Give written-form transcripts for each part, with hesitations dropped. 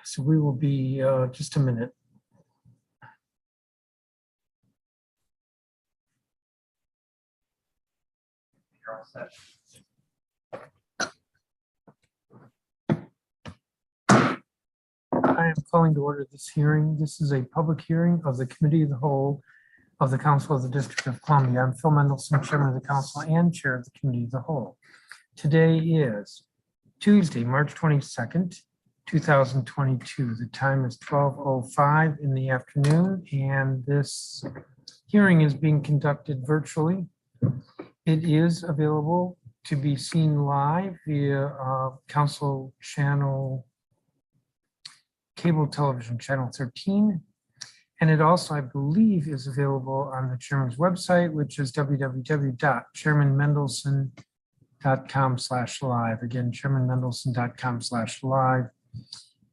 So we will be just a minute. You're all set. I am calling to order this hearing. This is a public hearing of the Committee of the Whole of the Council of the District of Columbia. I'm Phil Mendelson, Chairman of the Council and Chair of the Committee of the Whole. Today is Tuesday, March 22nd, 2022. The time is 12:05 in the afternoon, and this hearing is being conducted virtually. It is available to be seen live via Council channel, cable television channel 13. And it also, I believe, is available on the chairman's website, which is www.chairmanmendelson.com/live. Again, chairmanmendelson.com/live.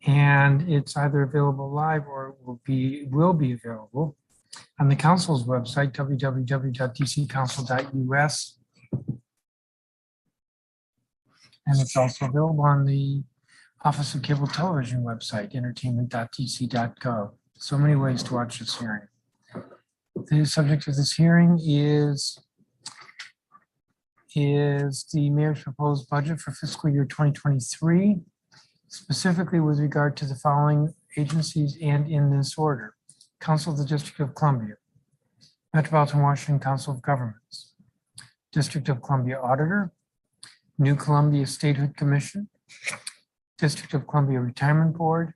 And it's either available live or will be available on the council's website, www.dccouncil.us. And it's also available on the Office of Cable Television website, entertainment.dc.gov. So many ways to watch this hearing. The subject of this hearing is the mayor's proposed budget for fiscal year 2023, specifically with regard to the following agencies and in this order: Council of the District of Columbia, Metropolitan Washington Council of Governments, District of Columbia Auditor, New Columbia Statehood Commission, District of Columbia Retirement Board,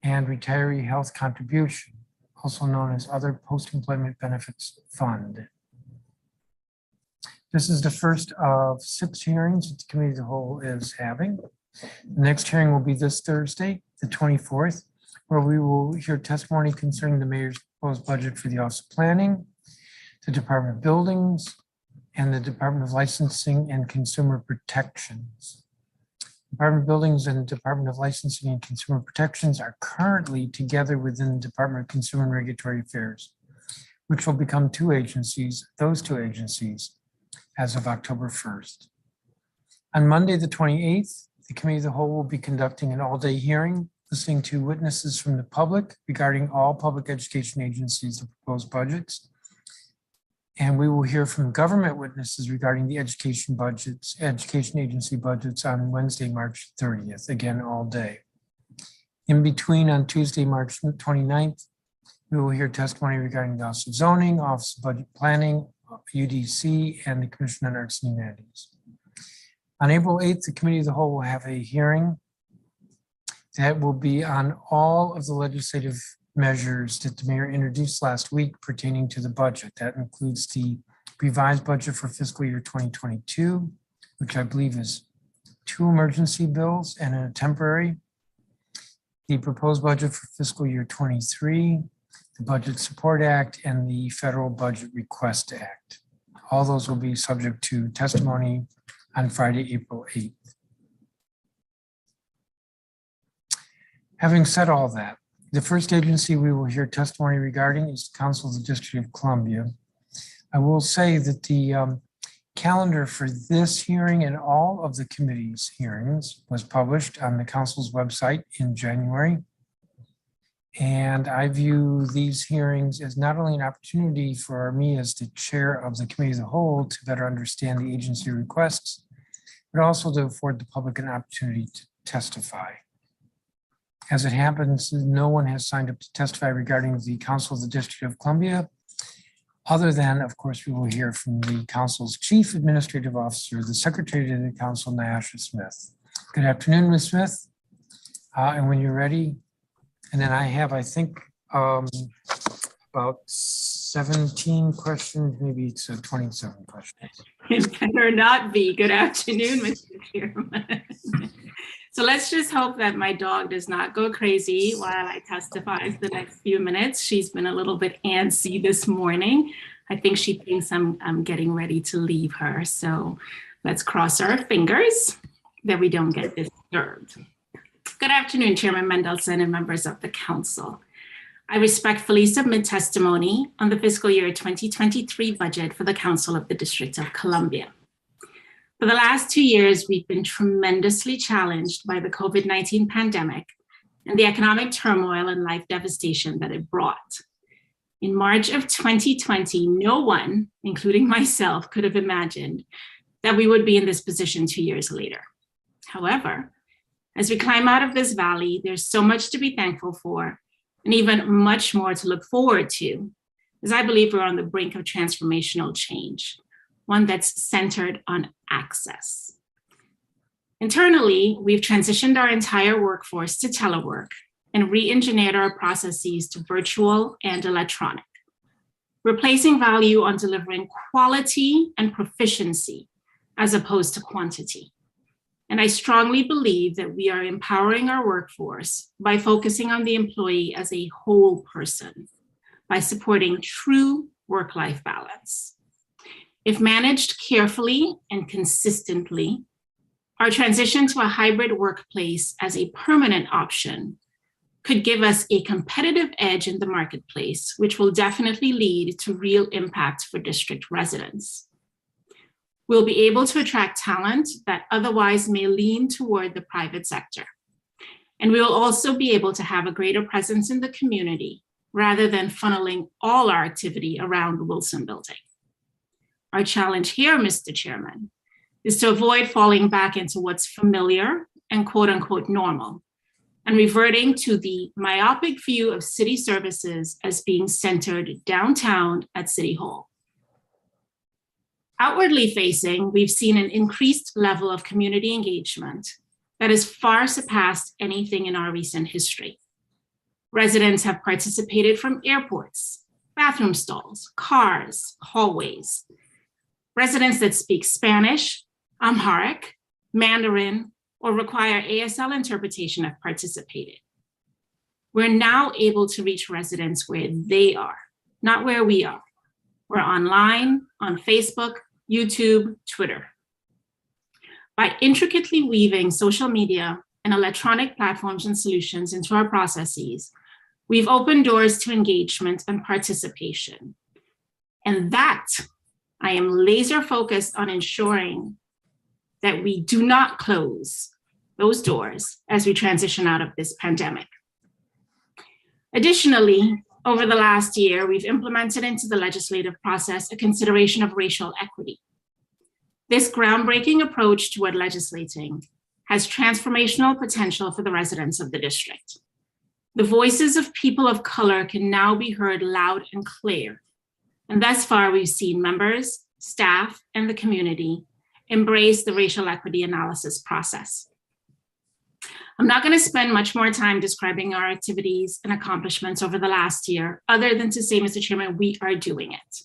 and Retiree Health Contribution, also known as Other Post-Employment Benefits Fund. This is the first of 6 hearings that the Committee of the Whole is having. The next hearing will be this Thursday, the 24th, where we will hear testimony concerning the mayor's proposed budget for the Office of Planning, the Department of Buildings, and the Department of Licensing and Consumer Protections. Department of Buildings and Department of Licensing and Consumer Protections are currently together within the Department of Consumer and Regulatory Affairs, which will become 2 agencies, those 2 agencies, as of October 1st. On Monday, the 28th, the Committee of the Whole will be conducting an all-day hearing, listening to witnesses from the public regarding all public education agencies' proposed budgets. And we will hear from government witnesses regarding the education agency budgets on Wednesday, March 30th, again, all day. In between, on Tuesday, March 29th, we will hear testimony regarding the Office of Zoning, Office of Budget Planning, UDC, and the Commission on Arts and Humanities. On April 8th, the Committee of the Whole will have a hearing that will be on all of the legislative measures that the mayor introduced last week pertaining to the budget. That includes the revised budget for fiscal year 2022, which I believe is 2 emergency bills and a temporary, the proposed budget for fiscal year 23, the Budget Support Act, and the Federal Budget Request Act. All those will be subject to testimony on Friday, April 8th. Having said all that, the first agency we will hear testimony regarding is the Council of the District of Columbia. I will say that the calendar for this hearing and all of the committee's hearings was published on the council's website in January. And I view these hearings as not only an opportunity for me as the chair of the Committee of the Whole to better understand the agency requests, but also to afford the public an opportunity to testify. As it happens, no one has signed up to testify regarding the Council of the District of Columbia, other than, of course, we will hear from the Council's Chief Administrative Officer, the Secretary to the Council, Nyasha Smith. Good afternoon, Ms. Smith. And when you're ready, and then I have, I think, about 17 questions, maybe it's 27 questions. It better not be. Good afternoon, Mr. Chairman. So let's just hope that my dog does not go crazy while I testify for the next few minutes. She's been a little bit antsy this morning. I think she thinks I'm getting ready to leave her. So let's cross our fingers that we don't get disturbed. Good afternoon, Chairman Mendelson and members of the council. I respectfully submit testimony on the fiscal year 2023 budget for the Council of the District of Columbia. For the last 2 years, we've been tremendously challenged by the COVID-19 pandemic and the economic turmoil and life devastation that it brought. In March of 2020, no one, including myself, could have imagined that we would be in this position 2 years later. However, as we climb out of this valley, there's so much to be thankful for, and even much more to look forward to, as I believe we're on the brink of transformational change, one that's centered on access. Internally, we've transitioned our entire workforce to telework and re-engineered our processes to virtual and electronic. We're placing value on delivering quality and proficiency as opposed to quantity. And I strongly believe that we are empowering our workforce by focusing on the employee as a whole person, by supporting true work-life balance. If managed carefully and consistently, our transition to a hybrid workplace as a permanent option could give us a competitive edge in the marketplace, which will definitely lead to real impact for district residents. We'll be able to attract talent that otherwise may lean toward the private sector. And we will also be able to have a greater presence in the community rather than funneling all our activity around the Wilson Building. Our challenge here, Mr. Chairman, is to avoid falling back into what's familiar and quote unquote normal, and reverting to the myopic view of city services as being centered downtown at City Hall. Outwardly facing, we've seen an increased level of community engagement that has far surpassed anything in our recent history. Residents have participated from airports, bathroom stalls, cars, hallways. Residents that speak Spanish, Amharic, Mandarin, or require ASL interpretation have participated. We're now able to reach residents where they are, not where we are. We're online, on Facebook, YouTube, Twitter. By intricately weaving social media and electronic platforms and solutions into our processes, we've opened doors to engagement and participation. And that, I am laser focused on ensuring that we do not close those doors as we transition out of this pandemic. Additionally, over the last year, we've implemented into the legislative process a consideration of racial equity. This groundbreaking approach toward legislating has transformational potential for the residents of the district. The voices of people of color can now be heard loud and clear. And thus far, we've seen members, staff, and the community embrace the racial equity analysis process. I'm not going to spend much more time describing our activities and accomplishments over the last year, other than to say, Mr. Chairman, we are doing it.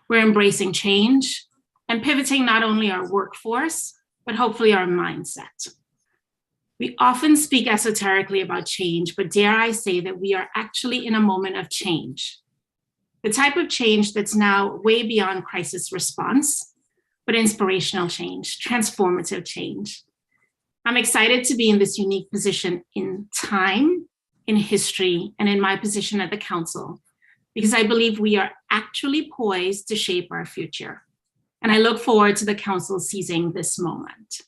We're embracing change and pivoting not only our workforce, but hopefully our mindset. We often speak esoterically about change, but dare I say that we are actually in a moment of change. The type of change that's now way beyond crisis response, but inspirational change, transformative change. I'm excited to be in this unique position in time, in history, and in my position at the council, because I believe we are actually poised to shape our future. And I look forward to the council seizing this moment.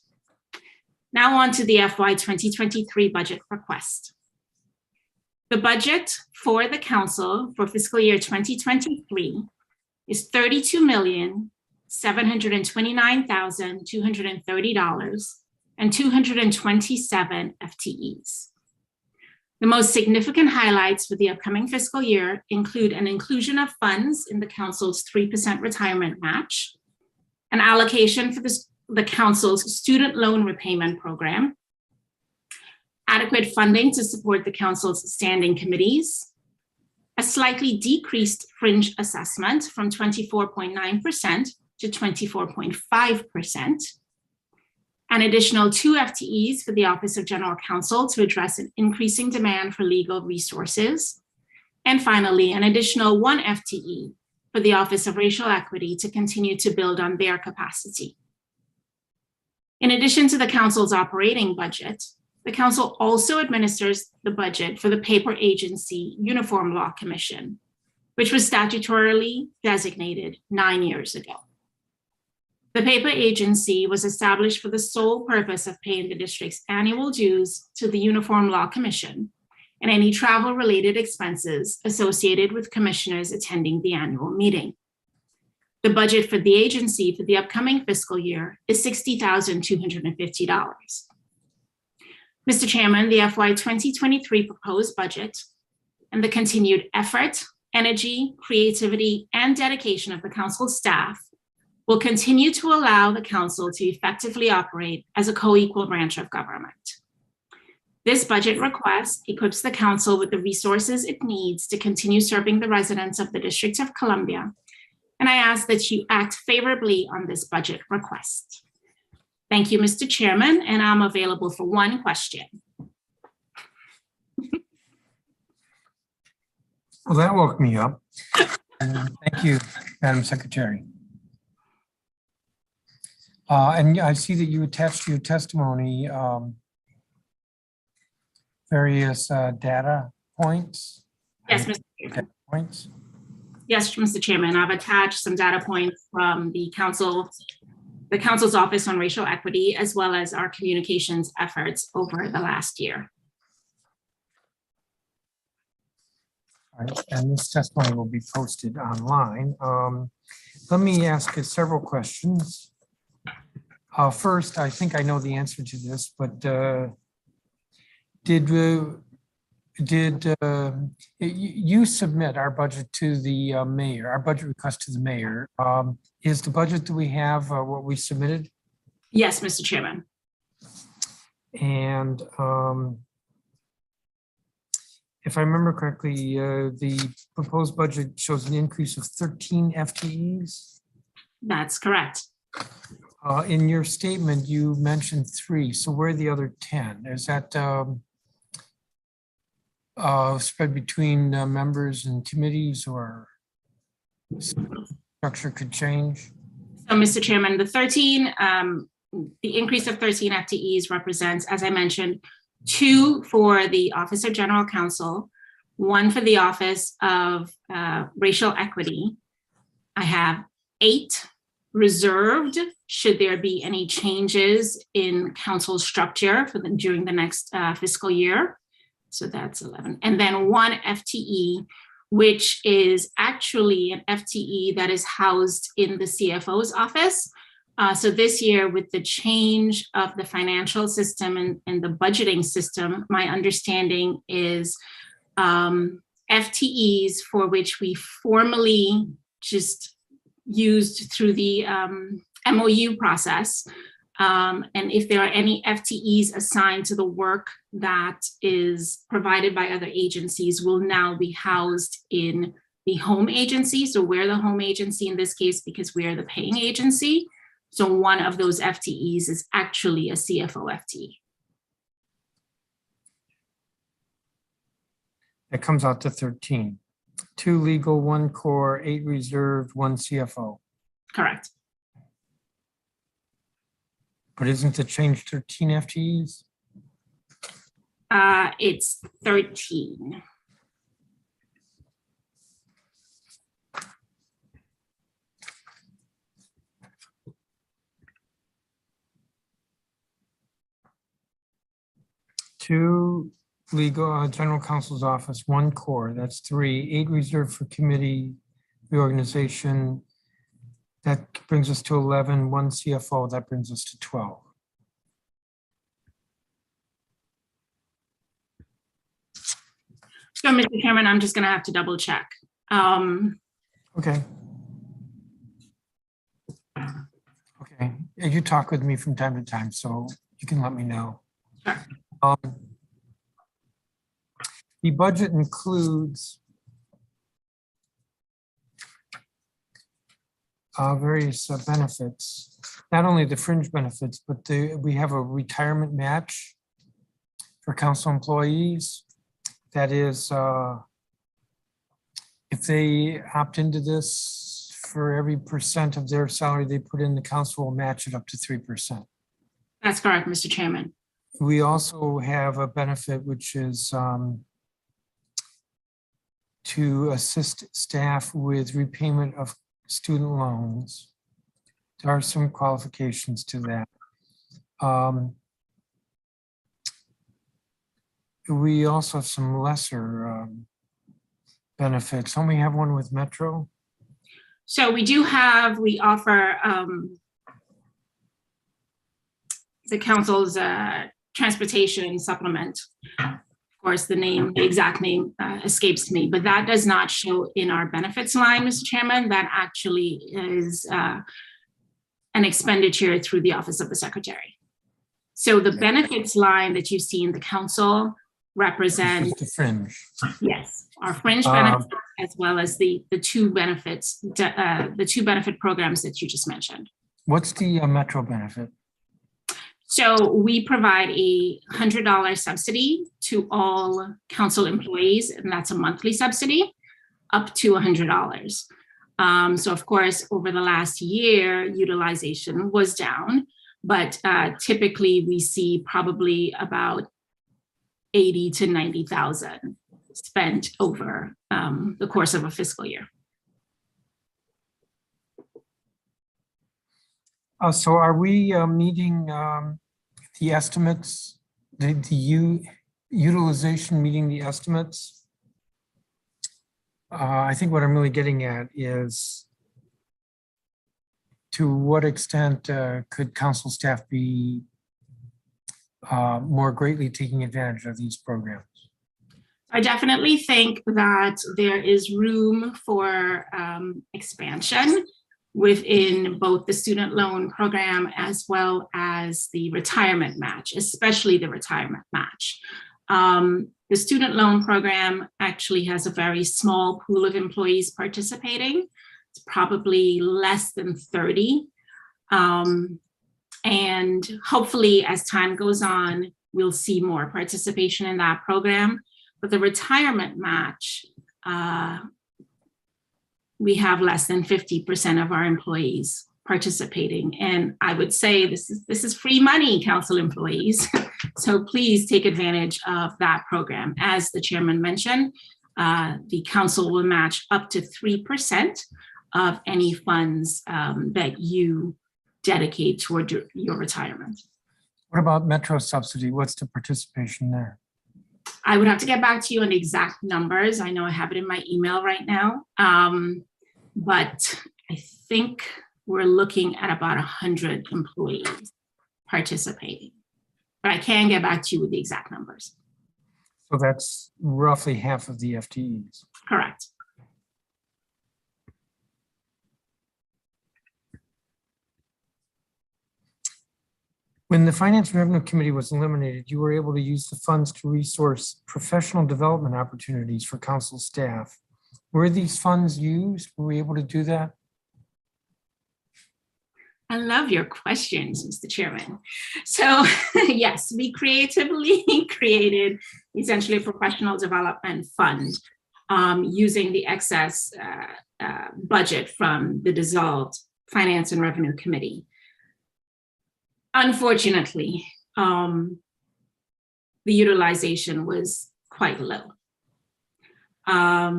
Now on to the FY 2023 budget request. The budget for the council for fiscal year 2023 is $32,729,230 and 227 FTEs. The most significant highlights for the upcoming fiscal year include an inclusion of funds in the council's 3% retirement match, an allocation for the council's student loan repayment program, adequate funding to support the council's standing committees, a slightly decreased fringe assessment from 24.9% to 24.5%, an additional 2 FTEs for the Office of General Counsel to address an increasing demand for legal resources, and finally, an additional 1 FTE for the Office of Racial Equity to continue to build on their capacity. In addition to the council's operating budget, the council also administers the budget for the paper agency Uniform Law Commission, which was statutorily designated 9 years ago. The paper agency was established for the sole purpose of paying the district's annual dues to the Uniform Law Commission and any travel-related expenses associated with commissioners attending the annual meeting. The budget for the agency for the upcoming fiscal year is $60,250. Mr. Chairman, the FY 2023 proposed budget and the continued effort, energy, creativity, and dedication of the council staff will continue to allow the council to effectively operate as a co-equal branch of government. This budget request equips the council with the resources it needs to continue serving the residents of the District of Columbia, and I ask that you act favorably on this budget request. Thank you, Mr. Chairman, and I'm available for one question. Well, that woke me up. Thank you, Madam Secretary. And I see that you attached to your testimony various data points. Yes, Mr. Chairman. Points. Yes, Mr. Chairman, I've attached some data points from the council's Office on Racial Equity, as well as our communications efforts over the last year. All right, and this testimony will be posted online. Let me ask you several questions. First, I think I know the answer to this, but did you submit our budget to the mayor, our budget request to the mayor? Is the budget that we have what we submitted? Yes, Mr. Chairman. And if I remember correctly, the proposed budget shows an increase of 13 FTEs. That's correct. In your statement, you mentioned 3. So where are the other 10? Is that spread between members and committees, or structure could change? So, Mr. Chairman, the increase of 13 FTEs represents, as I mentioned, 2 for the Office of General Counsel, 1 for the Office of Racial Equity. I have 8 reserved should there be any changes in council structure during the next fiscal year. So that's 11. And then 1 FTE, which is actually an FTE that is housed in the CFO's office. So this year, with the change of the financial system and the budgeting system, my understanding is FTEs for which we formally just used through the MOU process. And if there are any FTEs assigned to the work that is provided by other agencies, will now be housed in the home agency. So we're the home agency in this case because we are the paying agency. So one of those FTEs is actually a CFO FTE. That comes out to 13. 2 legal, 1 core, 8 reserved, 1 CFO. Correct. But isn't the change 13 FTEs? It's 13. Two legal, general counsel's office, 1 core, that's 3, 8 reserved for committee reorganization. That brings us to 11, 1 CFO, that brings us to 12. So, Mr. Chairman, I'm just going to have to double check. Okay. Okay, you talk with me from time to time, so you can let me know. Sure. The budget includes various benefits, not only the fringe benefits, but we have a retirement match for council employees. That is, if they opt into this, for every % of their salary they put in, the council will match it up to 3%. That's correct, Mr. Chairman. We also have a benefit which is to assist staff with repayment of student loans. There are some qualifications to that. we also have some lesser benefits. Don't we have one with Metro? So we offer the council's transportation supplement. Of course, the exact name escapes me, but that does not show in our benefits line, Mr. Chairman. That actually is an expenditure through the Office of the Secretary. So the benefits line that you see in the council represents the fringe. Yes, our fringe benefits as well as the two benefit programs that you just mentioned. What's the Metro benefit? So we provide a $100 subsidy to all council employees, and that's a monthly subsidy up to $100. So of course, over the last year, utilization was down, but typically we see probably about 80 to 90,000 spent over the course of a fiscal year. So are we meeting the estimates, the utilization meeting the estimates? I think what I'm really getting at is to what extent could council staff be more greatly taking advantage of these programs? I definitely think that there is room for expansion within both the student loan program as well as the retirement match, especially the retirement match. The student loan program actually has a very small pool of employees participating. It's probably less than 30. And hopefully as time goes on, we'll see more participation in that program. But the retirement match, we have less than 50% of our employees participating. And I would say this is free money, council employees. So please take advantage of that program. As the chairman mentioned, the council will match up to 3% of any funds that you dedicate toward your retirement. What about Metro subsidy? What's the participation there? I would have to get back to you on the exact numbers. I know I have it in my email right now, but I think we're looking at about 100 employees participating. But I can get back to you with the exact numbers. So that's roughly half of the FTEs. Correct. When the Finance and Revenue Committee was eliminated, you were able to use the funds to resource professional development opportunities for council staff. Were these funds used? Were we able to do that? I love your questions, Mr. Chairman. So yes, we creatively created essentially a professional development fund using the excess budget from the dissolved Finance and Revenue Committee. Unfortunately, the utilization was quite low. I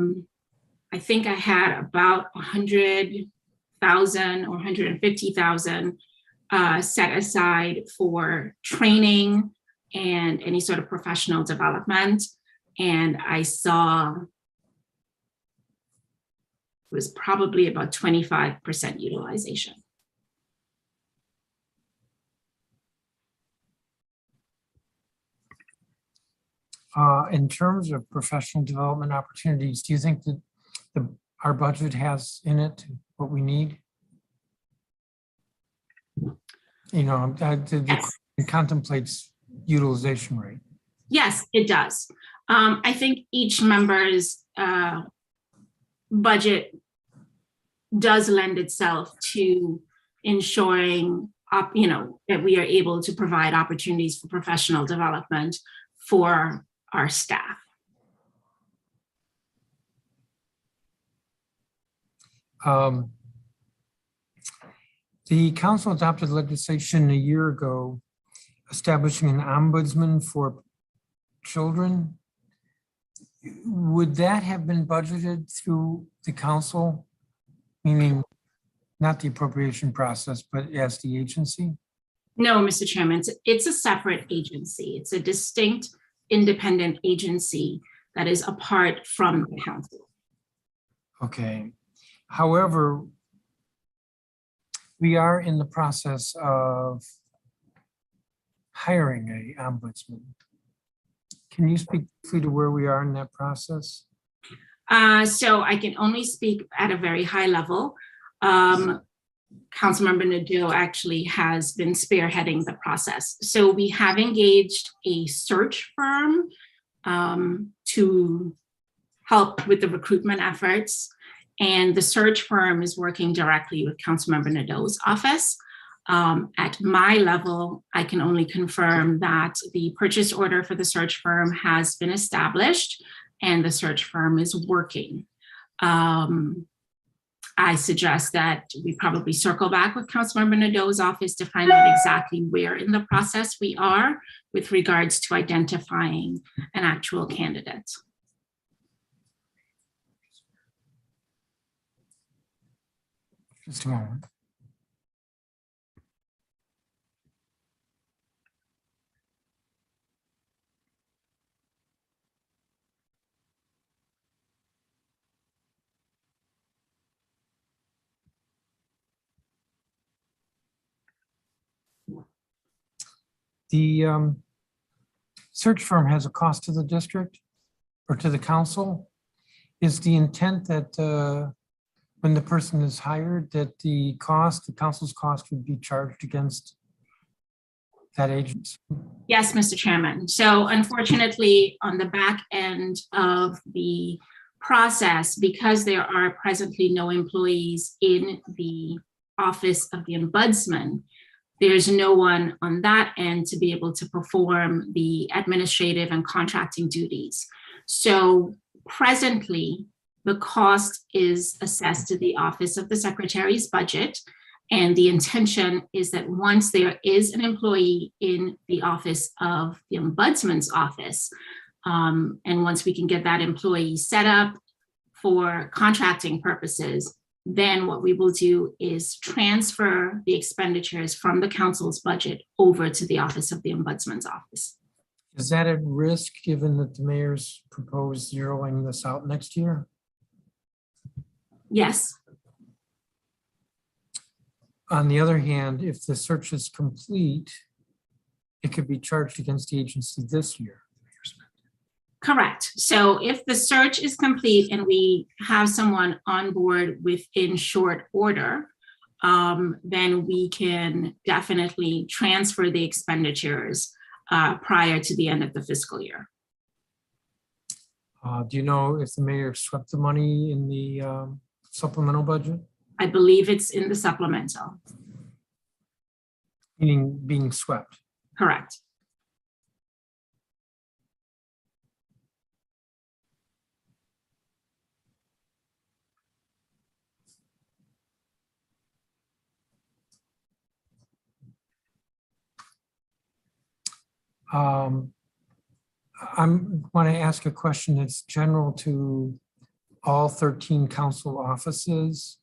think I had about 100,000 or 150,000 set aside for training and any sort of professional development. And I saw it was probably about 25% utilization. In terms of professional development opportunities, do you think that our budget has in it what we need? You know, it contemplates utilization rate. Yes, it does. I think each member's budget does lend itself to ensuring, that we are able to provide opportunities for professional development for our staff. The council adopted legislation a year ago establishing an ombudsman for children. Would that have been budgeted through the council, meaning not the appropriation process, but as the agency? No, Mr. Chairman, it's a separate agency. It's a distinct independent agency that is apart from the council. Okay. However, we are in the process of hiring an ombudsman. Can you speak briefly to where we are in that process? So I can only speak at a very high level. Councilmember Nadeau actually has been spearheading the process. So we have engaged a search firm to help with the recruitment efforts. And the search firm is working directly with Councilmember Nadeau's office. At my level, I can only confirm that the purchase order for the search firm has been established and the search firm is working. I suggest that we probably circle back with Councilmember Nadeau's office to find out exactly where in the process we are with regards to identifying an actual candidate. Just a moment. The search firm has a cost to the district or to the council. Is the intent that when the person is hired, that the council's cost would be charged against that agency? Yes, Mr. Chairman. So unfortunately, on the back end of the process, because there are presently no employees in the office of the ombudsman, there's no one on that end to be able to perform the administrative and contracting duties. So presently, the cost is assessed to the Office of the Secretary's budget. And the intention is that once there is an employee in the office of the ombudsman's office, and once we can get that employee set up for contracting purposes, then what we will do is transfer the expenditures from the council's budget over to the Office of the Ombudsman's office. Is that at risk given that the mayor's proposed zeroing this out next year? Yes. On the other hand, if the search is complete, it could be charged against the agency this year. Correct. So if the search is complete and we have someone on board within short order, then we can definitely transfer the expenditures prior to the end of the fiscal year. Do you know if the mayor swept the money in the supplemental budget? I believe it's in the supplemental. Meaning being swept? Correct. I want to ask a question that's general to all 13 council offices,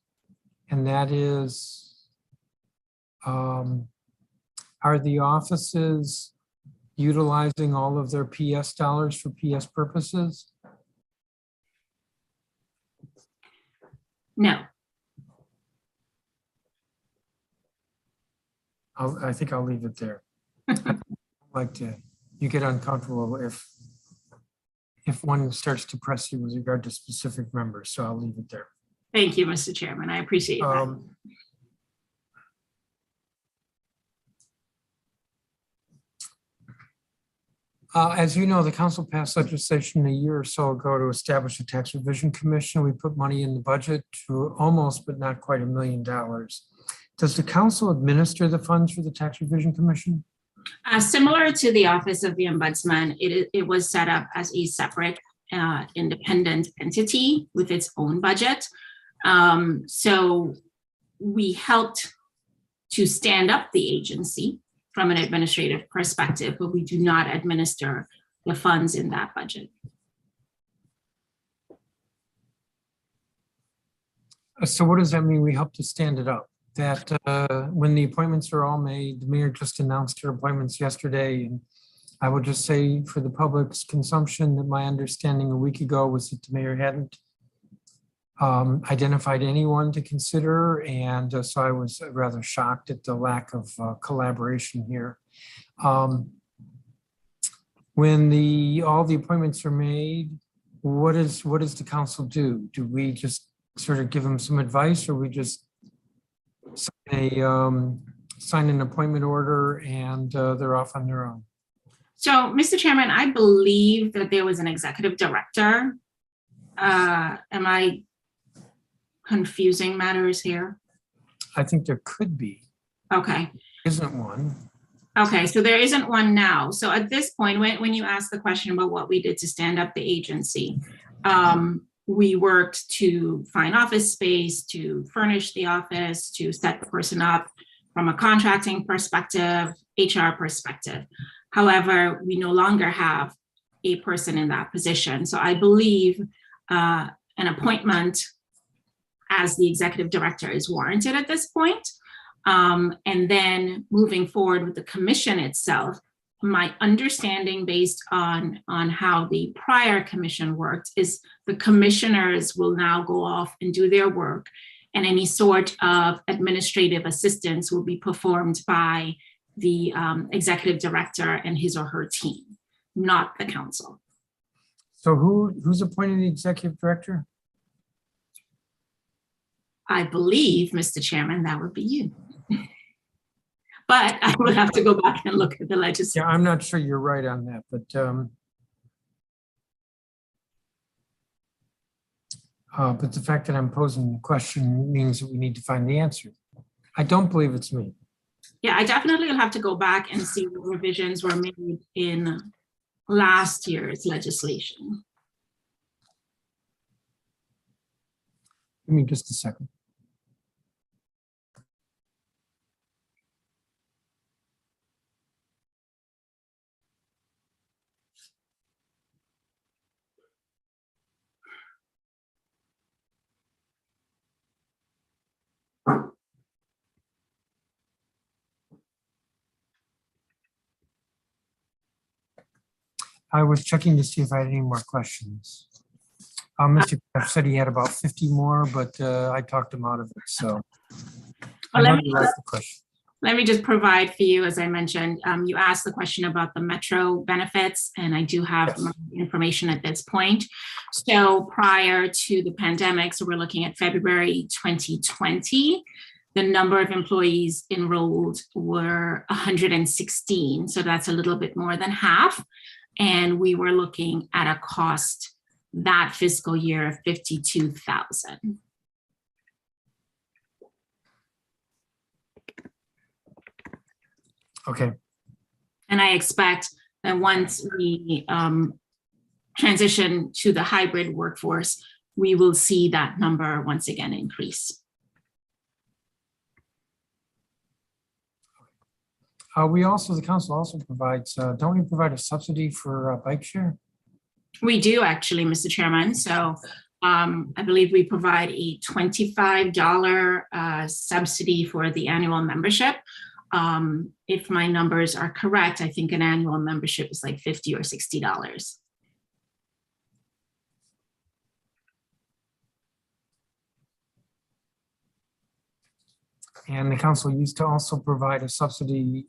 and that is, are the offices utilizing all of their PS dollars for PS purposes? No. I think I'll leave it there. Like you get uncomfortable if one starts to press you with regard to specific members, so I'll leave it there. Thank you, Mr. Chairman. I appreciate that. As you know, the council passed legislation a year or so ago to establish a tax revision commission. We put money in the budget to almost, but not quite $1 million. Does the council administer the funds for the tax revision commission? Similar to the Office of the Ombudsman, it was set up as a separate independent entity with its own budget. So we helped to stand up the agency from an administrative perspective, but we do not administer the funds in that budget. So what does that mean? We help to stand it up? That when the appointments are all made, the mayor just announced her appointments yesterday, and I will just say for the public's consumption that my understanding a week ago was that the mayor hadn't identified anyone to consider. And so I was rather shocked at the lack of collaboration here. When all the appointments are made, what does the council do? Do we just sort of give them some advice, or we just sign an appointment order and they're off on their own? So, Mr. Chairman, I believe that there was an executive director. Am I confusing matters here? I think there could be. Okay. Isn't one. Okay, so there isn't one now. So at this point, when you asked the question about what we did to stand up the agency, we worked to find office space, to furnish the office, to set the person up from a contracting perspective, HR perspective. However, we no longer have a person in that position. So I believe an appointment as the executive director is warranted at this point. And then moving forward with the commission itself, my understanding based on how the prior commission worked is the commissioners will now go off and do their work, and any sort of administrative assistance will be performed by the executive director and his or her team, not the council. So who's appointing the executive director? I believe, Mr. Chairman, that would be you. But I would have to go back and look at the legislation. Yeah, I'm not sure you're right on that, but the fact that I'm posing the question means that we need to find the answer. I don't believe it's me. Yeah, I definitely will have to go back and see what revisions were made in last year's legislation. Give me just a second. I was checking to see if I had any more questions. Mr. Kraft said he had about 50 more, but I talked him out of it. So I know you like the question. Let me just provide for you, as I mentioned, you asked the question about the Metro benefits, and I do have more information at this point. So prior to the pandemic, so we're looking at February 2020, the number of employees enrolled were 116. So that's a little bit more than half. And we were looking at a cost that fiscal year of $52,000. Okay. And I expect that once we transition to the hybrid workforce, we will see that number once again increase. The council also provides, don't we provide a subsidy for bike share? We do actually, Mr. Chairman. So I believe we provide a $25 subsidy for the annual membership. If my numbers are correct, I think an annual membership is like $50 or $60. And the council used to also provide a subsidy,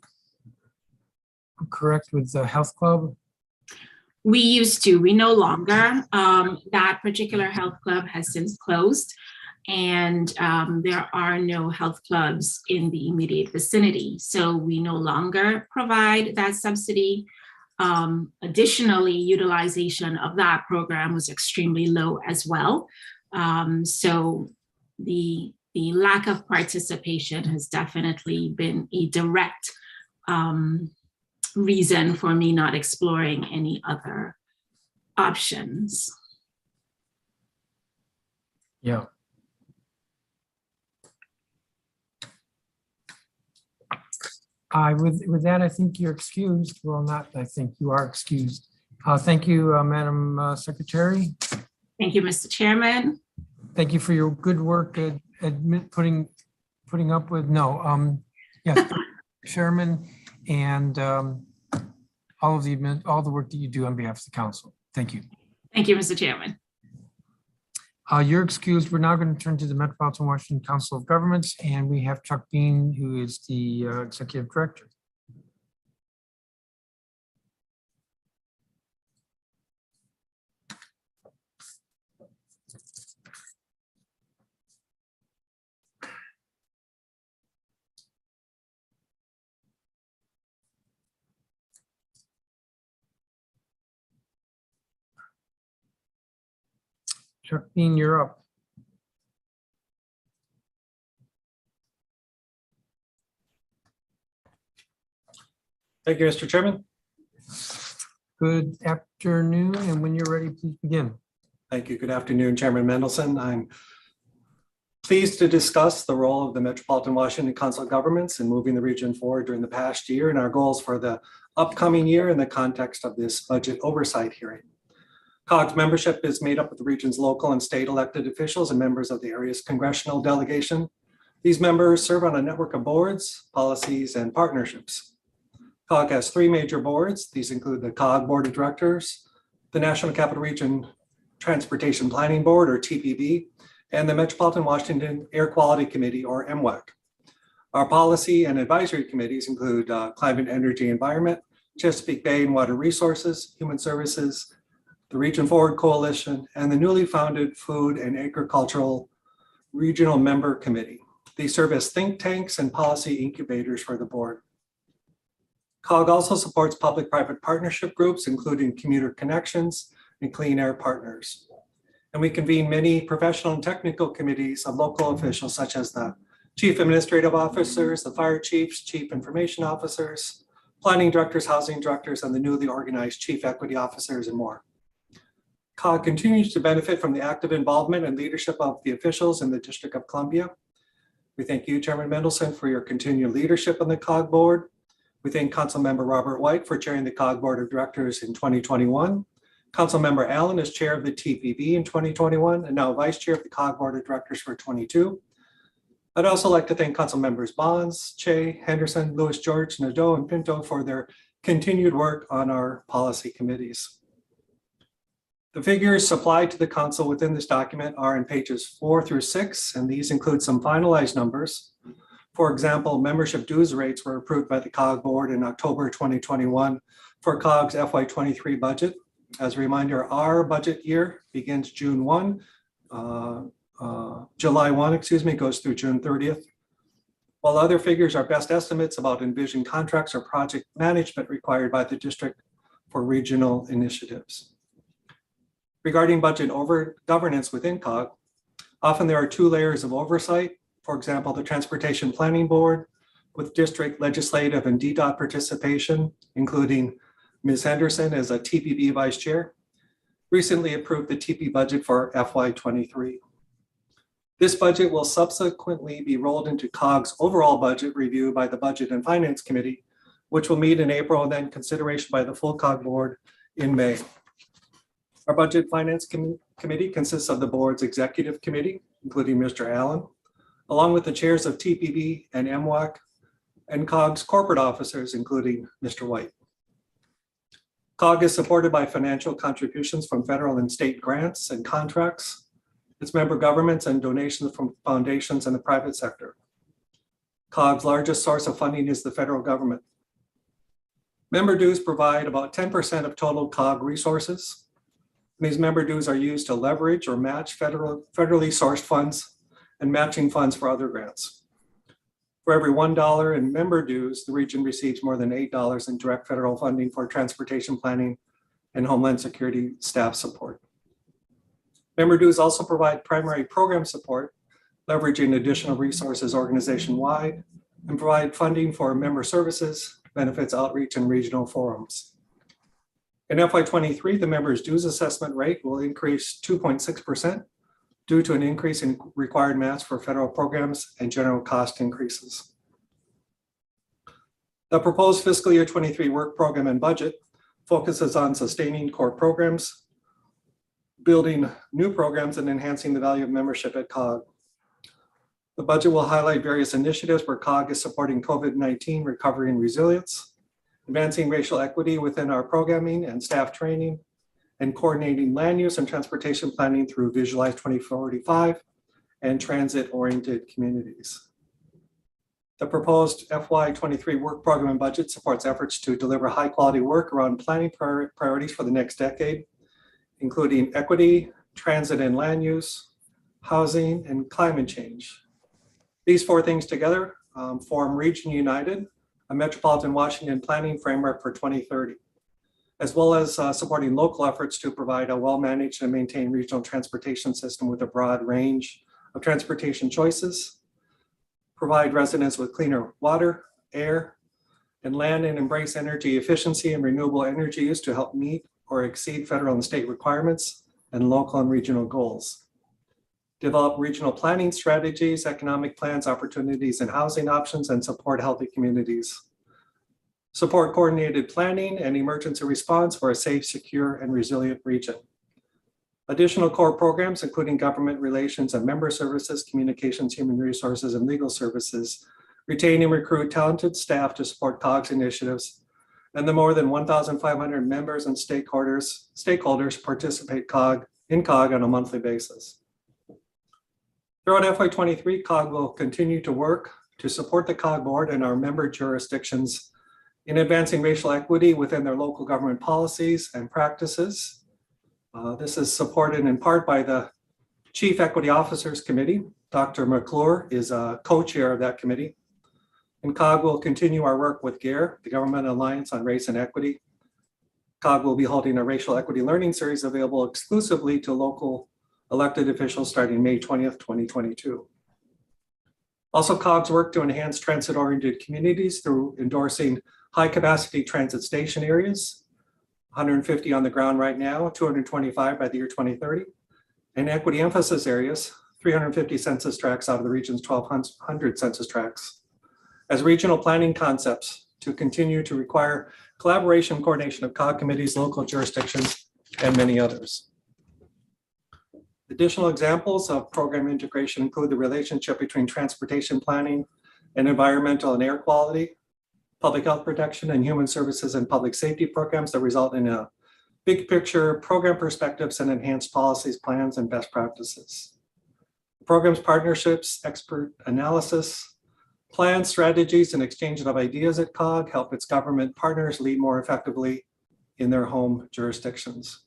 correct, with the health club? We used to, we no longer. That particular health club has since closed, and there are no health clubs in the immediate vicinity. So we no longer provide that subsidy. Additionally, utilization of that program was extremely low as well. So the lack of participation has definitely been a direct reason for me not exploring any other options. Yeah. With that, I think you're excused. Well, not, I think you are excused. Thank you, Madam Secretary. Thank you, Mr. Chairman. Thank you for your good work at putting up with, Chairman, and all the work that you do on behalf of the council. Thank you. Thank you, Mr. Chairman. You're excused. We're now going to turn to the Metropolitan Washington Council of Governments, and we have Chuck Bean, who is the Executive Director. Chuck Bean, you're up. Thank you, Mr. Chairman. Good afternoon, and when you're ready, please begin. Thank you. Good afternoon, Chairman Mendelson. I'm pleased to discuss the role of the Metropolitan Washington Council of Governments in moving the region forward during the past year and our goals for the upcoming year in the context of this budget oversight hearing. COG's membership is made up of the region's local and state elected officials and members of the area's congressional delegation. These members serve on a network of boards, policies, and partnerships. COG has 3 major boards. These include the COG Board of Directors, the National Capital Region Transportation Planning Board, or TPB, and the Metropolitan Washington Air Quality Committee, or MWAC. Our policy and advisory committees include Climate, Energy, Environment, Chesapeake Bay and Water Resources, Human Services, the Region Forward Coalition, and the newly founded Food and Agricultural Regional Member Committee. These serve as think tanks and policy incubators for the board. COG also supports public-private partnership groups, including Commuter Connections and Clean Air Partners. And we convene many professional and technical committees of local officials, such as the Chief Administrative Officers, the Fire Chiefs, Chief Information Officers, Planning Directors, Housing Directors, and the newly organized Chief Equity Officers, and more. COG continues to benefit from the active involvement and leadership of the officials in the District of Columbia. We thank you, Chairman Mendelson, for your continued leadership on the COG board. We thank Councilmember Robert White for chairing the COG Board of Directors in 2021. Councilmember Allen is chair of the TPB in 2021 and now vice chair of the COG Board of Directors for 22. I'd also like to thank Councilmembers Bonds, Che, Henderson, Lewis, George, Nadeau, and Pinto for their continued work on our policy committees. The figures supplied to the council within this document are in pages 4 through 6, and these include some finalized numbers. For example, membership dues rates were approved by the COG board in October 2021 for COG's FY23 budget. As a reminder, our budget year begins June 1, July 1, goes through June 30th. While other figures are best estimates about envisioned contracts or project management required by the district for regional initiatives. Regarding budget governance within COG, often there are 2 layers of oversight. For example, the Transportation Planning Board with district legislative and DDOT participation, including Ms. Henderson as a TPB vice chair, recently approved the TP budget for FY23. This budget will subsequently be rolled into COG's overall budget review by the Budget and Finance Committee, which will meet in April and then consideration by the full COG board in May. Our Budget Finance Committee consists of the board's executive committee, including Mr. Allen, along with the chairs of TPB and MWAC, and COG's corporate officers, including Mr. White. COG is supported by financial contributions from federal and state grants and contracts, its member governments, and donations from foundations and the private sector. COG's largest source of funding is the federal government. Member dues provide about 10% of total COG resources. These member dues are used to leverage or match federally sourced funds and matching funds for other grants. For every $1 in member dues, the region receives more than $8 in direct federal funding for transportation planning and Homeland Security staff support. Member dues also provide primary program support, leveraging additional resources organization-wide, and provide funding for member services, benefits outreach, and regional forums. In FY23, the members' dues assessment rate will increase 2.6% due to an increase in required match for federal programs and general cost increases. The proposed fiscal year 23 work program and budget focuses on sustaining core programs, building new programs, and enhancing the value of membership at COG. The budget will highlight various initiatives where COG is supporting COVID-19 recovery and resilience, advancing racial equity within our programming and staff training, and coordinating land use and transportation planning through Visualize 2045 and transit-oriented communities. The proposed FY23 work program and budget supports efforts to deliver high-quality work around planning priorities for the next decade, including equity, transit and land use, housing, and climate change. These four things together form Region United, a metropolitan Washington planning framework for 2030, as well as supporting local efforts to provide a well-managed and maintained regional transportation system with a broad range of transportation choices, provide residents with cleaner water, air, and land, and embrace energy efficiency and renewable energy use to help meet or exceed federal and state requirements and local and regional goals. Develop regional planning strategies, economic plans, opportunities, and housing options, and support healthy communities. Support coordinated planning and emergency response for a safe, secure, and resilient region. Additional core programs, including government relations and member services, communications, human resources, and legal services, retain and recruit talented staff to support COG's initiatives, and the more than 1,500 members and stakeholders participate in COG on a monthly basis. Throughout FY23, COG will continue to work to support the COG board and our member jurisdictions in advancing racial equity within their local government policies and practices. This is supported in part by the Chief Equity Officers Committee. Dr. McClure is a co-chair of that committee. And COG will continue our work with GARE, the Government Alliance on Race and Equity. COG will be holding a racial equity learning series available exclusively to local elected officials starting May 20th, 2022. Also, COG's work to enhance transit-oriented communities through endorsing high-capacity transit station areas, 150 on the ground right now, 225 by the year 2030, and equity emphasis areas, 350 census tracts out of the region's 1,200 census tracts, as regional planning concepts to continue to require collaboration and coordination of COG committees, local jurisdictions, and many others. Additional examples of program integration include the relationship between transportation planning and environmental and air quality, public health protection, and human services and public safety programs that result in a big picture program perspectives and enhanced policies, plans, and best practices. Programs, partnerships, expert analysis, plans, strategies, and exchange of ideas at COG help its government partners lead more effectively in their home jurisdictions.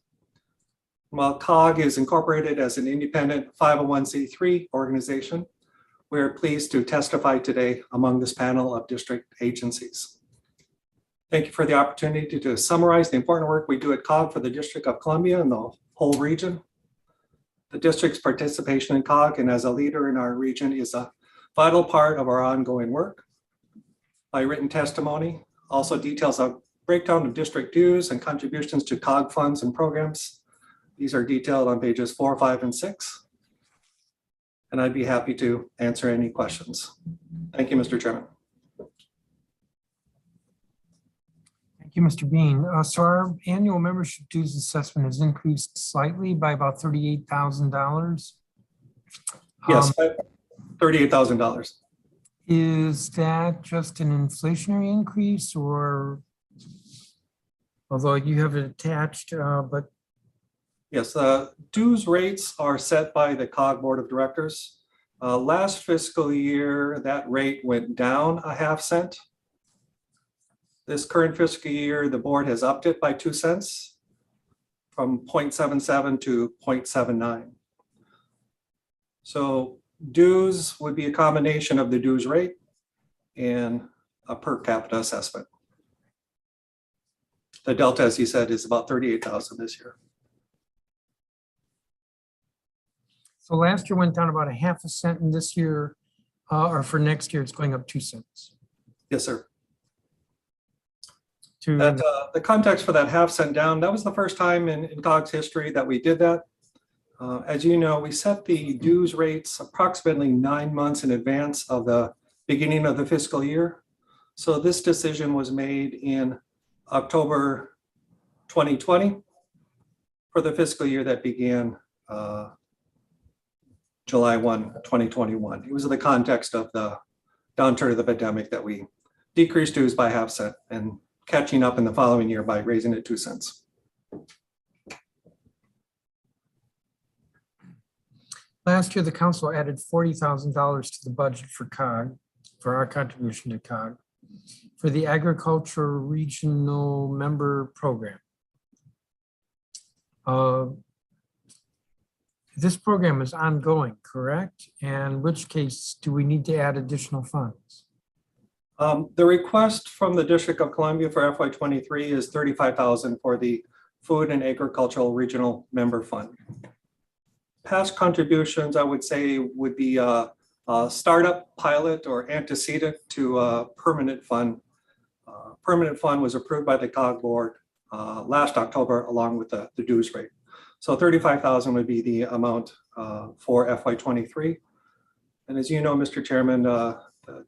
While COG is incorporated as an independent 501c3 organization, we are pleased to testify today among this panel of district agencies. Thank you for the opportunity to summarize the important work we do at COG for the District of Columbia and the whole region. The district's participation in COG and as a leader in our region is a vital part of our ongoing work. My written testimony also details a breakdown of district dues and contributions to COG funds and programs. These are detailed on pages 4, 5, and 6. And I'd be happy to answer any questions. Thank you, Mr. Chairman. Thank you, Mr. Bean. So our annual membership dues assessment has increased slightly by about $38,000. Yes, $38,000. Is that just an inflationary increase, or although you have it attached, but Yes, dues rates are set by the COG Board of Directors. Last fiscal year, that rate went down ½ cent. This current fiscal year, the board has upped it by 2 cents from 0.77 to 0.79. So dues would be a combination of the dues rate and a per capita assessment. The delta, as you said, is about 38,000 this year. so last year went down about ½ cent, and this year, or for next year, it's going up 2 cents. Yes, sir. To The context for that ½ cent down, that was the first time in COG's history that we did that. As you know, we set the dues rates approximately 9 months in advance of the beginning of the fiscal year. So this decision was made in October 2020 for the fiscal year that began July 1, 2021. It was in the context of the downturn of the pandemic that we decreased dues by ½ cent, and catching up in the following year by raising it 2 cents. Last year, the council added $40,000 to the budget for COG, for our contribution to COG, for the Agriculture Regional Member Program. This program is ongoing, correct? And in which case, do we need to add additional funds? The request from the District of Columbia for FY23 is $35,000 for the Food and Agricultural Regional Member Fund. Past contributions, I would say, would be a startup, pilot, or antecedent to a permanent fund. Permanent fund was approved by the COG board last October along with the dues rate. So $35,000 would be the amount for FY23. And as you know, Mr. Chairman, the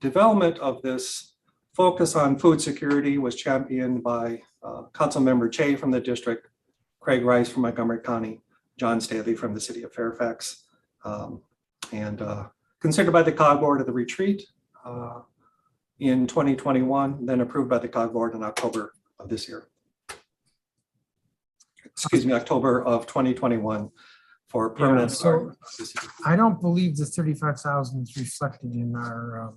development of this focus on food security was championed by Councilmember Che from the district, Craig Rice from Montgomery County, John Staley from the city of Fairfax, and considered by the COG board at the retreat in 2021, then approved by the COG board in October of this year. Excuse me, October of 2021 for permanent. Yeah, so I don't believe the 35,000 is reflected in our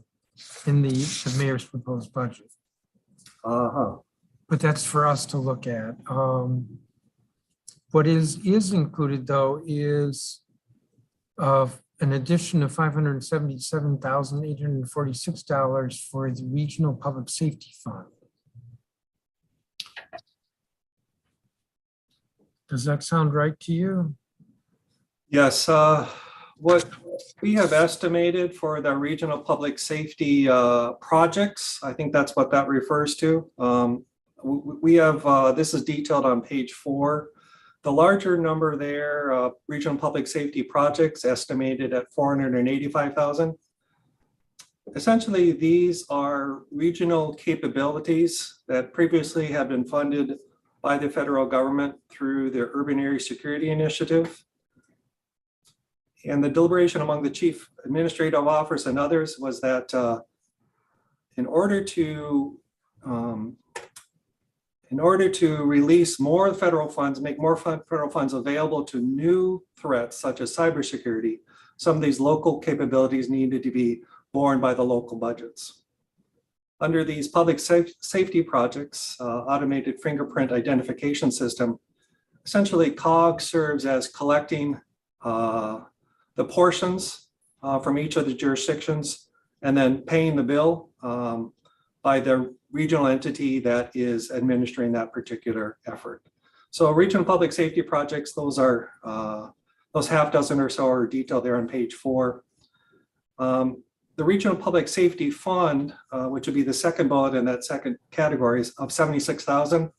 in the mayor's proposed budget. But that's for us to look at. What is included though is an addition of $577,846 for the Regional Public Safety Fund. Does that sound right to you? Yes, what we have estimated for the regional public safety projects, I think that's what that refers to. We have, this is detailed on page 4. The larger number there, regional public safety projects estimated at $485,000. Essentially, these are regional capabilities that previously have been funded by the federal government through the Urban Area Security Initiative. And the deliberation among the chief administrative officers and others was that in order to release more federal funds, make more federal funds available to new threats such as cybersecurity, some of these local capabilities needed to be borne by the local budgets. Under these public safety projects, automated fingerprint identification system, essentially COG serves as collecting the portions from each of the jurisdictions and then paying the bill by the regional entity that is administering that particular effort. So regional public safety projects, those are those half dozen or so are detailed there on page 4. The Regional Public Safety Fund, which would be the second bullet in that second category, is of $76,000.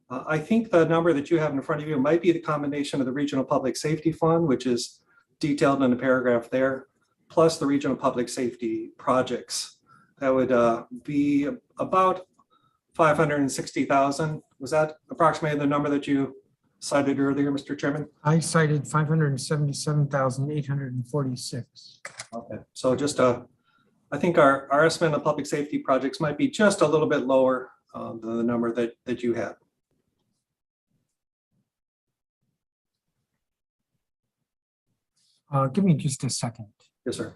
I think the number that you have in front of you might be the combination of the Regional Public Safety Fund, which is detailed in the paragraph there, plus the Regional Public Safety projects. That would be about $560,000. Was that approximately the number that you cited earlier, Mr. Chairman? I cited $577,846. Okay, so just I think our estimate of public safety projects might be just a little bit lower than the number that you had. Give me just a second. Yes, sir.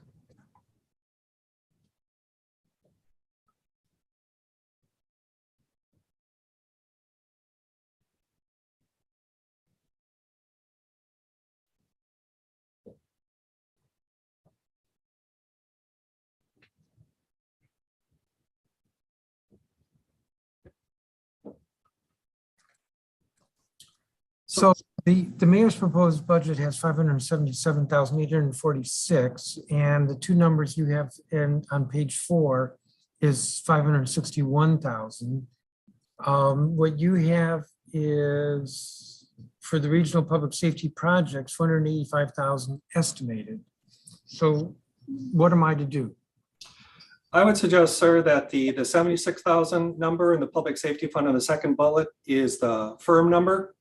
So the mayor's proposed budget has $577,846, and the two numbers you have on page 4 is $561,000. What you have is for the regional public safety projects, $485,000 estimated. So what am I to do? I would suggest, sir, that the 76,000 number in the public safety fund on the second bullet is the firm number.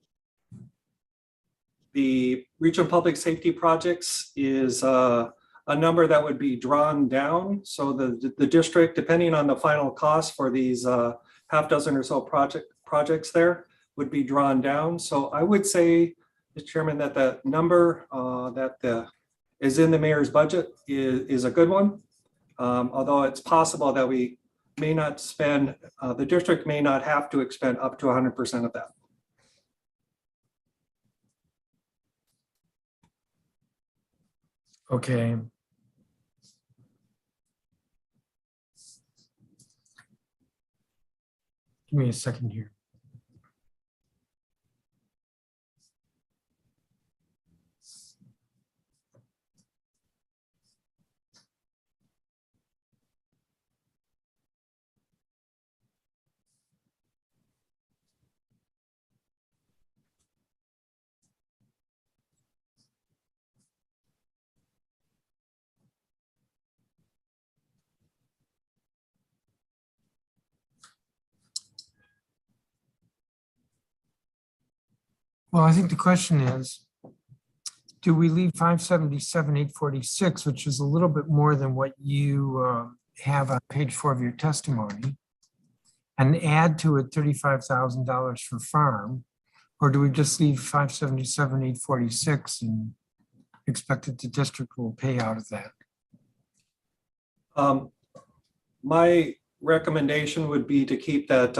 The regional public safety projects is a number that would be drawn down. So the district, depending on the final cost for these half dozen or so projects there would be drawn down. So I would say, Mr. Chairman, that the number is in the mayor's budget is a good one. Although it's possible that we may not spend, the district may not have to expend up to 100% of that. Okay. Give me a second here. Well, I think the question is, do we leave 577, 846, which is a little bit more than what you have on page 4 of your testimony, and add to it $35,000 for farm? Or do we just leave 577, 846 and expect that the district will pay out of that? My recommendation would be to keep that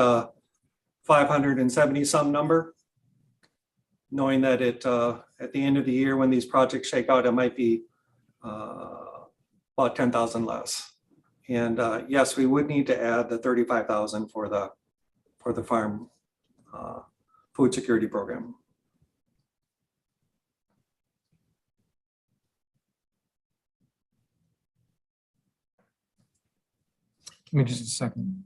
570 some number, knowing that it at the end of the year when these projects shake out, it might be about 10,000 less. And yes, we would need to add the 35,000 for the farm food security program. Give me just a second.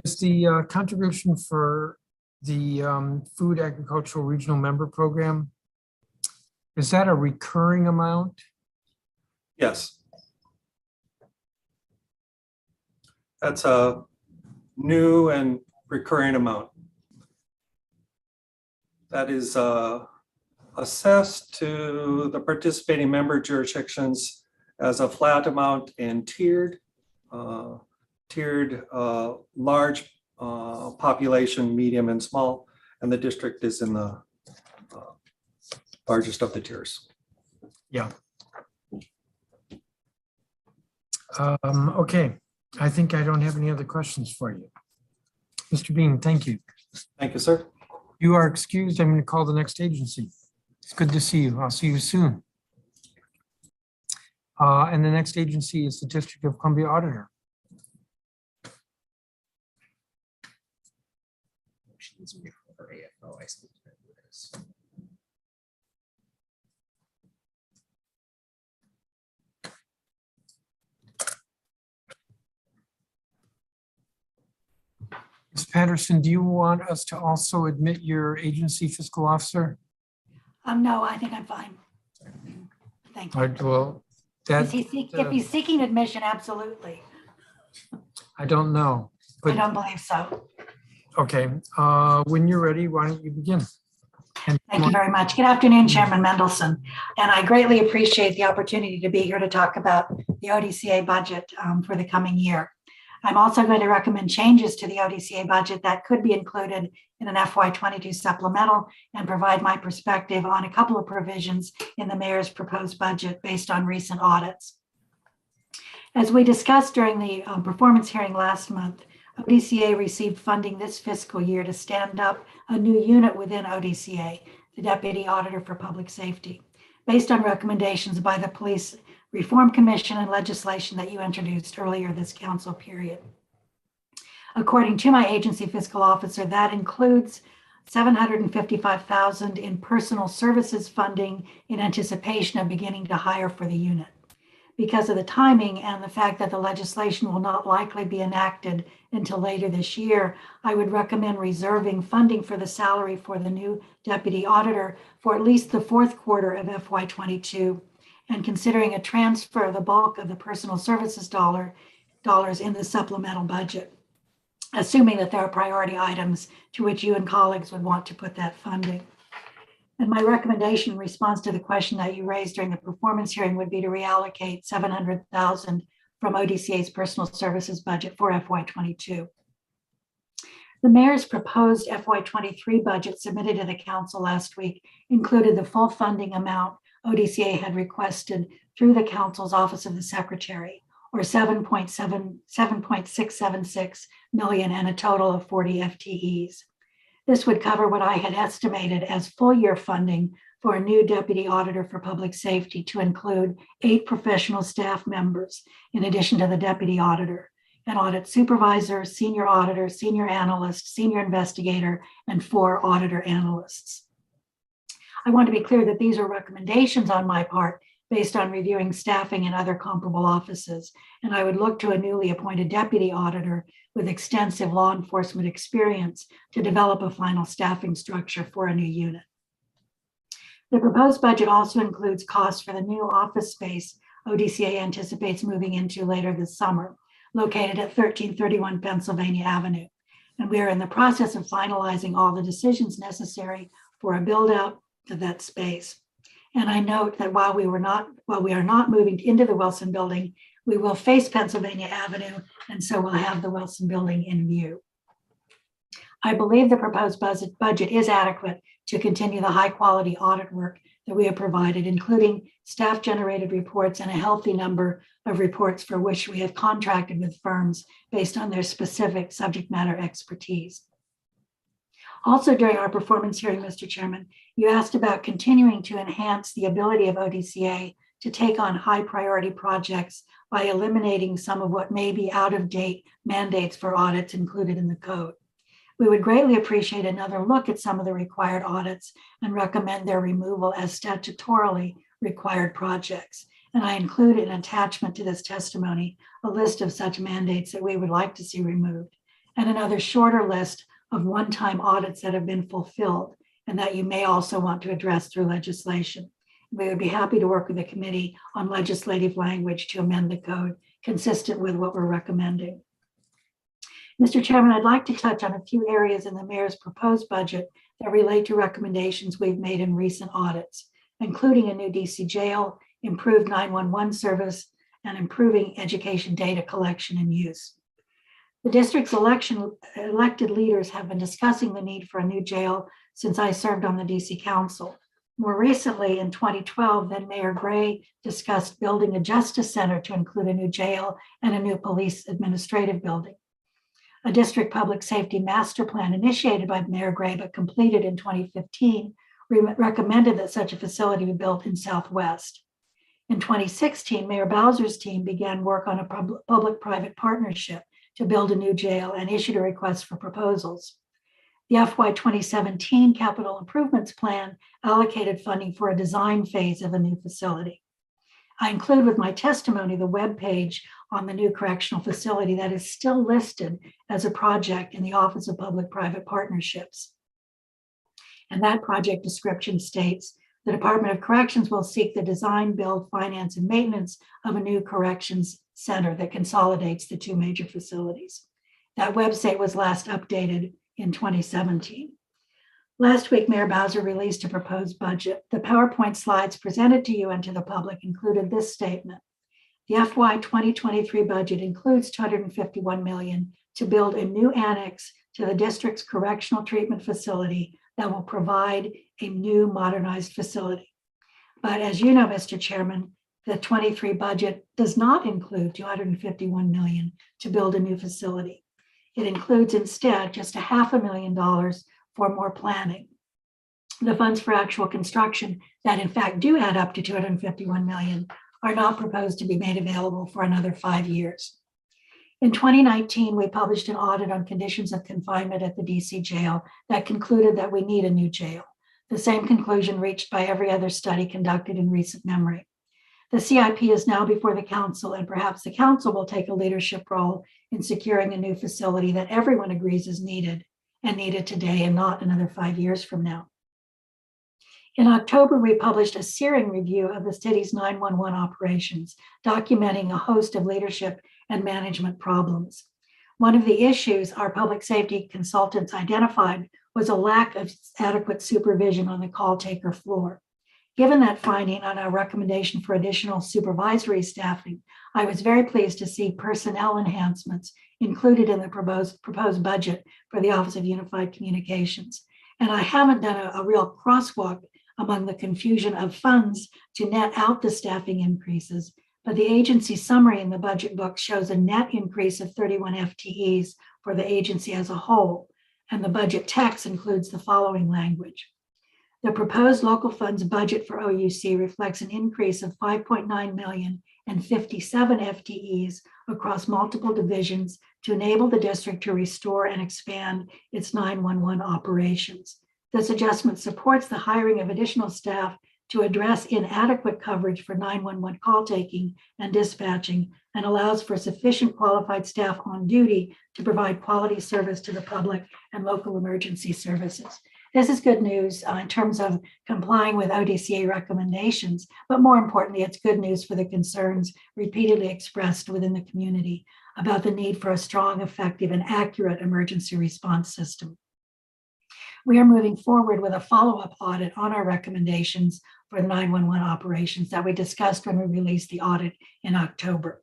Is the contribution for the Food Agricultural Regional Member Program, is that a recurring amount? Yes. That's a new and recurring amount. That is assessed to the participating member jurisdictions as a flat amount and tiered large population, medium and small, and the district is in the largest of the tiers. Yeah. Okay, I think I don't have any other questions for you. Mr. Bean, thank you. Thank you, sir. You are excused. I'm going to call the next agency. It's good to see you. I'll see you soon. And the next agency is the District of Columbia Auditor. Ms. Patterson, do you want us to also admit your agency fiscal officer? No, I think I'm fine. Thank you. Well, that, If he's seeking admission, absolutely. I don't know. I don't believe so. Okay, when you're ready, why don't you begin? Thank you very much. Good afternoon, Chairman Mendelson. And I greatly appreciate the opportunity to be here to talk about the ODCA budget for the coming year. I'm also going to recommend changes to the ODCA budget that could be included in an FY22 supplemental and provide my perspective on a couple of provisions in the mayor's proposed budget based on recent audits. As we discussed during the performance hearing last month, ODCA received funding this fiscal year to stand up a new unit within ODCA, the Deputy Auditor for Public Safety, based on recommendations by the Police Reform Commission and legislation that you introduced earlier this council period. According to my agency fiscal officer, that includes $755,000 in personal services funding in anticipation of beginning to hire for the unit. Because of the timing and the fact that the legislation will not likely be enacted until later this year, I would recommend reserving funding for the salary for the new deputy auditor for at least the fourth quarter of FY22, and considering a transfer of the bulk of the personal services dollars in the supplemental budget, assuming that there are priority items to which you and colleagues would want to put that funding. And my recommendation in response to the question that you raised during the performance hearing would be to reallocate $700,000 from ODCA's personal services budget for FY22. The mayor's proposed FY23 budget submitted to the council last week included the full funding amount ODCA had requested through the council's Office of the Secretary, or 7.676 million, and a total of 40 FTEs. This would cover what I had estimated as full year funding for a new deputy auditor for public safety, to include 8 professional staff members, in addition to the deputy auditor, an audit supervisor, senior auditor, senior analyst, senior investigator, and 4 auditor analysts. I want to be clear that these are recommendations on my part based on reviewing staffing in other comparable offices, and I would look to a newly appointed deputy auditor with extensive law enforcement experience to develop a final staffing structure for a new unit. The proposed budget also includes costs for the new office space ODCA anticipates moving into later this summer, located at 1331 Pennsylvania Avenue. And we are in the process of finalizing all the decisions necessary for a build out of that space. And I note that while we are not moving into the Wilson building, we will face Pennsylvania Avenue, and so we'll have the Wilson building in view. I believe the proposed budget is adequate to continue the high quality audit work that we have provided, including staff generated reports and a healthy number of reports for which we have contracted with firms based on their specific subject matter expertise. Also, during our performance hearing, Mr. Chairman, you asked about continuing to enhance the ability of ODCA to take on high priority projects by eliminating some of what may be out of date mandates for audits included in the code. We would greatly appreciate another look at some of the required audits and recommend their removal as statutorily required projects. And I include an attachment to this testimony, a list of such mandates that we would like to see removed, and another shorter list of one-time audits that have been fulfilled and that you may also want to address through legislation. We would be happy to work with the committee on legislative language to amend the code consistent with what we're recommending. Mr. Chairman, I'd like to touch on a few areas in the mayor's proposed budget that relate to recommendations we've made in recent audits, including a new DC jail, improved 911 service, and improving education data collection and use. The district's elected leaders have been discussing the need for a new jail since I served on the DC Council. More recently, in 2012, then Mayor Gray discussed building a justice center to include a new jail and a new police administrative building. A district public safety master plan initiated by Mayor Gray but completed in 2015 recommended that such a facility be built in Southwest. In 2016, Mayor Bowser's team began work on a public-private partnership to build a new jail and issued a request for proposals. The FY 2017 capital improvements plan allocated funding for a design phase of a new facility. I include with my testimony the webpage on the new correctional facility that is still listed as a project in the Office of Public-Private Partnerships. And that project description states, the Department of Corrections will seek the design, build, finance, and maintenance of a new corrections center that consolidates the 2 major facilities. That website was last updated in 2017. Last week, Mayor Bowser released a proposed budget. The PowerPoint slides presented to you and to the public included this statement. The FY 2023 budget includes $251 million to build a new annex to the district's correctional treatment facility that will provide a new modernized facility. But as you know, Mr. Chairman, the 23 budget does not include $251 million to build a new facility. It includes instead just $500,000 for more planning. The funds for actual construction that in fact do add up to $251 million are not proposed to be made available for another 5 years. In 2019, we published an audit on conditions of confinement at the DC jail that concluded that we need a new jail, the same conclusion reached by every other study conducted in recent memory. The CIP is now before the council, and perhaps the council will take a leadership role in securing a new facility that everyone agrees is needed and needed today and not another 5 years from now. In October, we published a searing review of the city's 911 operations, documenting a host of leadership and management problems. One of the issues our public safety consultants identified was a lack of adequate supervision on the call taker floor. Given that finding and our recommendation for additional supervisory staffing, I was very pleased to see personnel enhancements included in the proposed budget for the Office of Unified Communications. And I haven't done a real crosswalk among the confusion of funds to net out the staffing increases, but the agency summary in the budget book shows a net increase of 31 FTEs for the agency as a whole, and the budget text includes the following language. The proposed local funds budget for OUC reflects an increase of 5.9 million and 57 FTEs across multiple divisions to enable the district to restore and expand its 911 operations. This adjustment supports the hiring of additional staff to address inadequate coverage for 911 call taking and dispatching, and allows for sufficient qualified staff on duty to provide quality service to the public and local emergency services. This is good news in terms of complying with ODCA recommendations, but more importantly, it's good news for the concerns repeatedly expressed within the community about the need for a strong, effective, and accurate emergency response system. We are moving forward with a follow-up audit on our recommendations for the 911 operations that we discussed when we released the audit in October.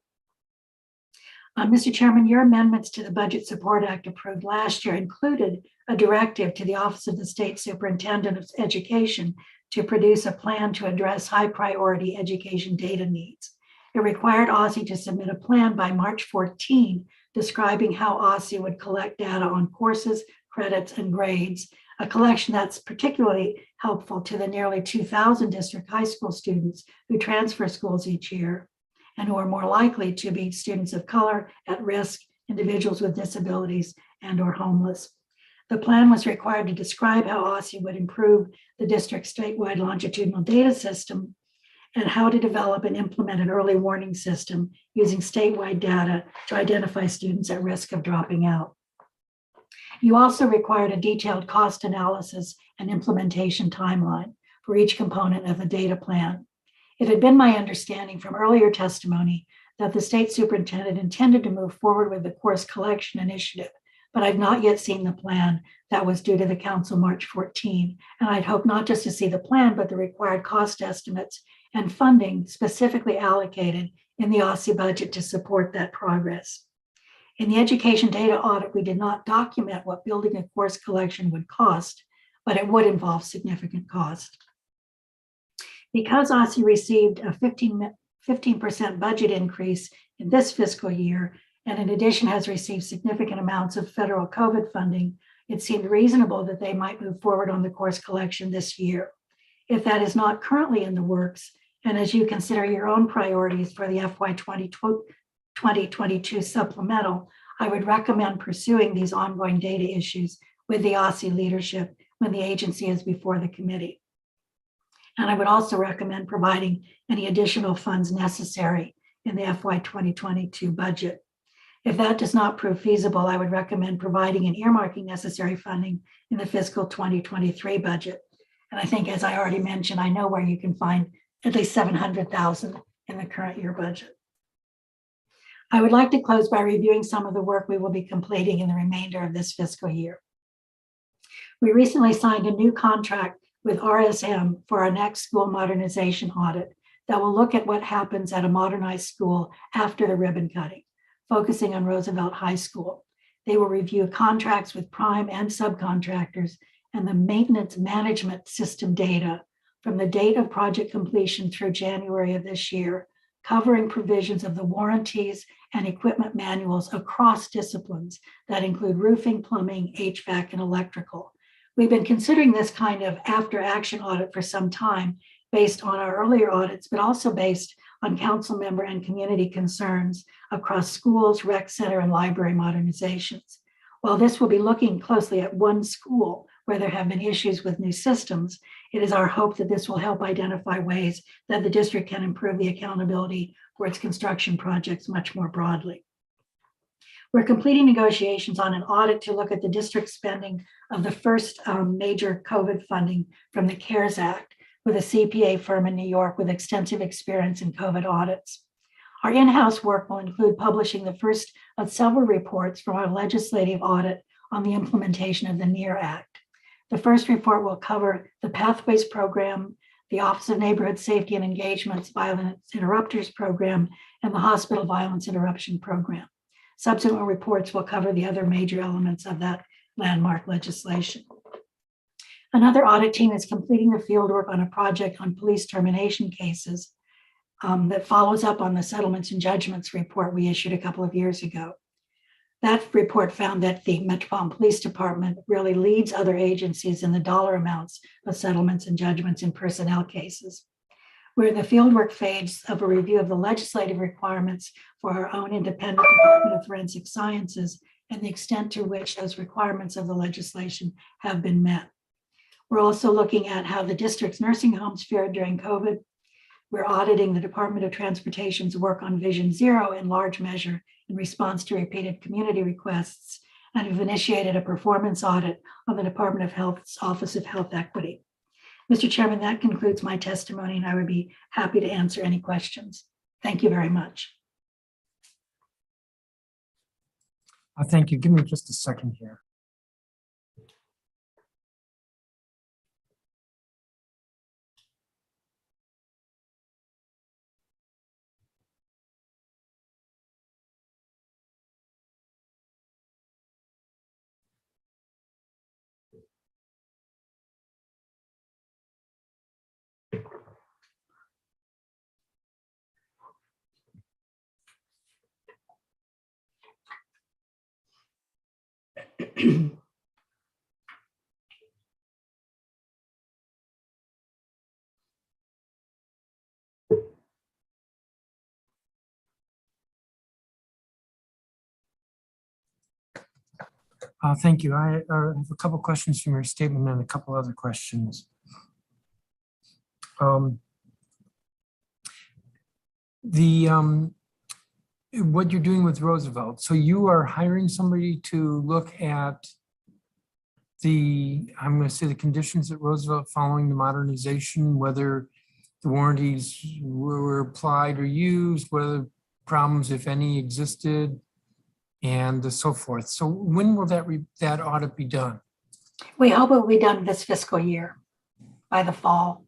Mr. Chairman, your amendments to the Budget Support Act approved last year included a directive to the Office of the State Superintendent of Education to produce a plan to address high priority education data needs. It required OSSE to submit a plan by March 14, describing how OSSE would collect data on courses, credits, and grades, a collection that's particularly helpful to the nearly 2,000 district high school students who transfer schools each year and who are more likely to be students of color, at risk, individuals with disabilities, and or homeless. The plan was required to describe how OSSE would improve the district's statewide longitudinal data system and how to develop and implement an early warning system using statewide data to identify students at risk of dropping out. You also required a detailed cost analysis and implementation timeline for each component of the data plan. It had been my understanding from earlier testimony that the state superintendent intended to move forward with the course collection initiative, but I've not yet seen the plan that was due to the council March 14. And I'd hope not just to see the plan, but the required cost estimates and funding specifically allocated in the OSSE budget to support that progress. In the education data audit, we did not document what building a course collection would cost, but it would involve significant cost. Because OSSE received a 15% budget increase in this fiscal year, and in addition has received significant amounts of federal COVID funding, it seemed reasonable that they might move forward on the course collection this year. If that is not currently in the works, and as you consider your own priorities for the FY 2022 supplemental, I would recommend pursuing these ongoing data issues with the OSSE leadership when the agency is before the committee. And I would also recommend providing any additional funds necessary in the FY 2022 budget. If that does not prove feasible, I would recommend providing and earmarking necessary funding in the fiscal 2023 budget. And I think, as I already mentioned, I know where you can find at least $700,000 in the current year budget. I would like to close by reviewing some of the work we will be completing in the remainder of this fiscal year. We recently signed a new contract with RSM for our next school modernization audit that will look at what happens at a modernized school after the ribbon cutting, focusing on Roosevelt High School. They will review contracts with prime and subcontractors and the maintenance management system data from the date of project completion through January of this year, covering provisions of the warranties and equipment manuals across disciplines that include roofing, plumbing, HVAC, and electrical. We've been considering this kind of after-action audit for some time based on our earlier audits, but also based on council member and community concerns across schools, rec center, and library modernizations. While this will be looking closely at one school, where there have been issues with new systems, it is our hope that this will help identify ways that the district can improve the accountability for its construction projects much more broadly. We're completing negotiations on an audit to look at the district spending of the first major COVID funding from the CARES Act with a CPA firm in New York with extensive experience in COVID audits. Our in-house work will include publishing the first of several reports from our legislative audit on the implementation of the NEAR Act. The first report will cover the Pathways Program, the Office of Neighborhood Safety and Engagement's Violence Interrupters Program, and the Hospital Violence Interruption Program. Subsequent reports will cover the other major elements of that landmark legislation. Another audit team is completing the fieldwork on a project on police termination cases that follows up on the settlements and judgments report we issued a couple of years ago. That report found that the Metropolitan Police Department really leads other agencies in the dollar amounts of settlements and judgments in personnel cases. We're in the fieldwork phase of a review of the legislative requirements for our own independent Department of Forensic Sciences and the extent to which those requirements of the legislation have been met. We're also looking at how the district's nursing homes fared during COVID. We're auditing the Department of Transportation's work on Vision Zero in large measure in response to repeated community requests, and we've initiated a performance audit on the Department of Health's Office of Health Equity. Mr. Chairman, that concludes my testimony, and I would be happy to answer any questions. Thank you very much. Thank you. Give me just a second here. Thank you. I have a couple questions from your statement and a couple other questions. What you're doing with Roosevelt. So you are hiring somebody to look at I'm going to say the conditions at Roosevelt following the modernization, whether the warranties were applied or used, whether problems, if any, existed, and so forth. So when will that audit be done? We hope it will be done this fiscal year, by the fall.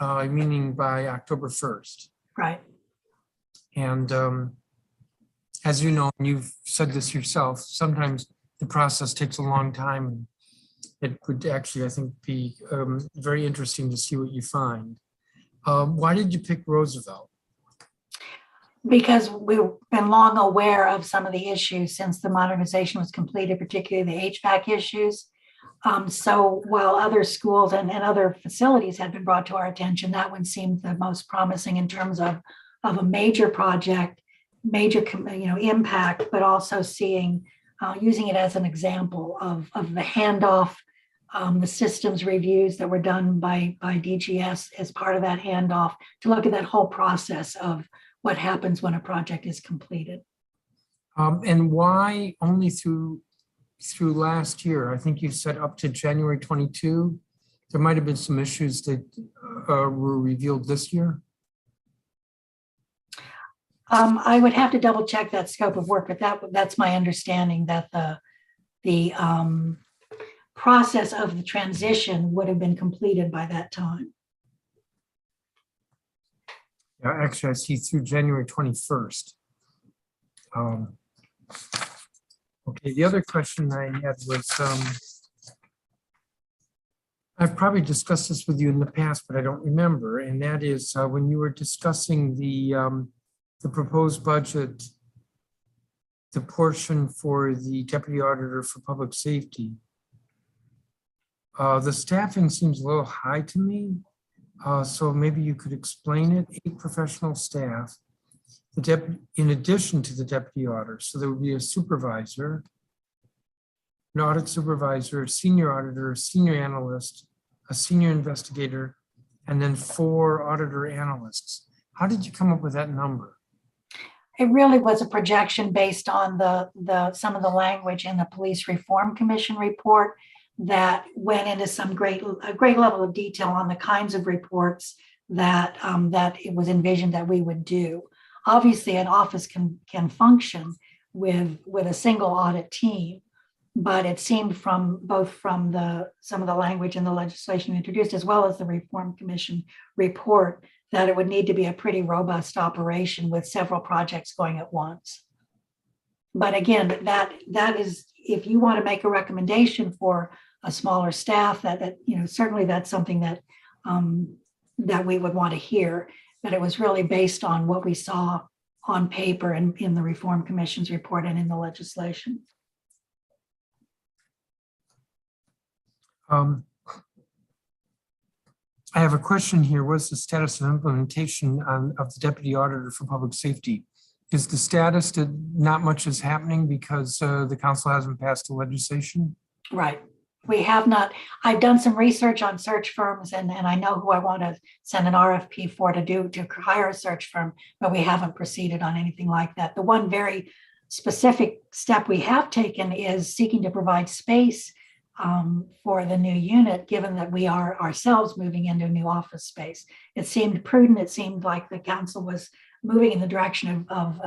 Meaning by October 1st. Right. And as you know, and you've said this yourself, sometimes the process takes a long time. It would actually, I think, be very interesting to see what you find. Why did you pick Roosevelt? Because we've been long aware of some of the issues since the modernization was completed, particularly the HVAC issues. So while other schools and other facilities had been brought to our attention, that one seemed the most promising in terms of a major project, major impact, but also seeing using it as an example of the handoff, the systems reviews that were done by DGS as part of that handoff, to look at that whole process of what happens when a project is completed. And why only through last year? I think you said up to January 22. There might have been some issues that were revealed this year. I would have to double check that scope of work, but that's my understanding, that the process of the transition would have been completed by that time. Yeah, actually, I see through January 21st. Okay, the other question I had was, I've probably discussed this with you in the past, but I don't remember. And that is when you were discussing the proposed budget, the portion for the Deputy Auditor for Public Safety. The staffing seems a little high to me. So maybe you could explain it. 8 professional staff, in addition to the Deputy Auditor. So there would be a supervisor, an audit supervisor, a senior auditor, a senior analyst, a senior investigator, and then 4 auditor analysts. How did you come up with that number? It really was a projection based on some of the language in the Police Reform Commission report that went into a great level of detail on the kinds of reports that it was envisioned that we would do. Obviously, an office can function with a single audit team, but it seemed from some of the language in the legislation introduced, as well as the Reform Commission report, that it would need to be a pretty robust operation with several projects going at once. But again, that is, if you want to make a recommendation for a smaller staff, that certainly that's something that that we would want to hear. But it was really based on what we saw on paper and in the Reform Commission's report and in the legislation. I have a question here. What's the status of implementation of the Deputy Auditor for Public Safety? Is the status that not much is happening because the council hasn't passed the legislation? Right. We have not. I've done some research on search firms and I know who I want to send an RFP for to hire a search firm, but we haven't proceeded on anything like that. The one very specific step we have taken is seeking to provide space for the new unit, given that we are ourselves moving into a new office space. It seemed prudent. It seemed like the council was moving in the direction of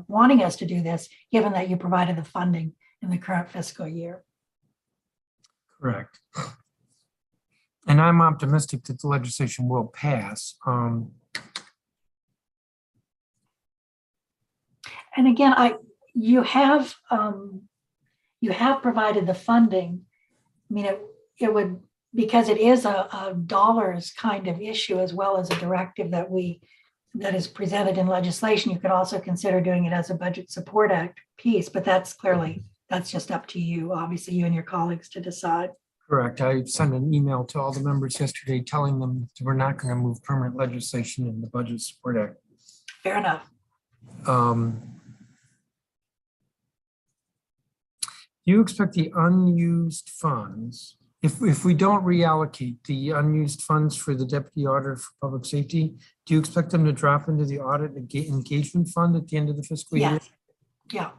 wanting us to do this, given that you provided the funding in the current fiscal year. Correct. And I'm optimistic that the legislation will pass. And again, you have provided the funding. I mean, it would, because it is a dollars kind of issue, as well as a directive that is presented in legislation. You could also consider doing it as a Budget Support Act piece, but that's just up to you, obviously, you and your colleagues to decide. Correct. I sent an email to all the members yesterday telling them that we're not going to move permanent legislation in the Budget Support Act. Fair enough. Do you expect the unused funds, if we don't reallocate the unused funds for the Deputy Auditor for Public Safety, do you expect them to drop into the Audit Engagement Fund at the end of the fiscal year? Yeah.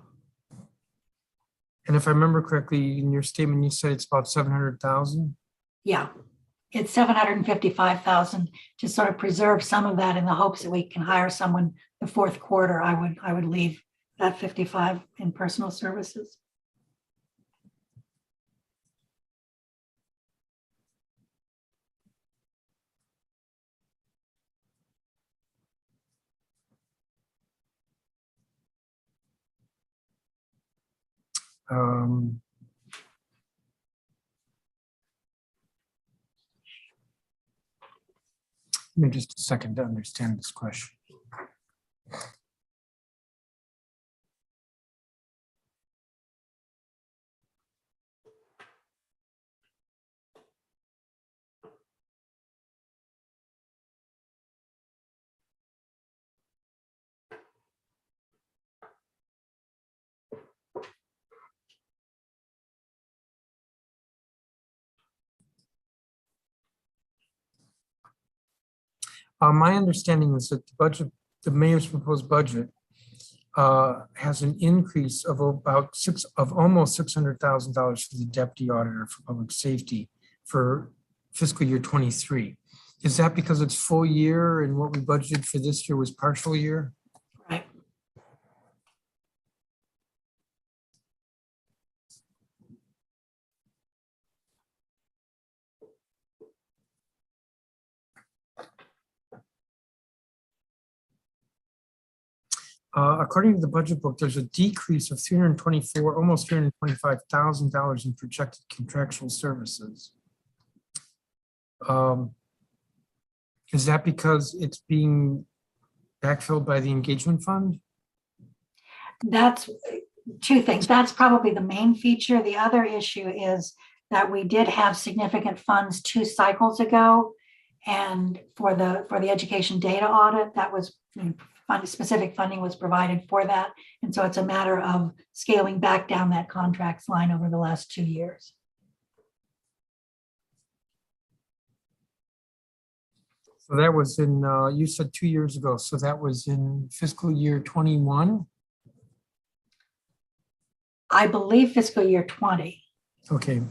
And if I remember correctly, in your statement, you said it's about 700,000? Yeah. It's 755,000 to sort of preserve some of that in the hopes that we can hire someone the fourth quarter. I would leave that 55 in personal services. Give me just a second to understand this question. My understanding is that the mayor's proposed budget has an increase of almost $600,000 for the Deputy Auditor for Public Safety for fiscal year 23. Is that because it's full year and what we budgeted for this year was partial year? Right. According to the budget book, there's a decrease of almost $325,000 in projected contractual services. Is that because it's being backfilled by the engagement fund? That's two things. That's probably the main feature. The other issue is that we did have significant funds 2 cycles ago. And for the education data audit, that was specific funding was provided for that. And so it's a matter of scaling back down that contracts line over the last 2 years. So that was in, you said 2 years ago, so that was in fiscal year 21? I believe fiscal year 20. Okay,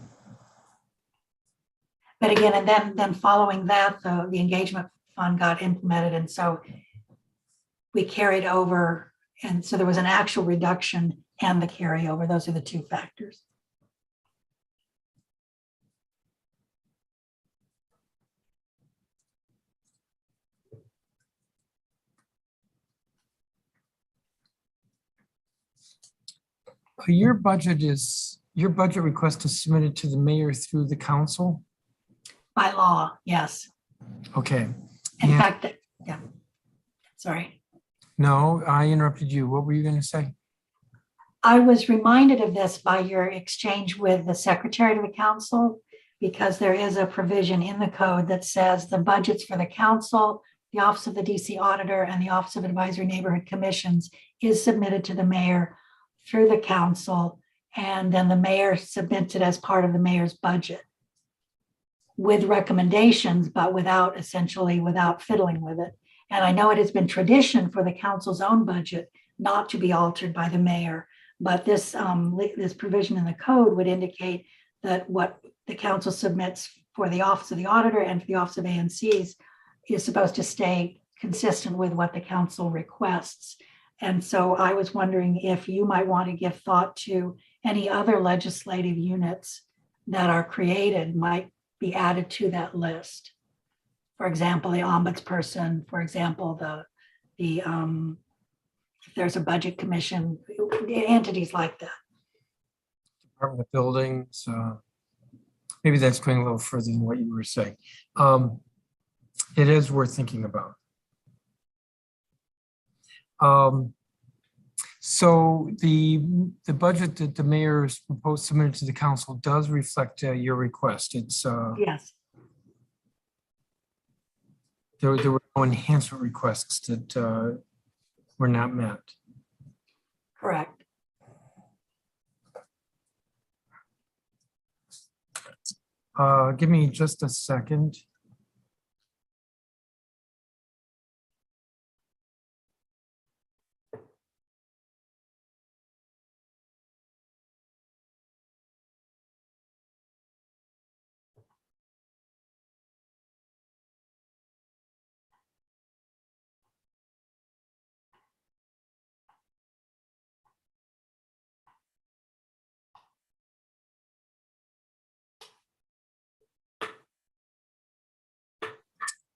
But again, and then following that, the engagement fund got implemented. And so we carried over. And so there was an actual reduction and the carryover. Those are the two factors. your budget request is submitted to the mayor through the council? By law, yes. Okay. In Yeah. fact, yeah. Sorry. No, I interrupted you. What were you going to say? I was reminded of this by your exchange with the secretary to the council, because there is a provision in the code that says the budgets for the council, the Office of the DC Auditor, and the Office of Advisory Neighborhood Commissions is submitted to the mayor through the council, and then the mayor submits it as part of the mayor's budget with recommendations, but without fiddling with it. And I know it has been tradition for the council's own budget not to be altered by the mayor, but this provision in the code would indicate that what the council submits for the Office of the Auditor and for the Office of ANCs is supposed to stay consistent with what the council requests. And so I was wondering if you might want to give thought to any other legislative units that are created might be added to that list. For example, the ombudsperson, for example, if there's a budget commission, entities like that. Department of Buildings. Maybe that's going a little further than what you were saying. It is worth thinking about. So the budget that the mayor's proposed submitted to the council does reflect your request. It's Yes. there were no enhancement requests that were not met. Correct. Give me just a second.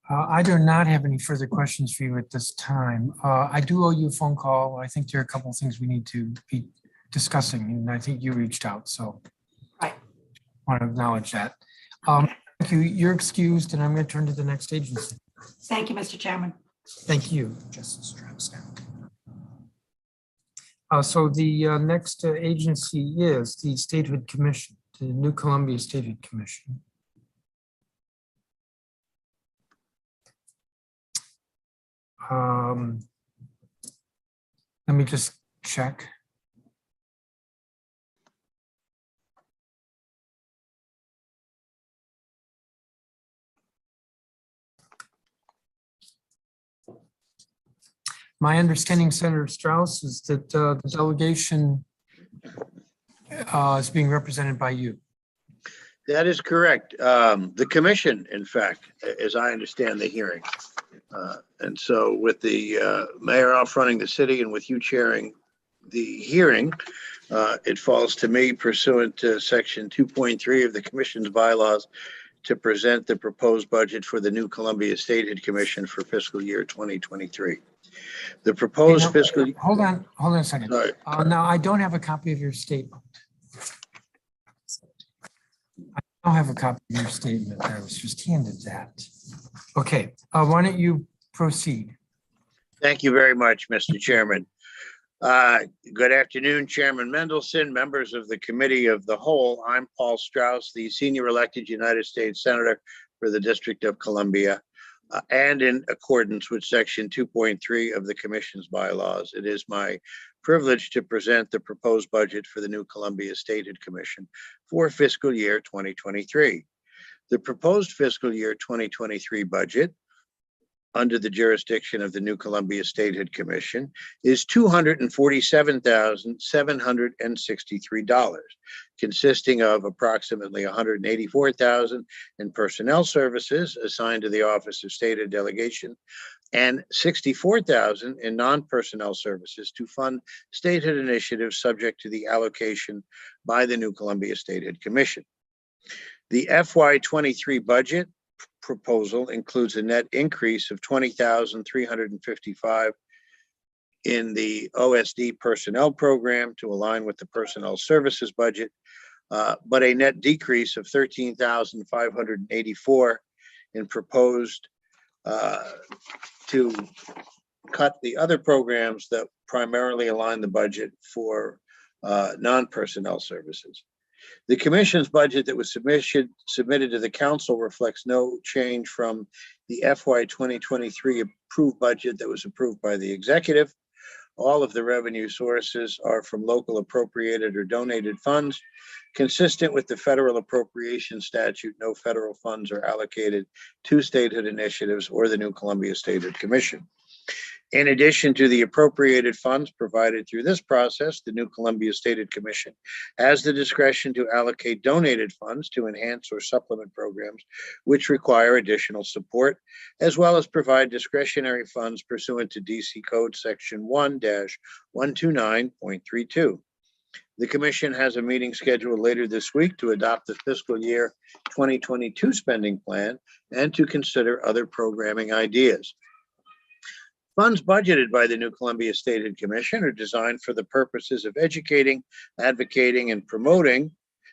I do not have any further questions for you at this time. I do owe you a phone call. I think there are a couple of things we need to be discussing, and I think you reached out, so Right. I want to acknowledge that. Thank you. You're excused, and I'm going to turn to the next agency. Thank you, Mr. Chairman. Thank you, Justice Strauss. So the next agency is the Statehood Commission, the New Columbia Statehood Commission. Let me just check. My understanding, Senator Strauss, is that the delegation is being represented by you. That is correct. The commission, in fact, as I understand the hearing. And so with the mayor off running the city and with you chairing the hearing, it falls to me pursuant to section 2.3 of the commission's bylaws to present the proposed budget for the New Columbia Statehood Commission for fiscal year 2023. The proposed fiscal. Hold on a second. Sorry. Now, I don't have a copy of your statement. I don't have a copy of your statement. I was just handed that. Okay, why don't you proceed? Thank you very much, Mr. Chairman. Good afternoon, Chairman Mendelson, members of the Committee of the Whole. I'm Paul Strauss, the senior elected United States Senator for the District of Columbia. and in accordance with Section 2.3 of the Commission's bylaws. It is my privilege to present the proposed budget for the new Columbia Statehood Commission for fiscal year 2023. The proposed fiscal year 2023 budget under the jurisdiction of the new Columbia Statehood Commission is $247,763, consisting of approximately $184,000 in personnel services assigned to the Office of Statehood Delegation and $64,000 in non-personnel services to fund statehood initiatives subject to the allocation by the new Columbia Statehood Commission. The FY23 budget proposal includes a net increase of $20,355 in the OSD personnel program to align with the personnel services budget, but a net decrease of $13,584 in proposed to cut the other programs that primarily align the budget for non-personnel services. The Commission's budget that was submitted to the Council reflects no change from the FY 2023 approved budget that was approved by the Executive. All of the revenue sources are from local appropriated or donated funds. Consistent with the federal appropriation statute, no federal funds are allocated to statehood initiatives or the new Columbia Statehood Commission. In addition to the appropriated funds provided through this process, the new Columbia Statehood Commission has the discretion to allocate donated funds to enhance or supplement programs which require additional support, as well as provide discretionary funds pursuant to DC Code Section 1-129.32. The Commission has a meeting scheduled later this week to adopt the fiscal year 2022 spending plan and to consider other programming ideas. Funds budgeted by the new Columbia Statehood Commission are designed for the purposes of educating, advocating, and promoting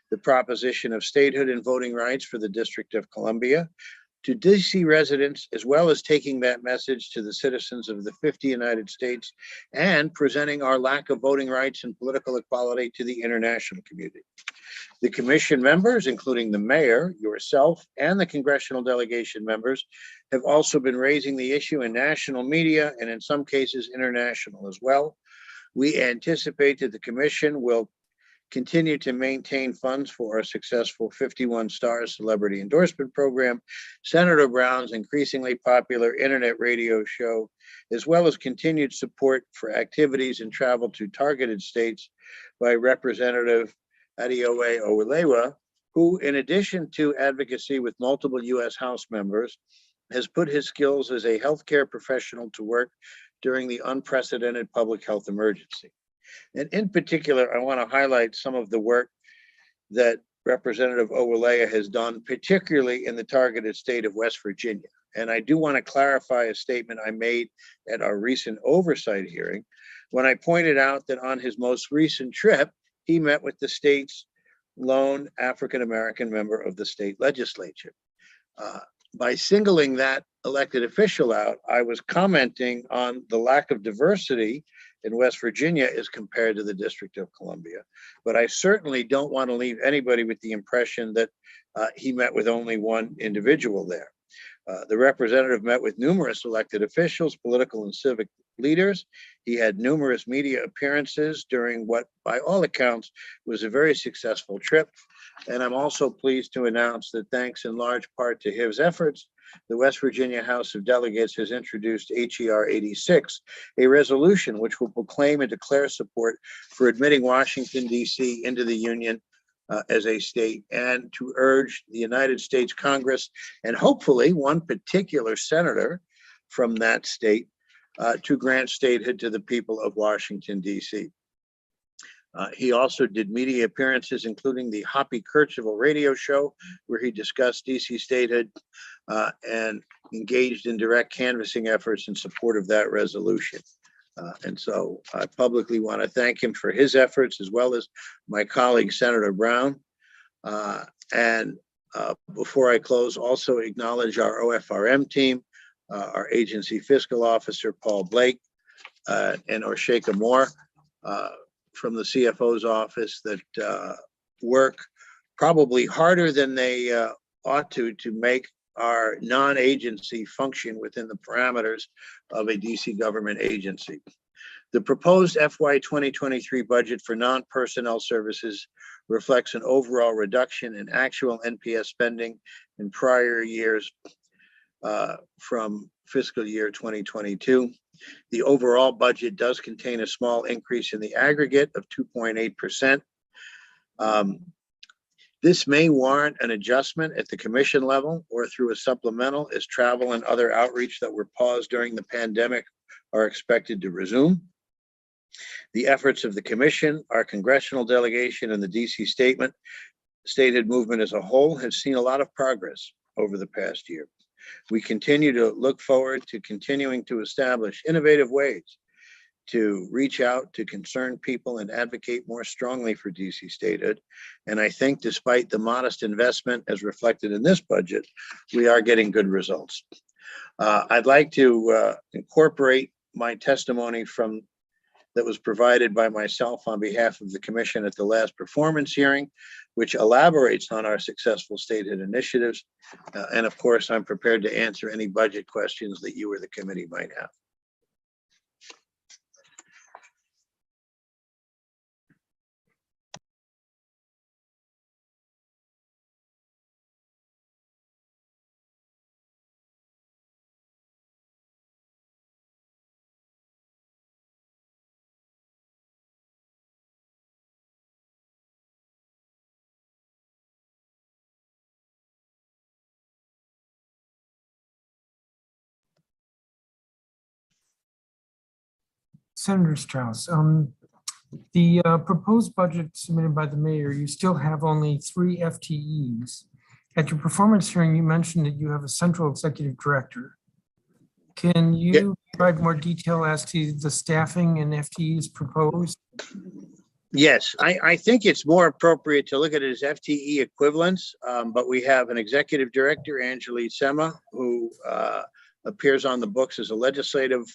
the proposition of statehood and voting rights for the District of Columbia to DC residents, as well as taking that message to the citizens of the 50 United States and presenting our lack of voting rights and political equality to the international community. The Commission members, including the mayor, yourself, and the congressional delegation members, have also been raising the issue in national media and in some cases international as well. We anticipate that the Commission will continue to maintain funds for our successful 51 Stars Celebrity Endorsement Program, Senator Brown's increasingly popular internet radio show, as well as continued support for activities and travel to targeted states by Representative Adeoye Owelewa, who, in addition to advocacy with multiple U.S. House members, has put his skills as a healthcare professional to work during the unprecedented public health emergency. And in particular, I want to highlight some of the work that Representative Owelewa has done, particularly in the targeted state of West Virginia. And I do want to clarify a statement I made at our recent oversight hearing when I pointed out that on his most recent trip, he met with the state's lone African-American member of the state legislature. By singling that elected official out, I was commenting on the lack of diversity in West Virginia as compared to the District of Columbia. But I certainly don't want to leave anybody with the impression that he met with only one individual there. The representative met with numerous elected officials, political and civic leaders. He had numerous media appearances during what, by all accounts, was a very successful trip. And I'm also pleased to announce that thanks in large part to his efforts, the West Virginia House of Delegates has introduced HER 86, a resolution which will proclaim and declare support for admitting Washington, D.C. into the Union as a state, and to urge the United States Congress and hopefully one particular senator from that state to grant statehood to the people of Washington, D.C. He also did media appearances, including the Hoppy Kercheval radio show, where he discussed D.C. statehood and engaged in direct canvassing efforts in support of that resolution. And so I publicly want to thank him for his efforts, as well as my colleague, Senator Brown. And before I close, also acknowledge our OFRM team, our agency fiscal officer, Paul Blake, and Orshaka Moore from the CFO's office that work probably harder than they ought to make our non-agency function within the parameters of a DC government agency. The proposed FY 2023 budget for non-personnel services reflects an overall reduction in actual NPS spending in prior years from fiscal year 2022. The overall budget does contain a small increase in the aggregate of 2.8%. This may warrant an adjustment at the commission level or through a supplemental as travel and other outreach that were paused during the pandemic are expected to resume. The efforts of the commission, our congressional delegation, and the DC stated movement as a whole has seen a lot of progress over the past year. We continue to look forward to continuing to establish innovative ways to reach out to concerned people and advocate more strongly for DC statehood. And I think despite the modest investment as reflected in this budget, we are getting good results. I'd like to incorporate my testimony that was provided by myself on behalf of the commission at the last performance hearing, which elaborates on our successful statehood initiatives. And of course, I'm prepared to answer any budget questions that you or the committee might have. Senator Strauss, the proposed budget submitted by the mayor, you still have only 3 FTEs. At your performance hearing, you mentioned that you have a central executive director. Can you provide more detail as to the staffing and FTEs proposed? Yes, I think it's more appropriate to look at it as FTE equivalents, but we have an executive director, Anjali Sema, who appears on the books as a legislative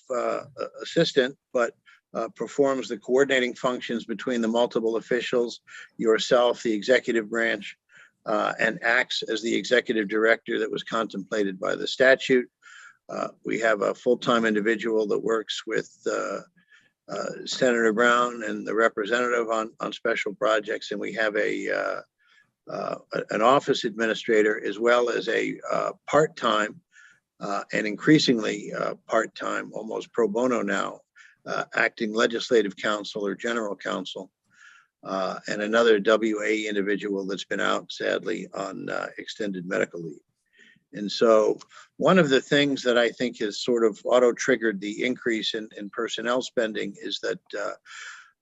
assistant, but performs the coordinating functions between the multiple officials, yourself, the executive branch, and acts as the executive director that was contemplated by the statute. We have a full-time individual that works with Senator Brown and the representative on special projects, and we have an office administrator as well as a part-time and increasingly part-time, almost pro bono now, acting legislative counsel or general counsel, and another WA individual that's been out sadly on extended medical leave. And so one of the things that I think has sort of auto-triggered the increase in personnel spending is that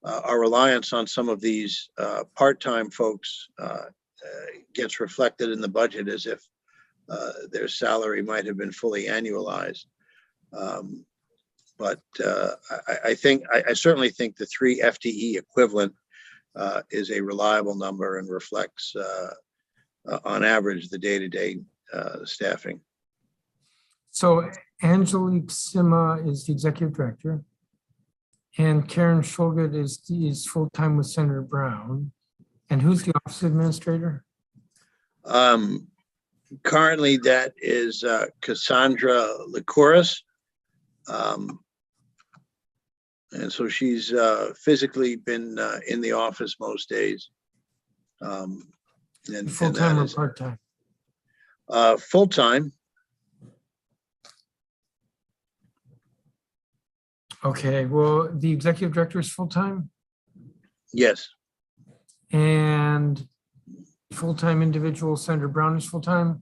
our reliance on some of these part-time folks gets reflected in the budget as if their salary might have been fully annualized. But I certainly think the 3 FTE equivalent is a reliable number and reflects on average the day-to-day staffing. So Angelique Sima is the executive director, and Karen Shulgit is full-time with Senator Brown. And who's the office administrator? Currently, that is Cassandra Licouris. And so she's physically been in the office most days. And Full-time or part-time? Full-time. Okay, well, the executive director is full-time? Yes. And full-time individual, Senator Brown is full-time?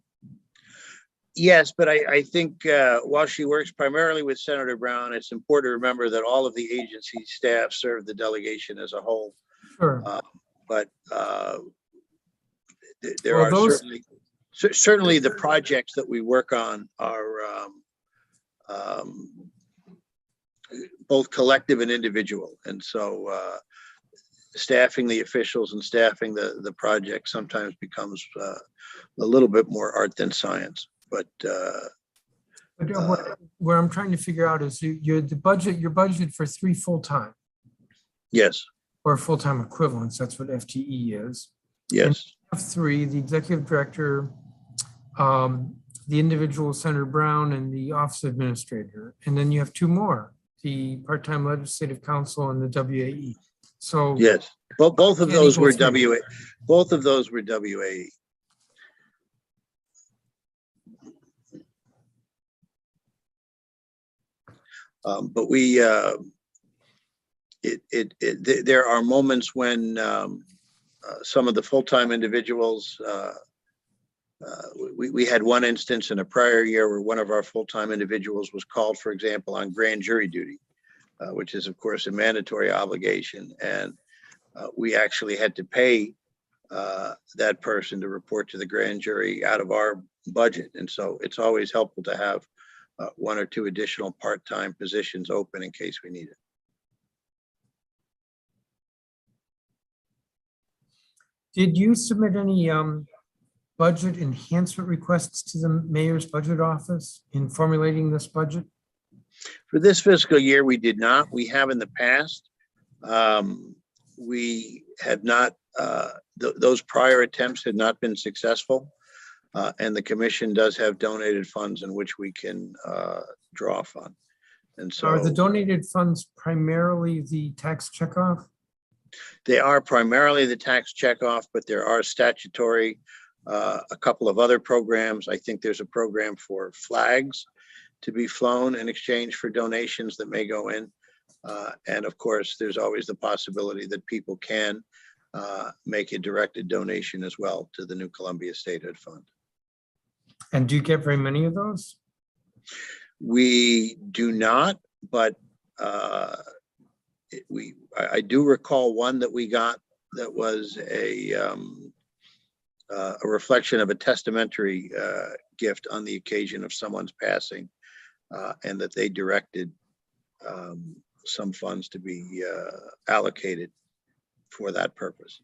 Yes, but I think while she works primarily with Senator Brown, it's important to remember that all of the agency staff serve the delegation as a whole. Sure. But there are certainly the projects that we work on are both collective and individual. And so staffing the officials and staffing the project sometimes becomes a little bit more art than science. But what I'm trying to figure out is your budget for 3 full-time. Yes. Or full-time equivalents. That's what FTE is. Yes. And 3, the executive director, the individual Senator Brown and the office administrator. And then you have two more, the part-time legislative council and the WAE. So Yes, both of Can those equal were three. both of those were WAE. But we, there are moments when some of the full-time individuals, we had one instance in a prior year where one of our full-time individuals was called, for example, on grand jury duty, which is of course a mandatory obligation. And we actually had to pay that person to report to the grand jury out of our budget. And so it's always helpful to have one or two additional part-time positions open in case we need it. did you submit any budget enhancement requests to the mayor's budget office in formulating this budget? For this fiscal year, we did not. We have in the past. We had not, those prior attempts had not been successful. And the commission does have donated funds in which we can draw from. And Are the so donated funds primarily the tax checkoff? they are primarily the tax checkoff, but there are statutory, a couple of other programs. I think there's a program for flags to be flown in exchange for donations that may go in. And of course, there's always the possibility that people can make a directed donation as well to the New Columbia Statehood Fund. And do you get very many of those? We do not, but I do recall one that we got that was a reflection of a testamentary gift on the occasion of someone's passing, and that they directed some funds to be allocated for that purpose.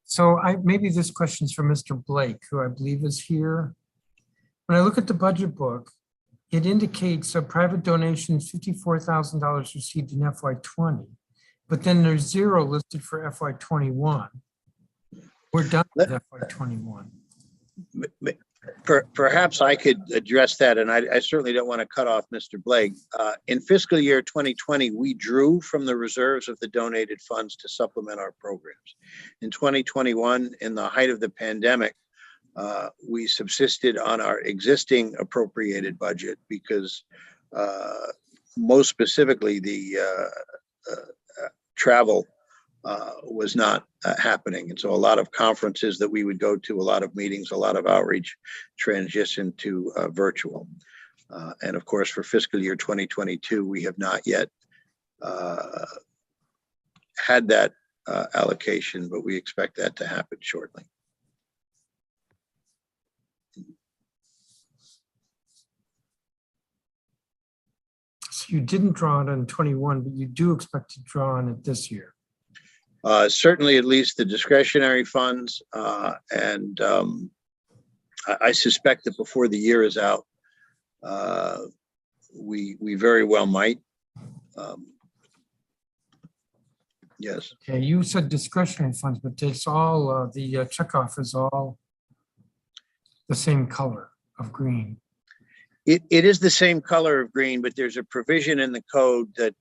So maybe this question's for Mr. Blake, who I believe is here. When I look at the budget book, it indicates a private donations, $54,000 received in FY20, but then there's zero listed for FY21. We're done with FY21. Perhaps I could address that, and I certainly don't want to cut off Mr. Blake. In fiscal year 2020, we drew from the reserves of the donated funds to supplement our programs. In 2021, in the height of the pandemic, we subsisted on our existing appropriated budget because most specifically the travel was not happening. And so a lot of conferences that we would go to, a lot of meetings, a lot of outreach transitioned to virtual. And of course, for fiscal year 2022, we have not yet had that allocation, but we expect that to happen shortly. So you didn't draw it on 21, but you do expect to draw on it this year. Certainly, at least the discretionary funds, and I suspect that before the year is out, we very well might. Yes. Okay, you said discretionary funds, but it's all the checkoff is all the same color of green. It is the same color of green, but there's a provision in the code that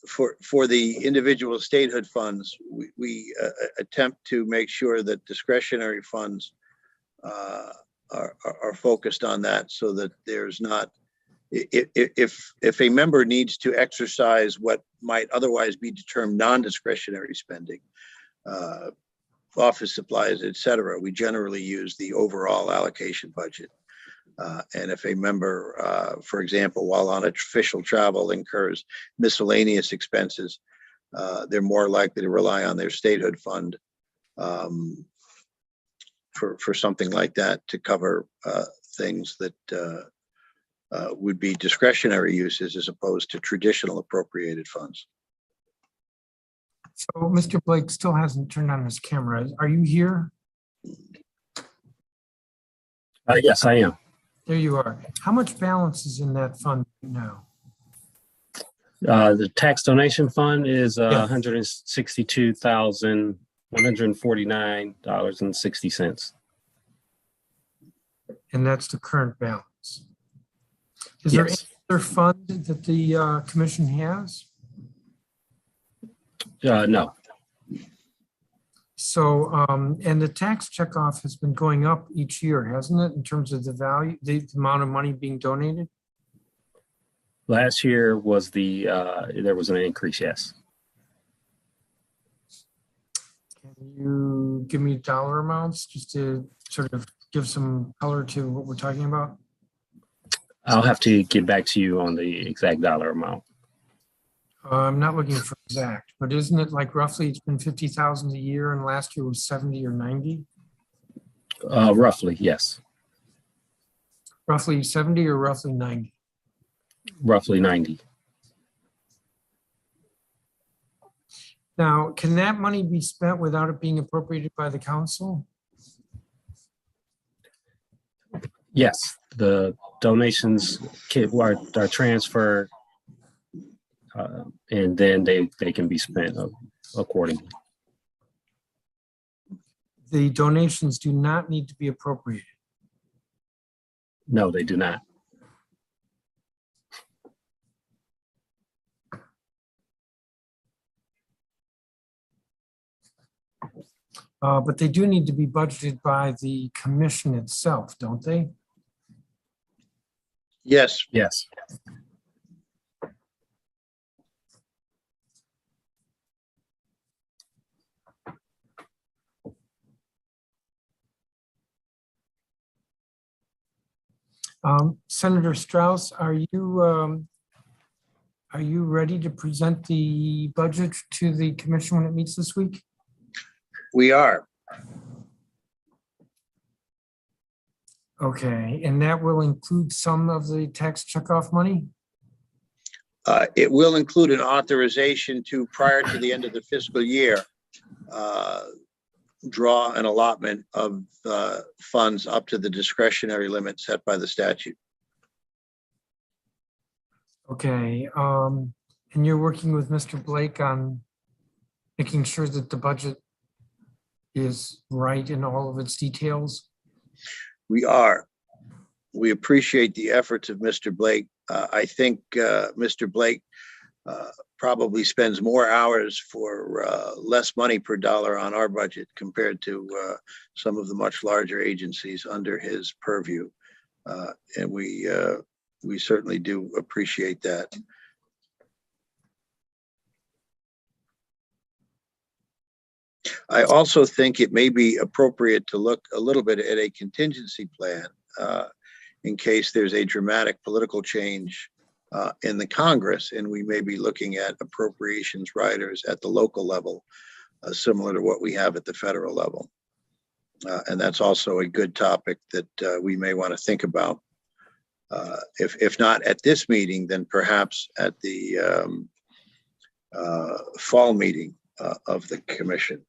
for the individual statehood funds, we attempt to make sure that discretionary funds are focused on that, so that there's not, if a member needs to exercise what might otherwise be determined non-discretionary spending, office supplies, et cetera, we generally use the overall allocation budget. And if a member, for example, while on official travel incurs miscellaneous expenses, they're more likely to rely on their statehood fund for something like that to cover things that would be discretionary uses as opposed to traditional appropriated funds. So Mr. Blake still hasn't turned on his camera. Are you here? Yes, I am. There you are. How much balance is in that fund now? The tax donation fund is Yeah. 162,000 $149.60. And that's the current balance. Is there any Yes. other fund that the commission has? No, So, and the tax checkoff has been going up each year, hasn't it, in terms of the value, the amount of money being donated? last year was there was an increase, yes. Can you give me dollar amounts just to sort of give some color to what we're talking about? I'll have to get back to you on the exact dollar amount. I'm not looking for exact, but isn't it like roughly it's been 50,000 a year and last year was 70 or 90? Roughly, yes. Roughly 70 or roughly 90? Roughly 90. Now, can that money be spent without it being appropriated by the council? Yes, the donations are transferred, and then they can be spent accordingly. The donations do not need to be appropriated. No, they do not. But they do need to be budgeted by the commission itself, don't they? Yes, Yes. Senator Strauss, are you ready to present the budget to the commission when it meets this week? we are. Okay, and that will include some of the tax checkoff money? It will include an authorization to, prior to the end of the fiscal year, draw an allotment of funds up to the discretionary limit set by the statute. Okay, and you're working with Mr. Blake on making sure that the budget is right in all of its details? We are. We appreciate the efforts of Mr. Blake. I think Mr. Blake probably spends more hours for less money per dollar on our budget compared to some of the much larger agencies under his purview. And we certainly do appreciate that. I also think it may be appropriate to look a little bit at a contingency plan in case there's a dramatic political change in the Congress, and we may be looking at appropriations riders at the local level, similar to what we have at the federal level. And that's also a good topic that we may want to think about. If not at this meeting, then perhaps at the fall meeting of the commission.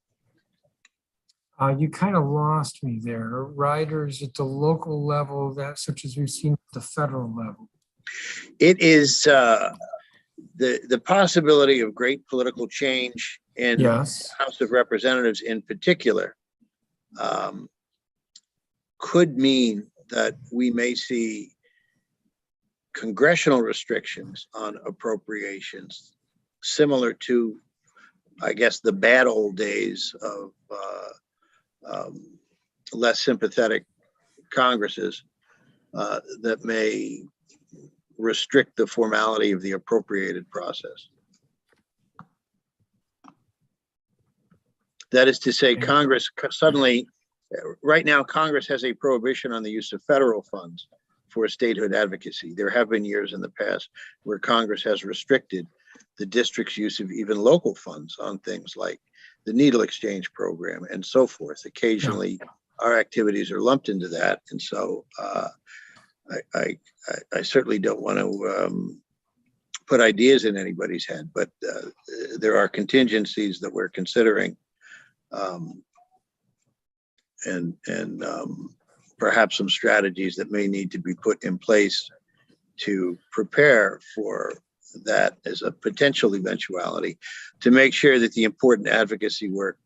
You kind of lost me there. Riders at the local level, that such as we've seen at the federal level. It is the possibility of great political change in Yes. the House of Representatives in particular could mean that we may see congressional restrictions on appropriations similar to, I guess, the bad old days of less sympathetic Congresses that may restrict the formality of the appropriated process. That is to say, Congress suddenly, right now, Congress has a prohibition on the use of federal funds for statehood advocacy. There have been years in the past where Congress has restricted the district's use of even local funds on things like the needle exchange program and so forth. Occasionally, our activities are lumped into that. And so I certainly don't want to put ideas in anybody's head, but there are contingencies that we're considering and perhaps some strategies that may need to be put in place to prepare for that as a potential eventuality, to make sure that the important advocacy work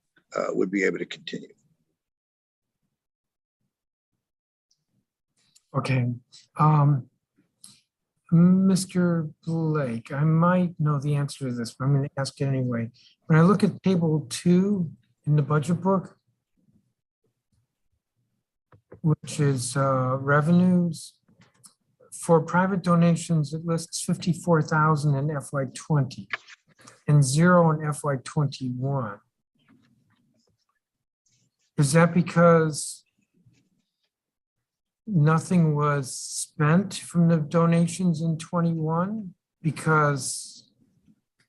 would be able to continue. Okay. Mr. Blake, I might know the answer to this, but I'm going to ask it anyway. When I look at table 2 in the budget book, which is revenues, for private donations, it lists 54,000 in FY20 and 0 in FY21. Is that because nothing was spent from the donations in 21? Because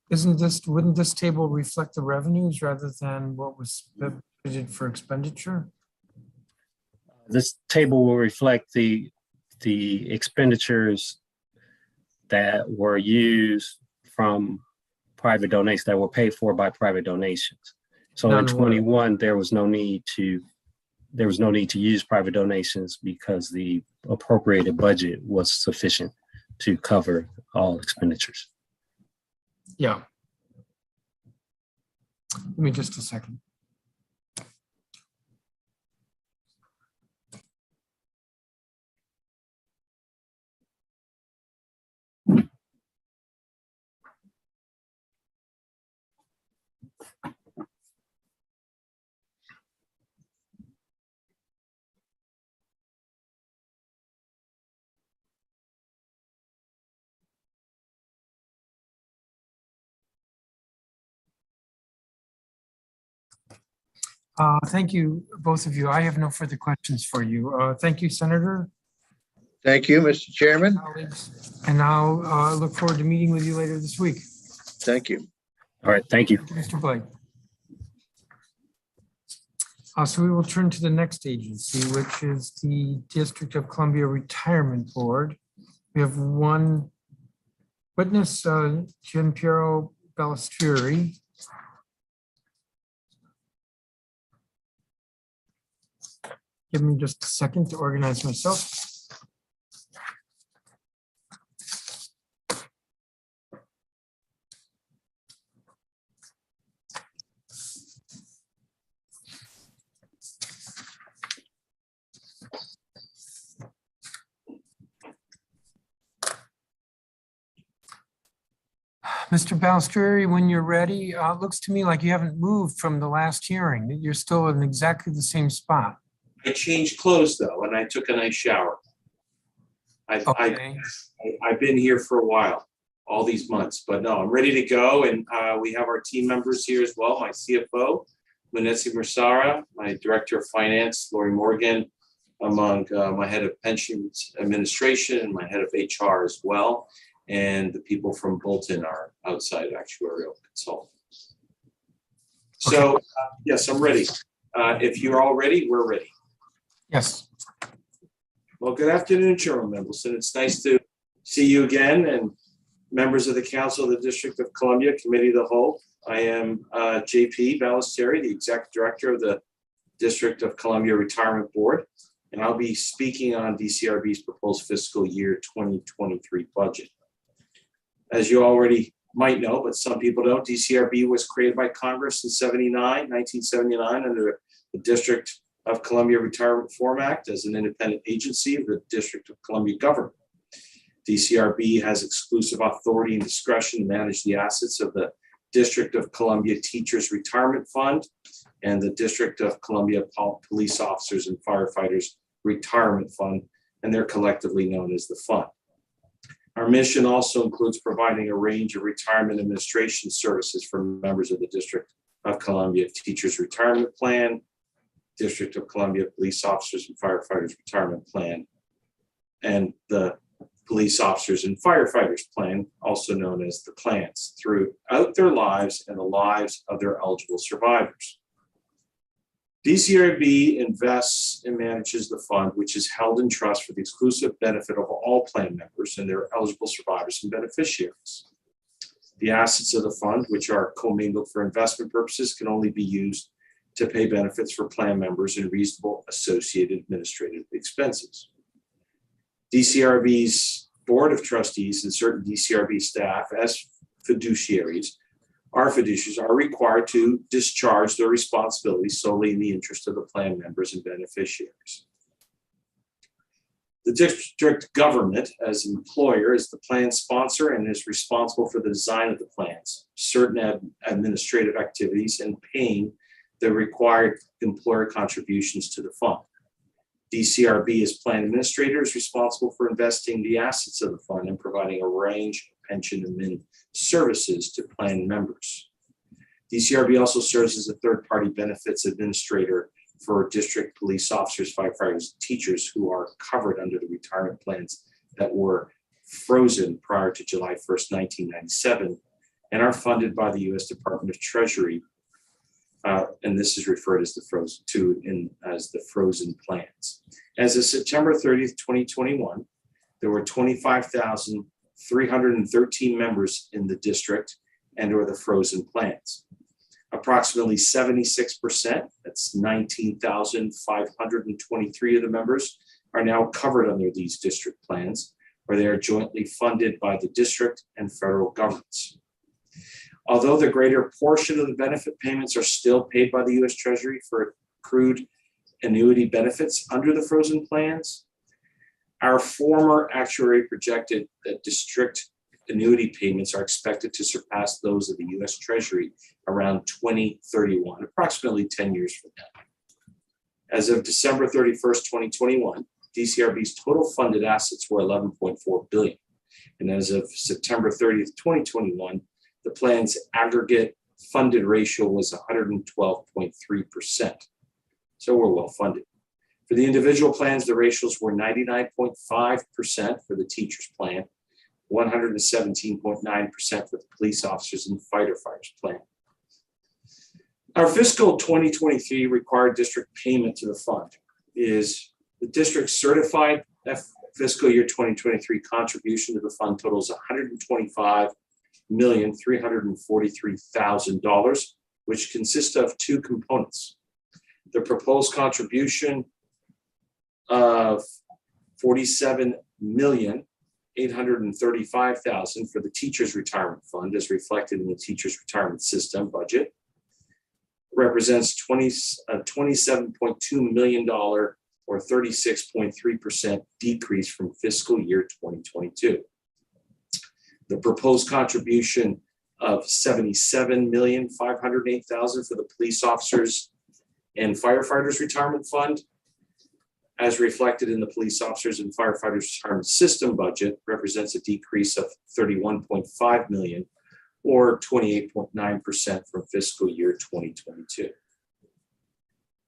wouldn't this table reflect the revenues rather than what was budgeted for expenditure? This table will reflect the expenditures that were used from private donations, that were paid for by private donations. So in 21, there was no need to use private donations because the appropriated budget was sufficient to cover all expenditures. Yeah. Give me just a second. Thank you, both of you. I have no further questions for you. Thank you, Senator. Thank you, Mr. Chairman. Colleagues. And I'll look forward to meeting with you later this week. Thank you. All right, thank you. Mr. Blake. So we will turn to the next agency, which is the District of Columbia Retirement Board. We have one witness, Jim Piero Balistrieri. Give me just a second to organize myself. Mr. Balistrieri, when you're ready, it looks to me like you haven't moved from the last hearing, that you're still in exactly the same spot. I changed clothes though, and I took a nice shower. I've been here for a while, all these months, but no, I'm ready to go. And we have our team members here as well. My CFO, Manesi Mursara, my Director of Finance, Lori Morgan, among my Head of Pensions Administration and my Head of HR as well. And the people from Bolton are outside actuarial consultants. So yes, I'm ready. If you're all ready, we're ready. Yes. Well, good afternoon, Chairman Mendelson. It's nice to see you again and members of the Council of the District of Columbia, Committee of the Whole. I am JP Balistrieri, the Executive Director of the District of Columbia Retirement Board, and I'll be speaking on DCRB's proposed fiscal year 2023 budget. As you already might know, but some people don't, DCRB was created by Congress in 1979 under the District of Columbia Retirement Reform Act as an independent agency of the District of Columbia government. DCRB has exclusive authority and discretion to manage the assets of the District of Columbia Teachers Retirement Fund and the District of Columbia Police Officers and Firefighters Retirement Fund, and they're collectively known as the fund. Our mission also includes providing a range of retirement administration services for members of the District of Columbia Teachers Retirement Plan, District of Columbia Police Officers and Firefighters Retirement Plan, and the Police Officers and Firefighters Plan, also known as the plans, throughout their lives and the lives of their eligible survivors. DCRB invests and manages the fund, which is held in trust for the exclusive benefit of all plan members and their eligible survivors and beneficiaries. The assets of the fund, which are commingled for investment purposes, can only be used to pay benefits for plan members and reasonable associated administrative expenses. DCRB's Board of Trustees and certain DCRB staff as fiduciaries our fiduciaries are required to discharge their responsibilities solely in the interest of the plan members and beneficiaries. The district government as employer is the plan sponsor and is responsible for the design of the plans, certain administrative activities, and paying the required employer contributions to the fund. DCRB as plan administrator is responsible for investing the assets of the fund and providing a range of pension admin services to plan members. DCRB also serves as a third-party benefits administrator for district police officers, firefighters, and teachers who are covered under the retirement plans that were frozen prior to July 1st, 1997, and are funded by the U.S. Department of Treasury. And this is referred as the frozen plans. As of September 30th, 2021, there were 25,313 members in the district and or the frozen plans. Approximately 76%, that's 19,523 of the members, are now covered under these district plans, where they are jointly funded by the district and federal governments. Although the greater portion of the benefit payments are still paid by the U.S. Treasury for accrued annuity benefits under the frozen plans, our former actuary projected that district annuity payments are expected to surpass those of the U.S. Treasury around 2031, approximately 10 years from now. As of December 31st, 2021, DCRB's total funded assets were $11.4 billion. And as of September 30th, 2021, the plan's aggregate funded ratio was 112.3%. So we're well funded. For the individual plans, the ratios were 99.5% for the teachers plan, 117.9% for the police officers and firefighters plan. Our fiscal 2023 required district payment to the fund is the district certified fiscal year 2023 contribution to the fund totals $125,343,000, which consists of two components. The proposed contribution of $47,835,000 for the teachers retirement fund, as reflected in the teachers retirement system budget, represents $27.2 million or 36.3% decrease from fiscal year 2022. The proposed contribution of $77,508,000 for the police officers and firefighters retirement fund, as reflected in the police officers and firefighters retirement system budget, represents a decrease of $31.5 million or 28.9% from fiscal year 2022.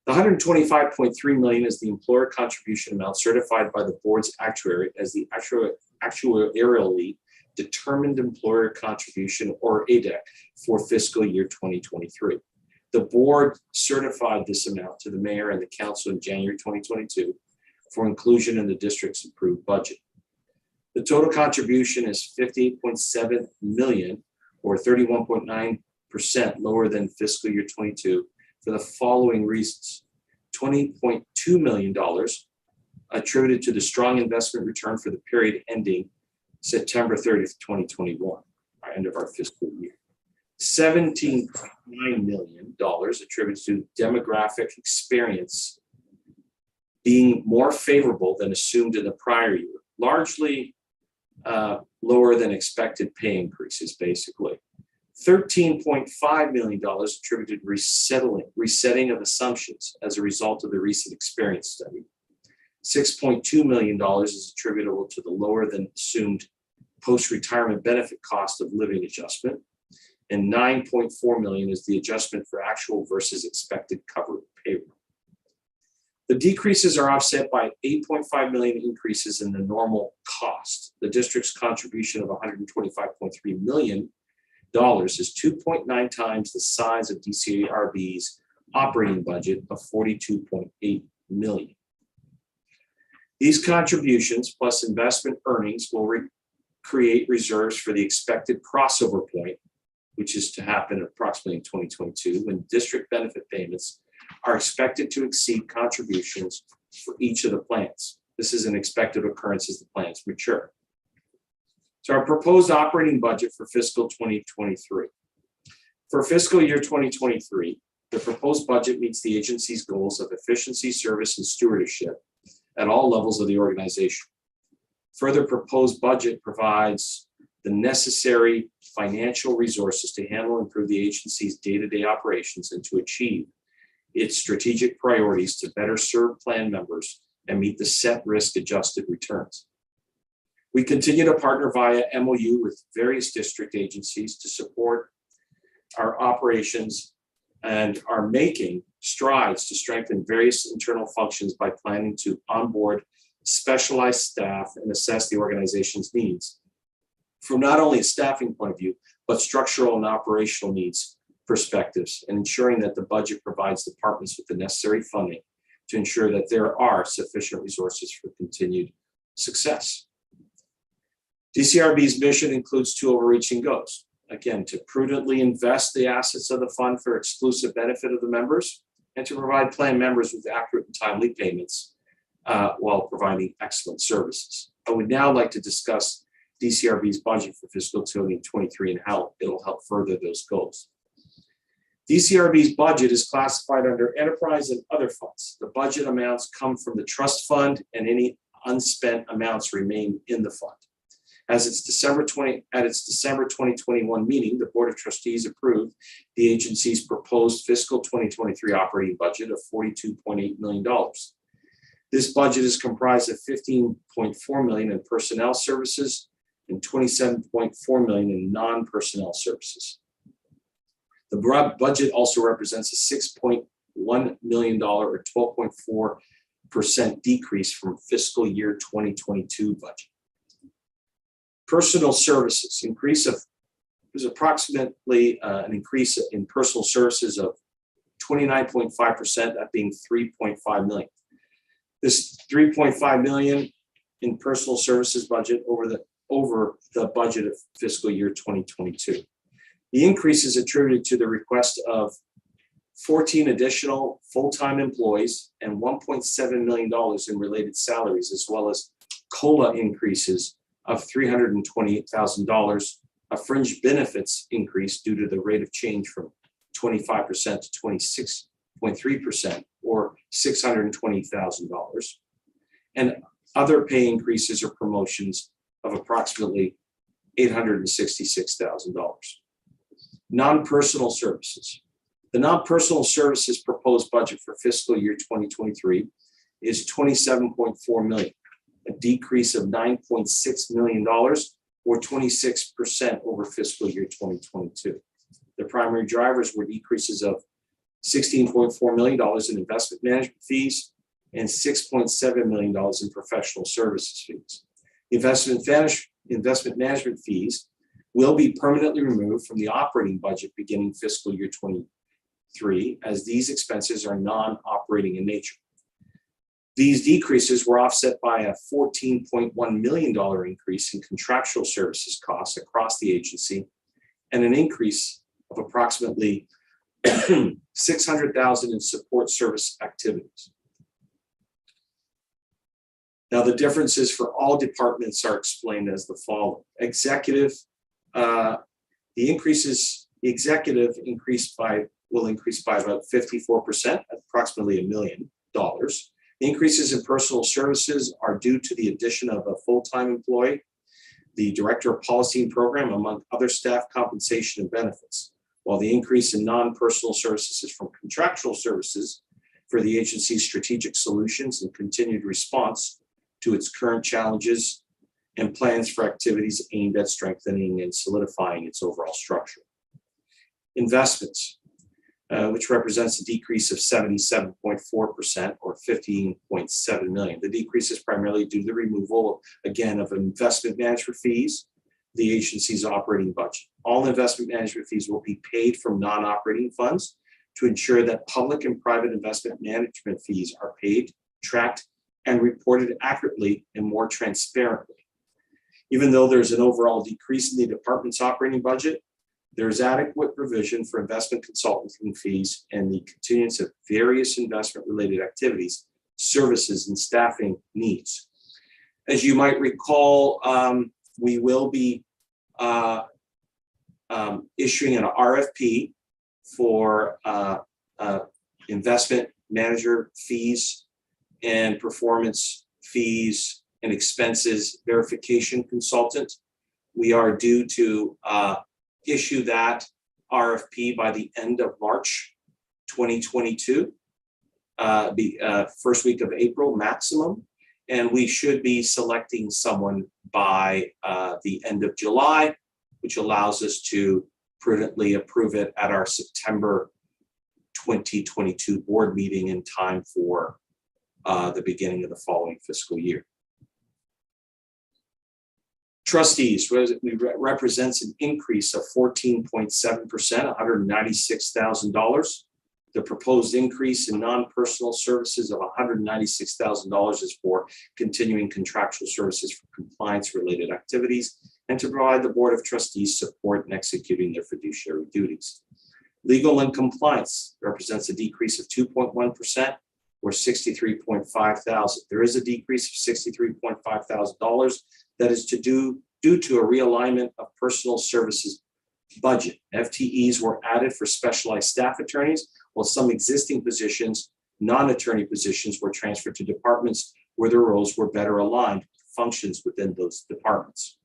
The $125.3 million is the employer contribution amount certified by the board's actuary as the actuarially determined employer contribution, or ADEC, for fiscal year 2023. The board certified this amount to the mayor and the council in January 2022 for inclusion in the district's approved budget. The total contribution is $58.7 million or 31.9% lower than fiscal year 22 for the following reasons. $20.2 million attributed to the strong investment return for the period ending September 30th, 2021, our end of our fiscal year. $17.9 million attributed to demographic experience being more favorable than assumed in the prior year, largely lower than expected pay increases, basically. $13.5 million attributed resetting of assumptions as a result of the recent experience study. $6.2 million is attributable to the lower than assumed post-retirement benefit cost of living adjustment. And $9.4 million is the adjustment for actual versus expected covered payroll. The decreases are offset by $8.5 million increases in the normal cost. The district's contribution of $125.3 million is 2.9 times the size of DCRB's operating budget of $42.8 million. These contributions plus investment earnings will create reserves for the expected crossover point, which is to happen approximately in 2022, when district benefit payments are expected to exceed contributions for each of the plans. This is an expected occurrence as the plans mature. So our proposed operating budget for fiscal 2023. For fiscal year 2023, the proposed budget meets the agency's goals of efficiency, service, and stewardship at all levels of the organization. Further, proposed budget provides the necessary financial resources to handle and improve the agency's day-to-day operations and to achieve its strategic priorities to better serve plan members and meet the set risk-adjusted returns. We continue to partner via MOU with various district agencies to support our operations and are making strides to strengthen various internal functions by planning to onboard specialized staff and assess the organization's needs from not only a staffing point of view, but structural and operational needs perspectives, and ensuring that the budget provides departments with the necessary funding to ensure that there are sufficient resources for continued success. DCRB's mission includes two overreaching goals. Again, to prudently invest the assets of the fund for exclusive benefit of the members and to provide plan members with accurate and timely payments while providing excellent services. I would now like to discuss DCRB's budget for fiscal 2023 and how it'll help further those goals. DCRB's budget is classified under enterprise and other funds. The budget amounts come from the trust fund and any unspent amounts remain in the fund. At its December 2021 meeting, the Board of Trustees approved the agency's proposed fiscal 2023 operating budget of $42.8 million. This budget is comprised of $15.4 million in personnel services and $27.4 million in non-personnel services. The budget also represents a $6.1 million or 12.4% decrease from fiscal year 2022 budget. Personal services there's approximately an increase in personal services of 29.5%, that being $3.5 million. This $3.5 million in personal services budget over the budget of fiscal year 2022. The increase is attributed to the request of 14 additional full-time employees and $1.7 million in related salaries, as well as COLA increases of $328,000, a fringe benefits increase due to the rate of change from 25% to 26.3%, or $620,000, and other pay increases or promotions of approximately $866,000. Non-personal services. The non-personal services proposed budget for fiscal year 2023 is $27.4 million. A decrease of $9.6 million or 26% over fiscal year 2022. The primary drivers were decreases of $16.4 million in investment management fees and $6.7 million in professional services fees. Investment management fees will be permanently removed from the operating budget beginning fiscal year 23, as these expenses are non-operating in nature. These decreases were offset by a $14.1 million increase in contractual services costs across the agency and an increase of approximately $600,000 in support service activities. Now, the differences for all departments are explained as the following. The executive will increase by about 54%, approximately $1 million. Increases in personal services are due to the addition of a full-time employee, the director of policy and program, among other staff compensation and benefits, while the increase in non-personal services is from contractual services for the agency's strategic solutions and continued response to its current challenges and plans for activities aimed at strengthening and solidifying its overall structure. Investments, which represents a decrease of 77.4% or $15.7 million. The decrease is primarily due to the removal, again, of investment management fees, the agency's operating budget. All investment management fees will be paid from non-operating funds to ensure that public and private investment management fees are paid, tracked, and reported accurately and more transparently. Even though there's an overall decrease in the department's operating budget, there is adequate provision for investment consulting fees and the continuance of various investment-related activities, services, and staffing needs. As you might recall, we will be issuing an RFP for investment manager fees and performance fees and expenses verification consultant. We are due to issue that RFP by the end of March 2022, first week of April maximum. And we should be selecting someone by the end of July, which allows us to prudently approve it at our September 2022 board meeting in time for the beginning of the following fiscal year. Trustees represents an increase of 14.7%, $196,000. The proposed increase in non-personal services of $196,000 is for continuing contractual services for compliance-related activities and to provide the Board of Trustees support in executing their fiduciary duties. Legal and compliance represents a decrease of 2.1% or $63,500. There is a decrease of $63,500 that is due to a realignment of personal services budget. FTEs were added for specialized staff attorneys, while some existing positions, non-attorney positions, were transferred to departments where the roles were better aligned with functions within those departments.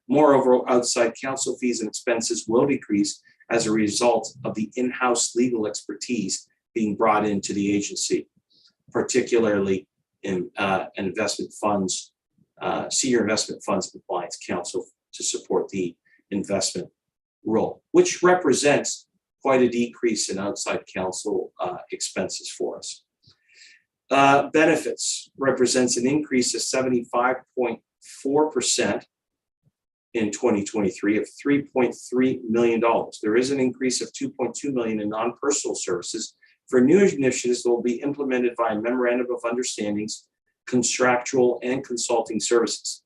Moreover, outside counsel fees and expenses will decrease as a result of the in-house legal expertise being brought into the agency, particularly in investment funds, senior investment funds compliance counsel to support the investment role, which represents quite a decrease in outside counsel expenses for us. Benefits represents an increase of 75.4% in 2023 of $3.3 million. There is an increase of $2.2 million in non-personal services for new initiatives that will be implemented via memorandum of understandings, contractual and consulting services.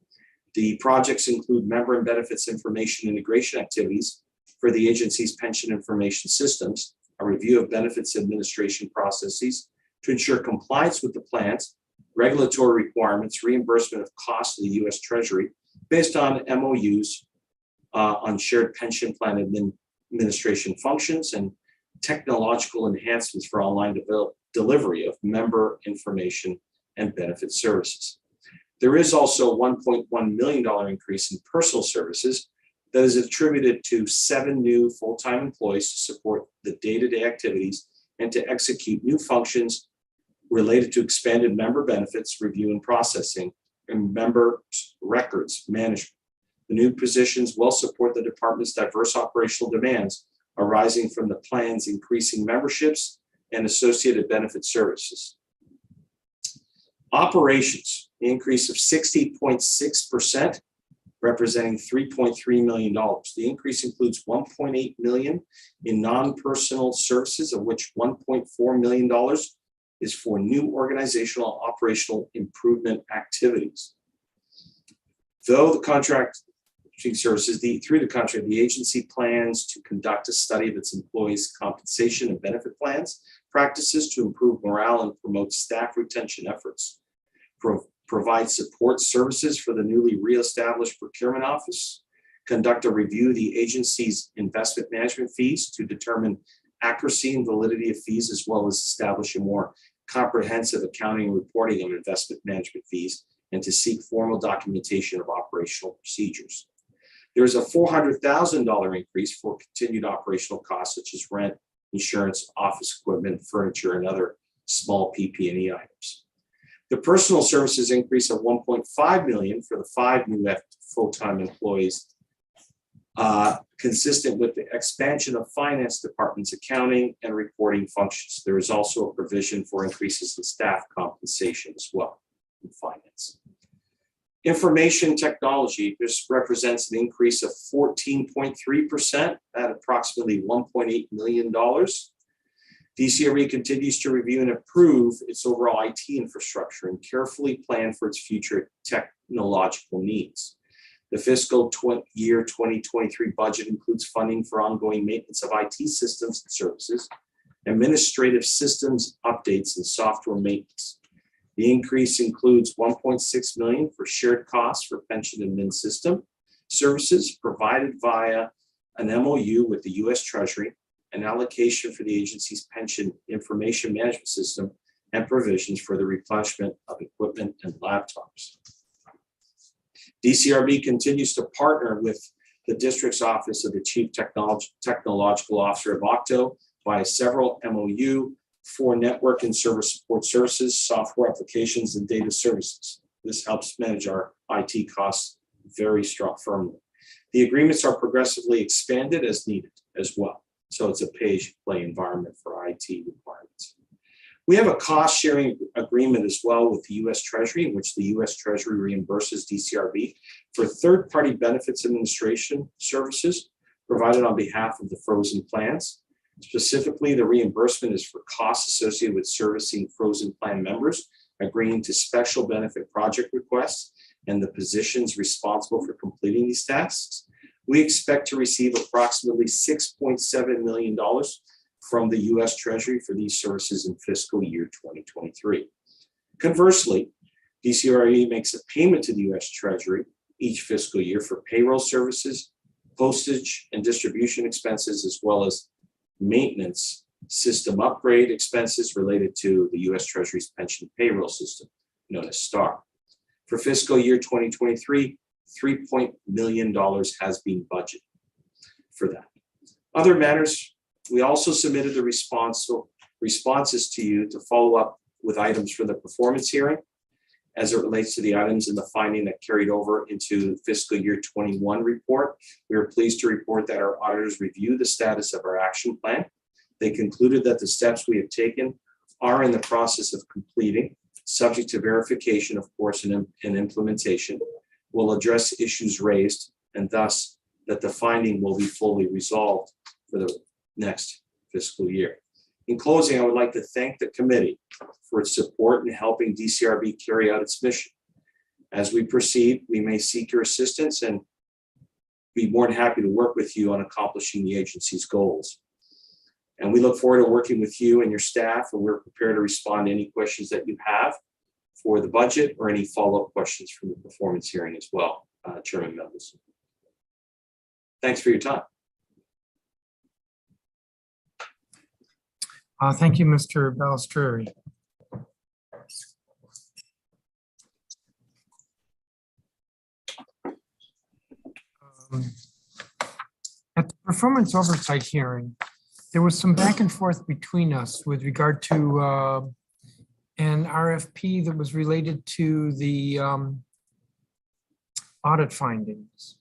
The projects include member and benefits information integration activities for the agency's pension information systems, a review of benefits administration processes to ensure compliance with the plans, regulatory requirements, reimbursement of costs to the U.S. Treasury based on MOUs on shared pension plan administration functions, and technological enhancements for online delivery of member information and benefit services. There is also a $1.1 million increase in personal services that is attributed to 7 new full-time employees to support the day-to-day activities and to execute new functions related to expanded member benefits review and processing and member records management. The new positions will support the department's diverse operational demands arising from the plan's increasing memberships and associated benefit services. Operations, increase of 60.6%, representing $3.3 million. The increase includes $1.8 million in non-personal services, of which $1.4 million is for new organizational operational improvement activities. Though the contract services, through the contract, the agency plans to conduct a study of its employees' compensation and benefit plans, practices to improve morale and promote staff retention efforts. Provide support services for the newly reestablished procurement office, conduct a review of the agency's investment management fees to determine accuracy and validity of fees, as well as establish a more comprehensive accounting and reporting of investment management fees, and to seek formal documentation of operational procedures. There is a $400,000 increase for continued operational costs, such as rent, insurance, office equipment, furniture, and other small PP&E items. The personal services increase of $1.5 million for the 5 new full-time employees, consistent with the expansion of finance department's accounting and reporting functions. There is also a provision for increases in staff compensation as well in finance. Information technology, this represents an increase of 14.3% at approximately $1.8 million. DCRE continues to review and improve its overall IT infrastructure and carefully plan for its future technological needs. The fiscal year 2023 budget includes funding for ongoing maintenance of IT systems and services, administrative systems updates, and software maintenance. The increase includes $1.6 million for shared costs for pension admin system services provided via an MOU with the U.S. Treasury, an allocation for the agency's pension information management system, and provisions for the replenishment of equipment and laptops. DCRB continues to partner with the district's Office of the Chief Technological Officer of OCTO via several MOU for network and server support services, software applications, and data services. This helps manage our IT costs very firmly. The agreements are progressively expanded as needed as well. So it's a pay-as-you-play environment for IT requirements. We have a cost-sharing agreement as well with the U.S. Treasury, in which the U.S. Treasury reimburses DCRB for third-party benefits administration services provided on behalf of the frozen plans. Specifically, the reimbursement is for costs associated with servicing frozen plan members, agreeing to special benefit project requests, and the positions responsible for completing these tasks. We expect to receive approximately $6.7 million from the U.S. Treasury for these services in fiscal year 2023. Conversely, DCRE makes a payment to the U.S. Treasury each fiscal year for payroll services, postage and distribution expenses, as well as maintenance system upgrade expenses related to the U.S. Treasury's pension payroll system, known as STAR. For fiscal year 2023, $3 million has been budgeted for that. Other matters, we also submitted the responses to you to follow up with items from the performance hearing as it relates to the items in the finding that carried over into fiscal year 21 report. We are pleased to report that our auditors reviewed the status of our action plan. They concluded that the steps we have taken are in the process of completing, subject to verification, of course, and implementation, will address issues raised, and thus that the finding will be fully resolved for the next fiscal year. In closing, I would like to thank the committee for its support in helping DCRB carry out its mission. As we proceed, we may seek your assistance and be more than happy to work with you on accomplishing the agency's goals. And we look forward to working with you and your staff, and we're prepared to respond to any questions that you have for the budget or any follow-up questions from the performance hearing as well, Chairman Mendelson. Thanks for your time. Thank you, Mr. Balistreri. At the performance oversight hearing, there was some back and forth between us with regard to an RFP that was related to the audit findings.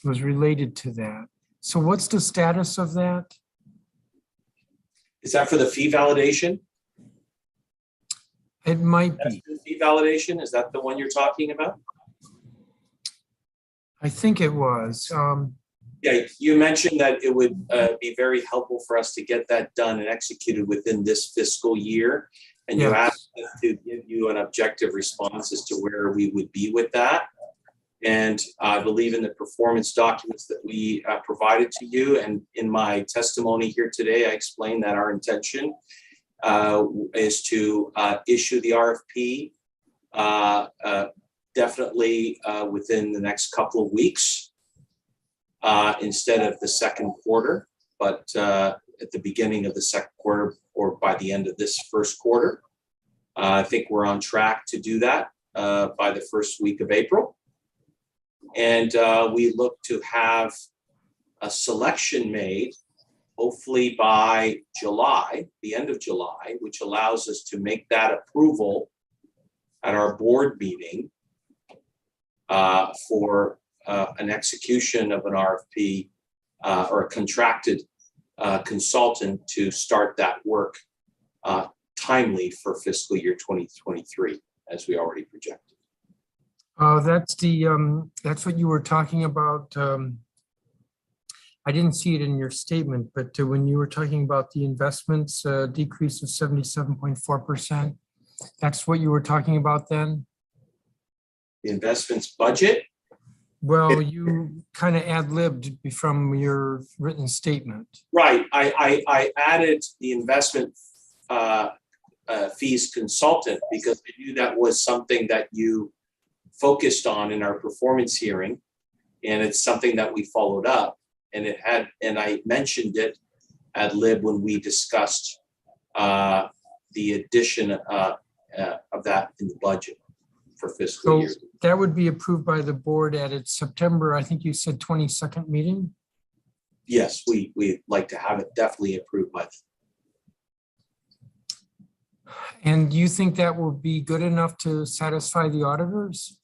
It was related to that. So what's the status of that? Is that for the fee validation? It might That's be. the fee validation? Is that the one you're talking about? I think it was. Yeah, you mentioned that it would be very helpful for us to get that done and executed within this fiscal year. And you asked us to give you an objective response as to where we would be with that. And I believe in the performance documents that we provided to you, and in my testimony here today, I explained that our intention is to issue the RFP definitely within the next couple of weeks instead of the second quarter, but at the beginning of the second quarter or by the end of this first quarter. I think we're on track to do that by the first week of April. And we look to have a selection made, hopefully by July, the end of July, which allows us to make that approval at our board meeting for an execution of an RFP or a contracted consultant to start that work timely for fiscal year 2023, as we already projected. That's what you were talking about. I didn't see it in your statement, but when you were talking about the investments decrease of 77.4%, that's what you were talking about then? The investments budget? Well, you kind of ad-libbed from your written statement. Right. I added the investment fees consultant because I knew that was something that you focused on in our performance hearing, and it's something that we followed up, and I mentioned it ad lib when we discussed the addition of that in the budget for fiscal So year. that would be approved by the board at its September, I think you said 22nd meeting? Yes, we'd like to have it definitely approved by. And do you think that will be good enough to satisfy the auditors?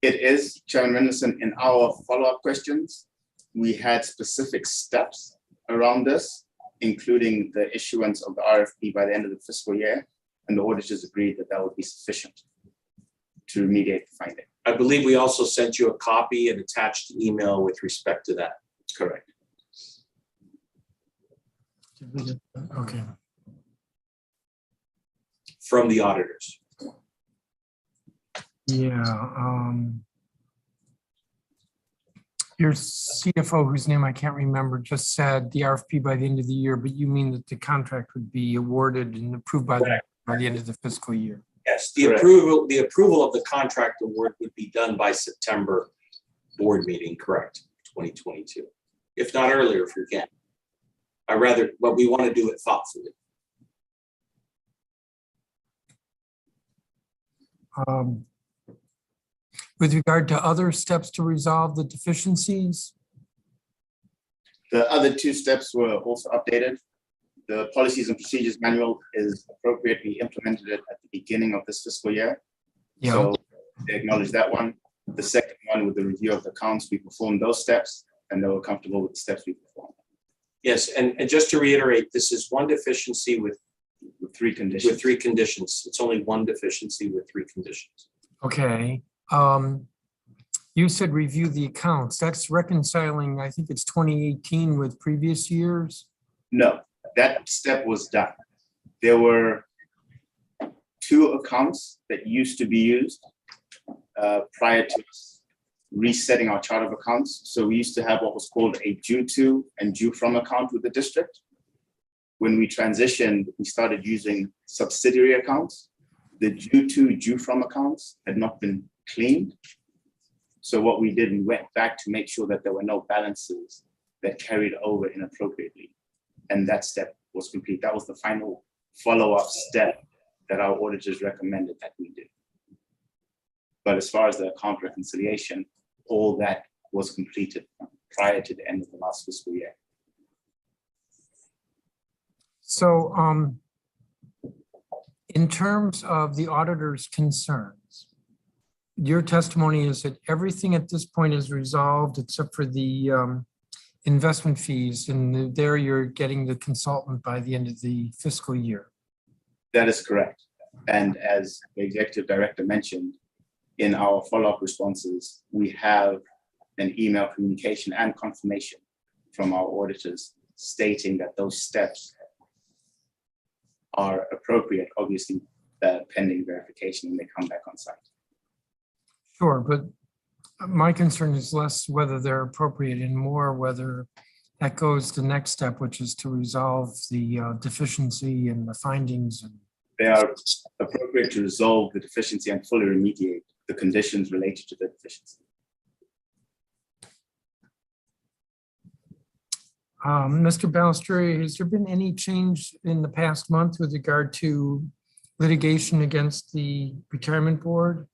It is, Chairman Mendelson, in our follow-up questions, we had specific steps around this, including the issuance of the RFP by the end of the fiscal year, and the auditors agreed that that would be sufficient to remediate the finding. I believe we also sent you a copy and attached email with respect to that. That's correct. Okay. From the auditors. Yeah. Your CFO, whose name I can't remember, just said the RFP by the end of the year, but you mean that the contract would be awarded and approved by the end of the fiscal year? Yes, the Correct. approval of the contract award would be done by September board meeting, correct, 2022. If not earlier, if you can. But we want to do it thoughtfully. With regard to other steps to resolve the deficiencies, The other two steps were also updated. The policies and procedures manual is appropriately implemented at the beginning of this fiscal year. yeah, So they acknowledge that one. The second one with the review of the accounts, we performed those steps and they were comfortable with the steps we performed. Yes, and just to reiterate, this is one deficiency with With three conditions. three conditions. It's only one deficiency with three conditions. okay. You said review the accounts. That's reconciling, I think it's 2018 with previous years. No, that step was done. There were two accounts that used to be used prior to us resetting our chart of accounts. So we used to have what was called a due to and due from account with the district. When we transitioned, we started using subsidiary accounts. The due to, due from accounts had not been cleaned. So what we did, we went back to make sure that there were no balances that carried over inappropriately. And that step was complete. That was the final follow-up step that our auditors recommended that we do. But as far as the account reconciliation, all that was completed prior to the end of the last fiscal year. So in terms of the auditor's concerns, your testimony is that everything at this point is resolved except for the investment fees, and there you're getting the consultant by the end of the fiscal year. That is correct. And as the executive director mentioned, in our follow-up responses, we have an email communication and confirmation from our auditors stating that those steps are appropriate, obviously pending verification when they come back on site. Sure, but my concern is less whether they're appropriate and more whether that goes to the next step, which is to resolve the deficiency and the findings. And They are appropriate to resolve the deficiency and fully remediate the conditions related to the deficiency. Mr. Balistreri, has there been any change in the past month with regard to litigation against the retirement board?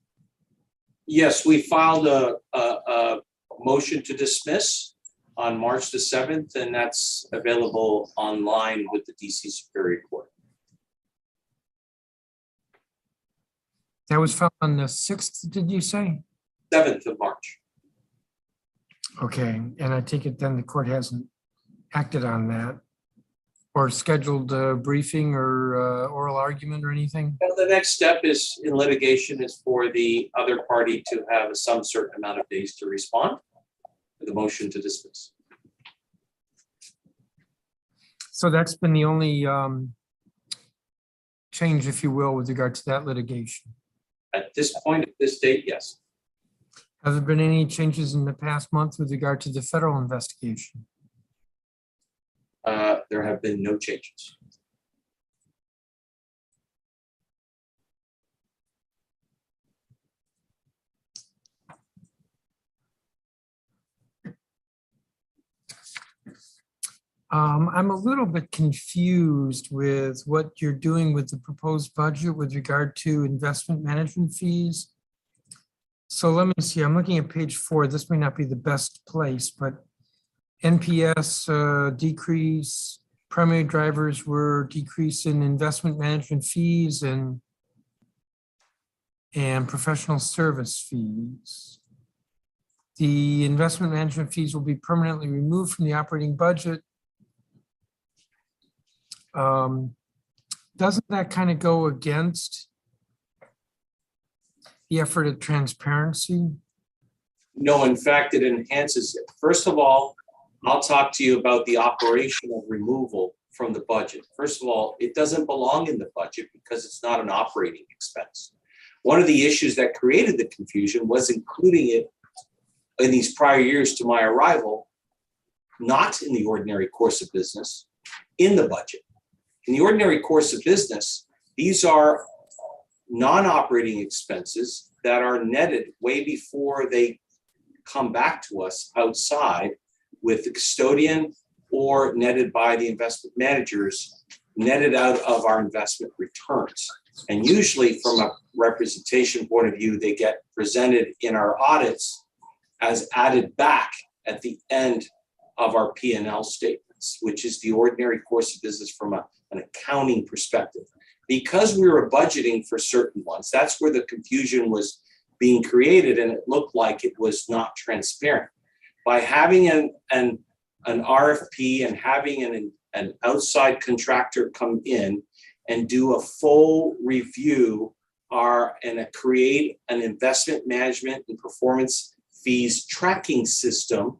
Yes, we filed a motion to dismiss on March the 7th, and that's available online with the DC Superior Court. That was filed on the 6th, did you say? 7th of March. Okay, and I take it then the court hasn't acted on that or scheduled a briefing or oral argument or anything? Well, the next step is in litigation is for the other party to have some certain amount of days to respond to the motion to dismiss. So that's been the only change, if you will, with regard to that litigation. At this point, at this date, yes. Have there been any changes in the past month with regard to the federal investigation? There have been no changes. I'm a little bit confused with what you're doing with the proposed budget with regard to investment management fees. So let me see, I'm looking at page 4. This may not be the best place, but NPS decrease, primary drivers were decrease in investment management fees and professional service fees. The investment management fees will be permanently removed from the operating budget. Doesn't that kind of go against the effort at transparency? No, in fact, it enhances it. First of all, I'll talk to you about the operational removal from the budget. First of all, it doesn't belong in the budget because it's not an operating expense. One of the issues that created the confusion was including it in these prior years to my arrival, not in the ordinary course of business, in the budget. In the ordinary course of business, these are non-operating expenses that are netted way before they come back to us outside with the custodian or netted by the investment managers, netted out of our investment returns. And usually from a representation point of view, they get presented in our audits as added back at the end of our P&L statements, which is the ordinary course of business from an accounting perspective. Because we were budgeting for certain ones, that's where the confusion was being created, and it looked like it was not transparent. By having an RFP and having an outside contractor come in and do a full review and create an investment management and performance fees tracking system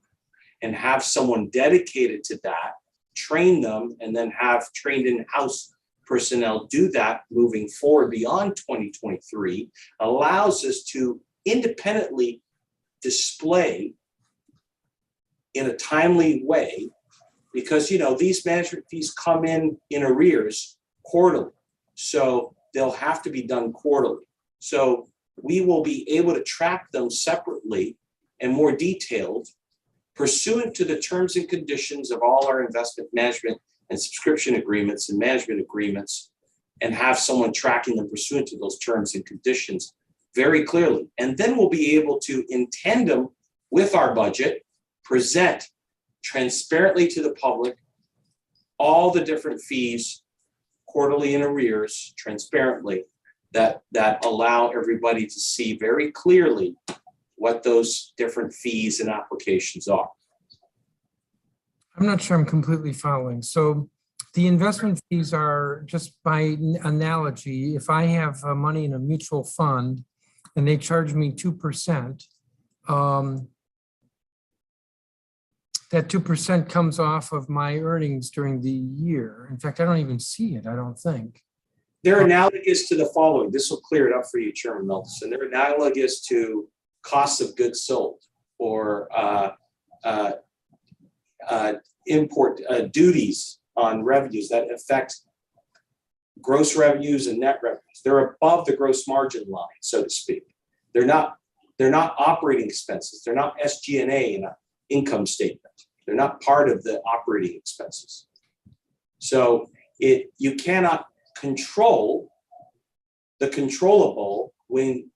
and have someone dedicated to that, train them, and then have trained in-house personnel do that moving forward beyond 2023 allows us to independently display in a timely way, because these management fees come in arrears quarterly, so they'll have to be done quarterly. So we will be able to track them separately and more detailed pursuant to the terms and conditions of all our investment management and subscription agreements and management agreements, and have someone tracking them pursuant to those terms and conditions very clearly. And then we'll be able to, in tandem with our budget, present transparently to the public all the different fees quarterly in arrears transparently that allow everybody to see very clearly what those different fees and applications are. I'm not sure I'm completely following. So the investment fees are, just by analogy, if I have money in a mutual fund and they charge me 2%, that 2% comes off of my earnings during the year. In fact, I don't even see it, I don't think. They're analogous to the following. This will clear it up for you, Chairman Melton. They're analogous to costs of goods sold or import duties on revenues that affect gross revenues and net revenues. They're above the gross margin line, so to speak. They're not operating expenses. They're not SG&A in an income statement. They're not part of the operating expenses. So you cannot control the controllable when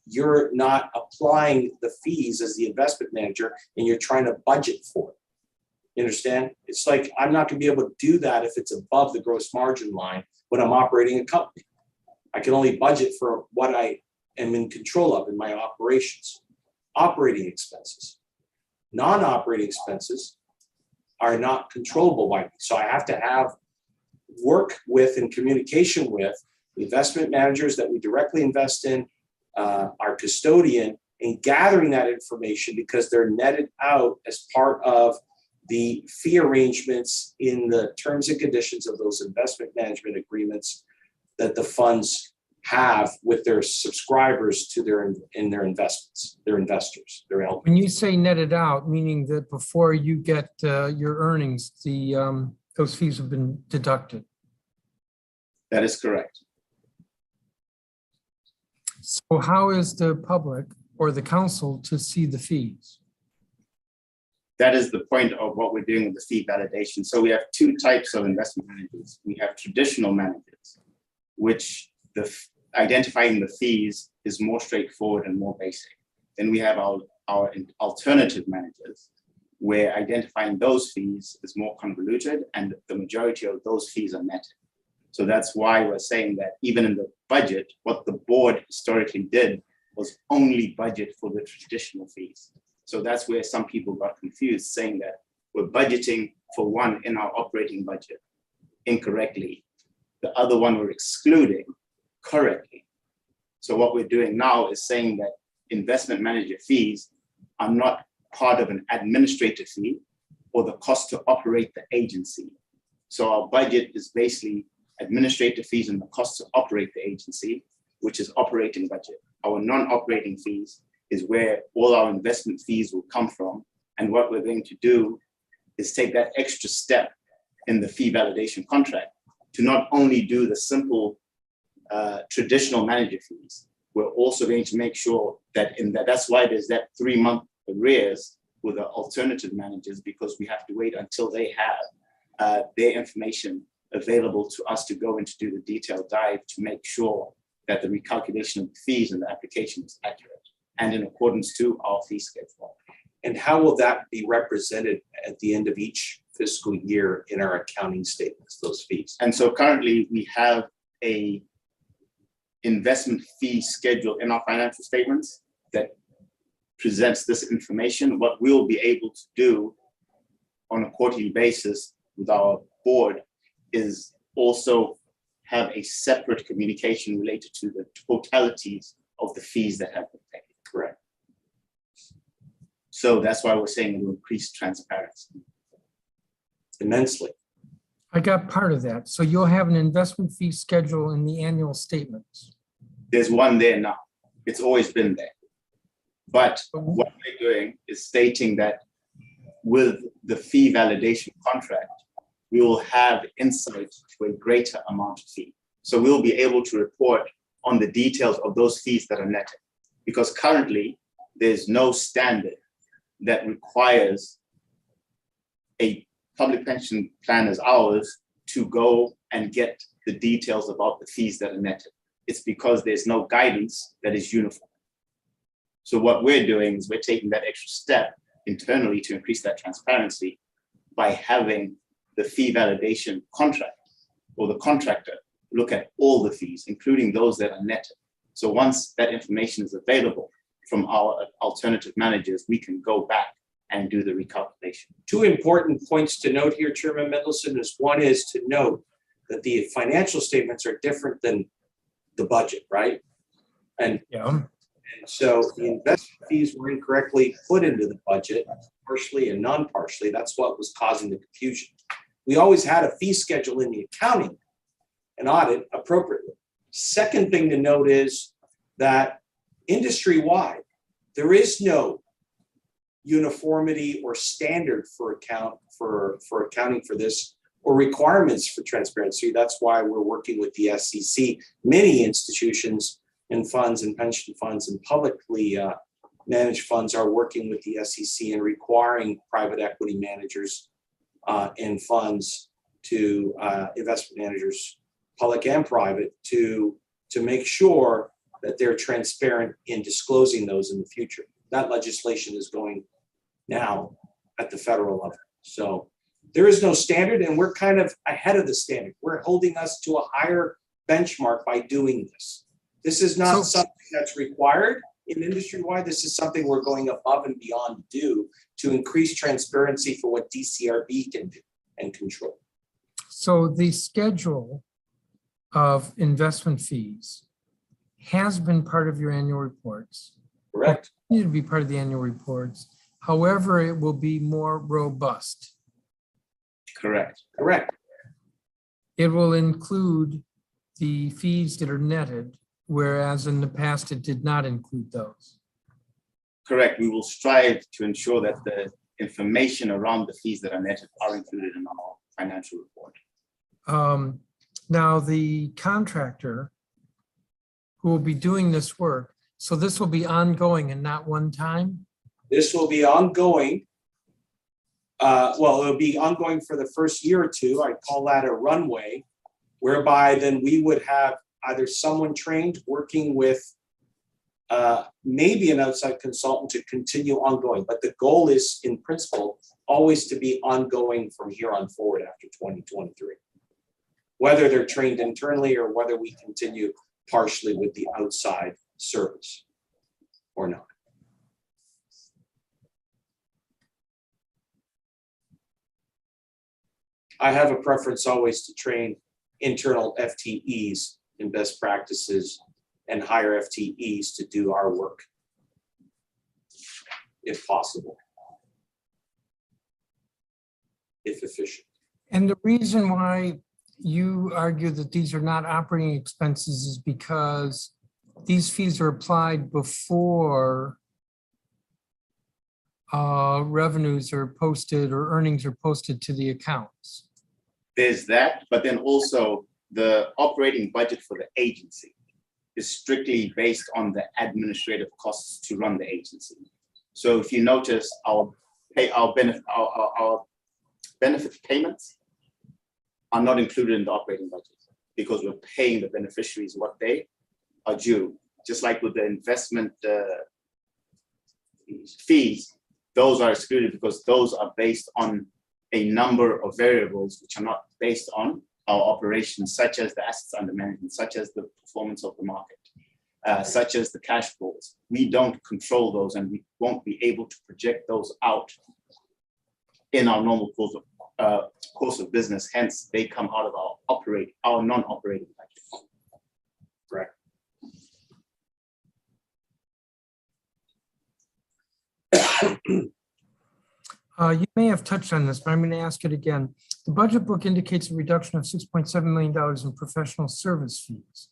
you're not applying the fees as the investment manager and you're trying to budget for it. You understand? It's like, I'm not going to be able to do that if it's above the gross margin line when I'm operating a company. I can only budget for what I am in control of in my operations. Operating expenses. Non-operating expenses are not controllable by me. So I have to work with and communication with the investment managers that we directly invest in, our custodian, and gathering that information because they're netted out as part of the fee arrangements in the terms and conditions of those investment management agreements that the funds have with their subscribers to their investments, their investors, their LPs. When you say netted out, meaning that before you get your earnings, those fees have been deducted. That is correct. So how is the public or the council to see the fees? that is the point of what we're doing with the fee validation. So we have two types of investment managers. We have traditional managers, which identifying the fees is more straightforward and more basic. Then we have our alternative managers, where identifying those fees is more convoluted and the majority of those fees are netted. So that's why we're saying that even in the budget, what the board historically did was only budget for the traditional fees. So that's where some people got confused, saying that we're budgeting for one in our operating budget incorrectly. The other one we're excluding correctly. So what we're doing now is saying that investment manager fees are not part of an administrative fee or the cost to operate the agency. So our budget is basically administrative fees and the cost to operate the agency, which is operating budget. Our non-operating fees is where all our investment fees will come from. And what we're going to do is take that extra step in the fee validation contract to not only do the simple traditional manager fees, we're also going to make sure that that's why there's that 3-month arrears with the alternative managers, because we have to wait until they have their information available to us to go in to do the detailed dive to make sure that the recalculation of the fees and the application is accurate and in accordance to our fee schedule. And how will that be represented at the end of each fiscal year in our accounting statements, those fees? And so currently we have a investment fee schedule in our financial statements that presents this information. What we'll be able to do on a quarterly basis with our board is also have a separate communication related to the totalities of the fees that have been paid. Correct. So that's why we're saying it will increase transparency. Immensely. I got part of that. So you'll have an investment fee schedule in the annual statements. There's one there now. It's always been there. But what we're doing is stating that with the fee validation contract, we will have insight to a greater amount of fee. So we'll be able to report on the details of those fees that are netted. Because currently, there's no standard that requires a public pension plan as ours to go and get the details about the fees that are netted. It's because there's no guidance that is uniform. So what we're doing is we're taking that extra step internally to increase that transparency by having the fee validation contract or the contractor look at all the fees, including those that are netted. So once that information is available from our alternative managers, we can go back and do the recalculation. Two important points to note here, Chairman Mendelson, is one is to note that the financial statements are different than the budget, right? And so the investment fees were incorrectly put into the budget, partially and non-partially. That's what was causing the confusion. We always had a fee schedule in the accounting and audit appropriately. Second thing to note is that industry-wide, there is no uniformity or standard for accounting for this or requirements for transparency. That's why we're working with the SEC. Many institutions and funds and pension funds and publicly managed funds are working with the SEC and requiring private equity managers and funds to investment managers, public and private, to make sure that they're transparent in disclosing those in the future. That legislation is going now at the federal level. So there is no standard, and we're kind of ahead of the standard. We're holding us to a higher benchmark by doing this. This is not something that's required in industry-wide. This is something we're going above and beyond to do to increase transparency for what DCRB can do and control. So the schedule of investment fees has been part of your annual reports. Correct. Need to be part of the annual reports. However, it will be more robust. Correct. Correct. It will include the fees that are netted, whereas in the past it did not include those. Correct. We will strive to ensure that the information around the fees that are netted are included in our financial report. Now, the contractor who will be doing this work, so this will be ongoing and not one time? This will be ongoing well, it'll be ongoing for the first year or two. I call that a runway, whereby then we would have either someone trained working with maybe an outside consultant to continue ongoing. But the goal is, in principle, always to be ongoing from here on forward after 2023. Whether they're trained internally or whether we continue partially with the outside service or not. I have a preference always to train internal FTEs in best practices and hire FTEs to do our work, if possible, if efficient. And the reason why you argue that these are not operating expenses is because these fees are applied before revenues are posted or earnings are posted to the accounts. There's that, but then also the operating budget for the agency is strictly based on the administrative costs to run the agency. So if you notice, our benefit payments are not included in the operating budget because we're paying the beneficiaries what they are due. Just like with the investment fees, those are excluded because those are based on a number of variables which are not based on our operations, such as the assets under management, such as the performance of the market, such as the cash flows. We don't control those, and we won't be able to project those out in our normal course of business. Hence, they come out of our non-operating budget. Correct. You may have touched on this, but I'm going to ask it again. The budget book indicates a reduction of $6.7 million in professional service fees.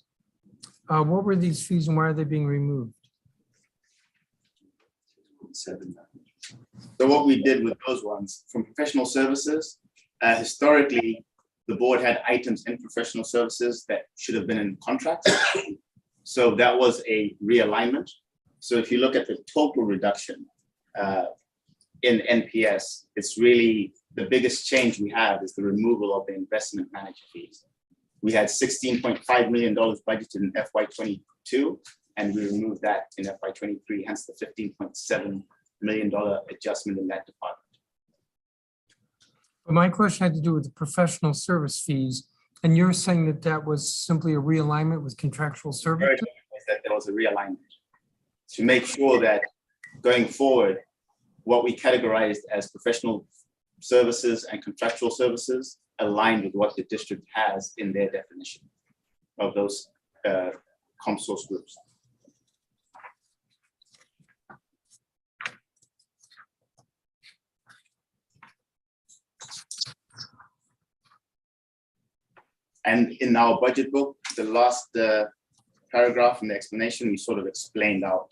What were these fees and why are they being removed? So what we did with those ones, from professional services, historically, the board had items in professional services that should have been in contracts. So that was a realignment. So if you look at the total reduction in NPS, it's really the biggest change we have is the removal of the investment manager fees. We had $16.5 million budgeted in FY22, and we removed that in FY23, hence the $15.7 million adjustment in that department. But my question had to do with the professional service fees, and you're saying that that was simply a realignment with contractual services? That there was a realignment to make sure that going forward, what we categorized as professional services and contractual services aligned with what the district has in their definition of those ComSource groups. And in our budget book, the last paragraph in the explanation, we sort of explained out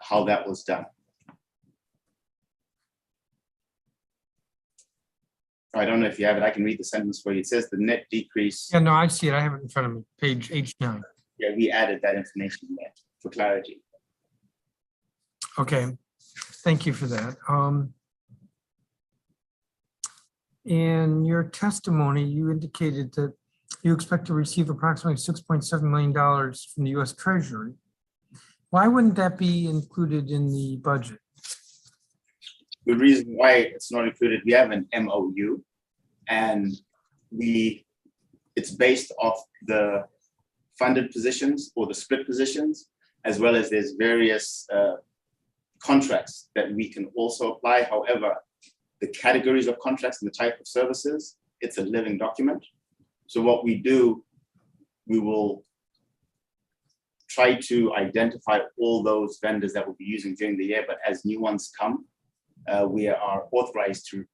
how that was done. I don't know if you have it. I can read the sentence for you. It says the net decrease. Yeah, no, I see it. I have it in front of me, page H9. Yeah, we added that information there for clarity. Okay, thank you for that. In your testimony, you indicated that you expect to receive approximately $6.7 million from the U.S. Treasury. Why wouldn't that be included in the budget? The reason why it's not included, we have an MOU, and it's based off the funded positions or the split positions, as well as there's various contracts that we can also apply. However, the categories of contracts and the type of services, it's a living document. So what we do, we will try to identify all those vendors that we'll be using during the year, but as new ones come, we are authorized to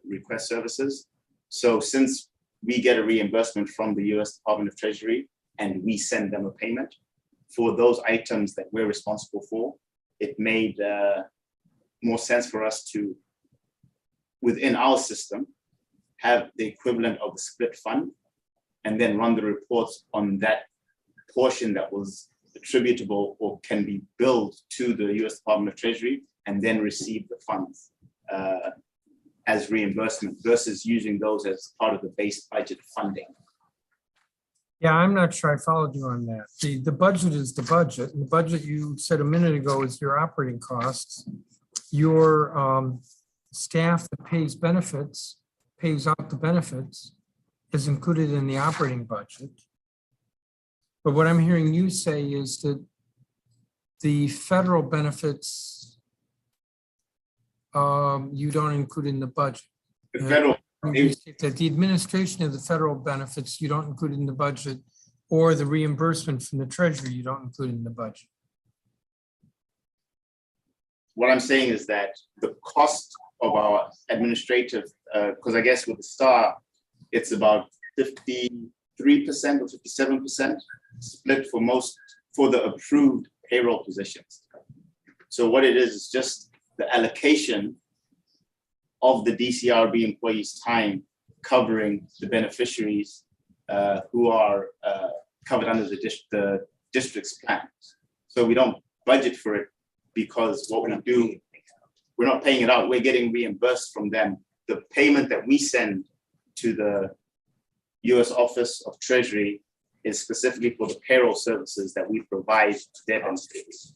request services. So since we get a reimbursement from the US Department of Treasury and we send them a payment for those items that we're responsible for, it made more sense for us to, within our system, have the equivalent of the split fund and then run the reports on that portion that was attributable or can be billed to the US Department of Treasury and then receive the funds as reimbursement versus using those as part of the base budget funding. Yeah, I'm not sure I followed you on that. The budget is the budget. And the budget you said a minute ago is your operating costs. Your staff that pays benefits, pays out the benefits, is included in the operating budget. But what I'm hearing you say is that the federal benefits you don't include in the budget. The federal, That the administration of the federal benefits you don't include in the budget, or the reimbursement from the treasury you don't include in the budget. what I'm saying is that the cost of our administrative, because I guess with the STAR, it's about 53% or 57% split for the approved payroll positions. So what it is just the allocation of the DCRB employees' time covering the beneficiaries who are covered under the district's plan. So we don't budget for it because what we do, we're not paying it out, we're getting reimbursed from them. The payment that we send to the US Office of Treasury is specifically for the payroll services that we provide to their beneficiaries.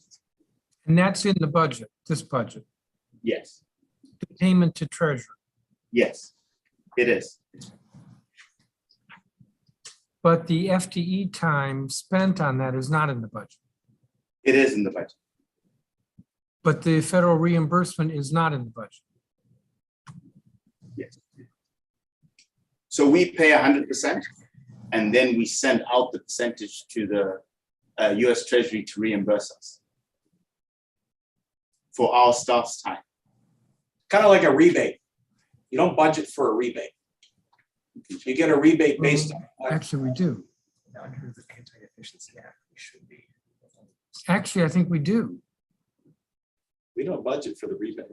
And that's in the budget, this budget, Yes, the payment to treasury. yes, it is. But the FTE time spent on that is not in the budget. It is in the budget. But the federal reimbursement is not in the budget. Yes. So we pay 100%, and then we send out the percentage to the US Treasury to reimburse us for our staff's time. Kind of like a rebate. You don't budget for a rebate. You get a rebate based on. Actually, we do. Under the Anti-Efficiency Act, we should be. Actually, I think we do. We don't budget for the rebate.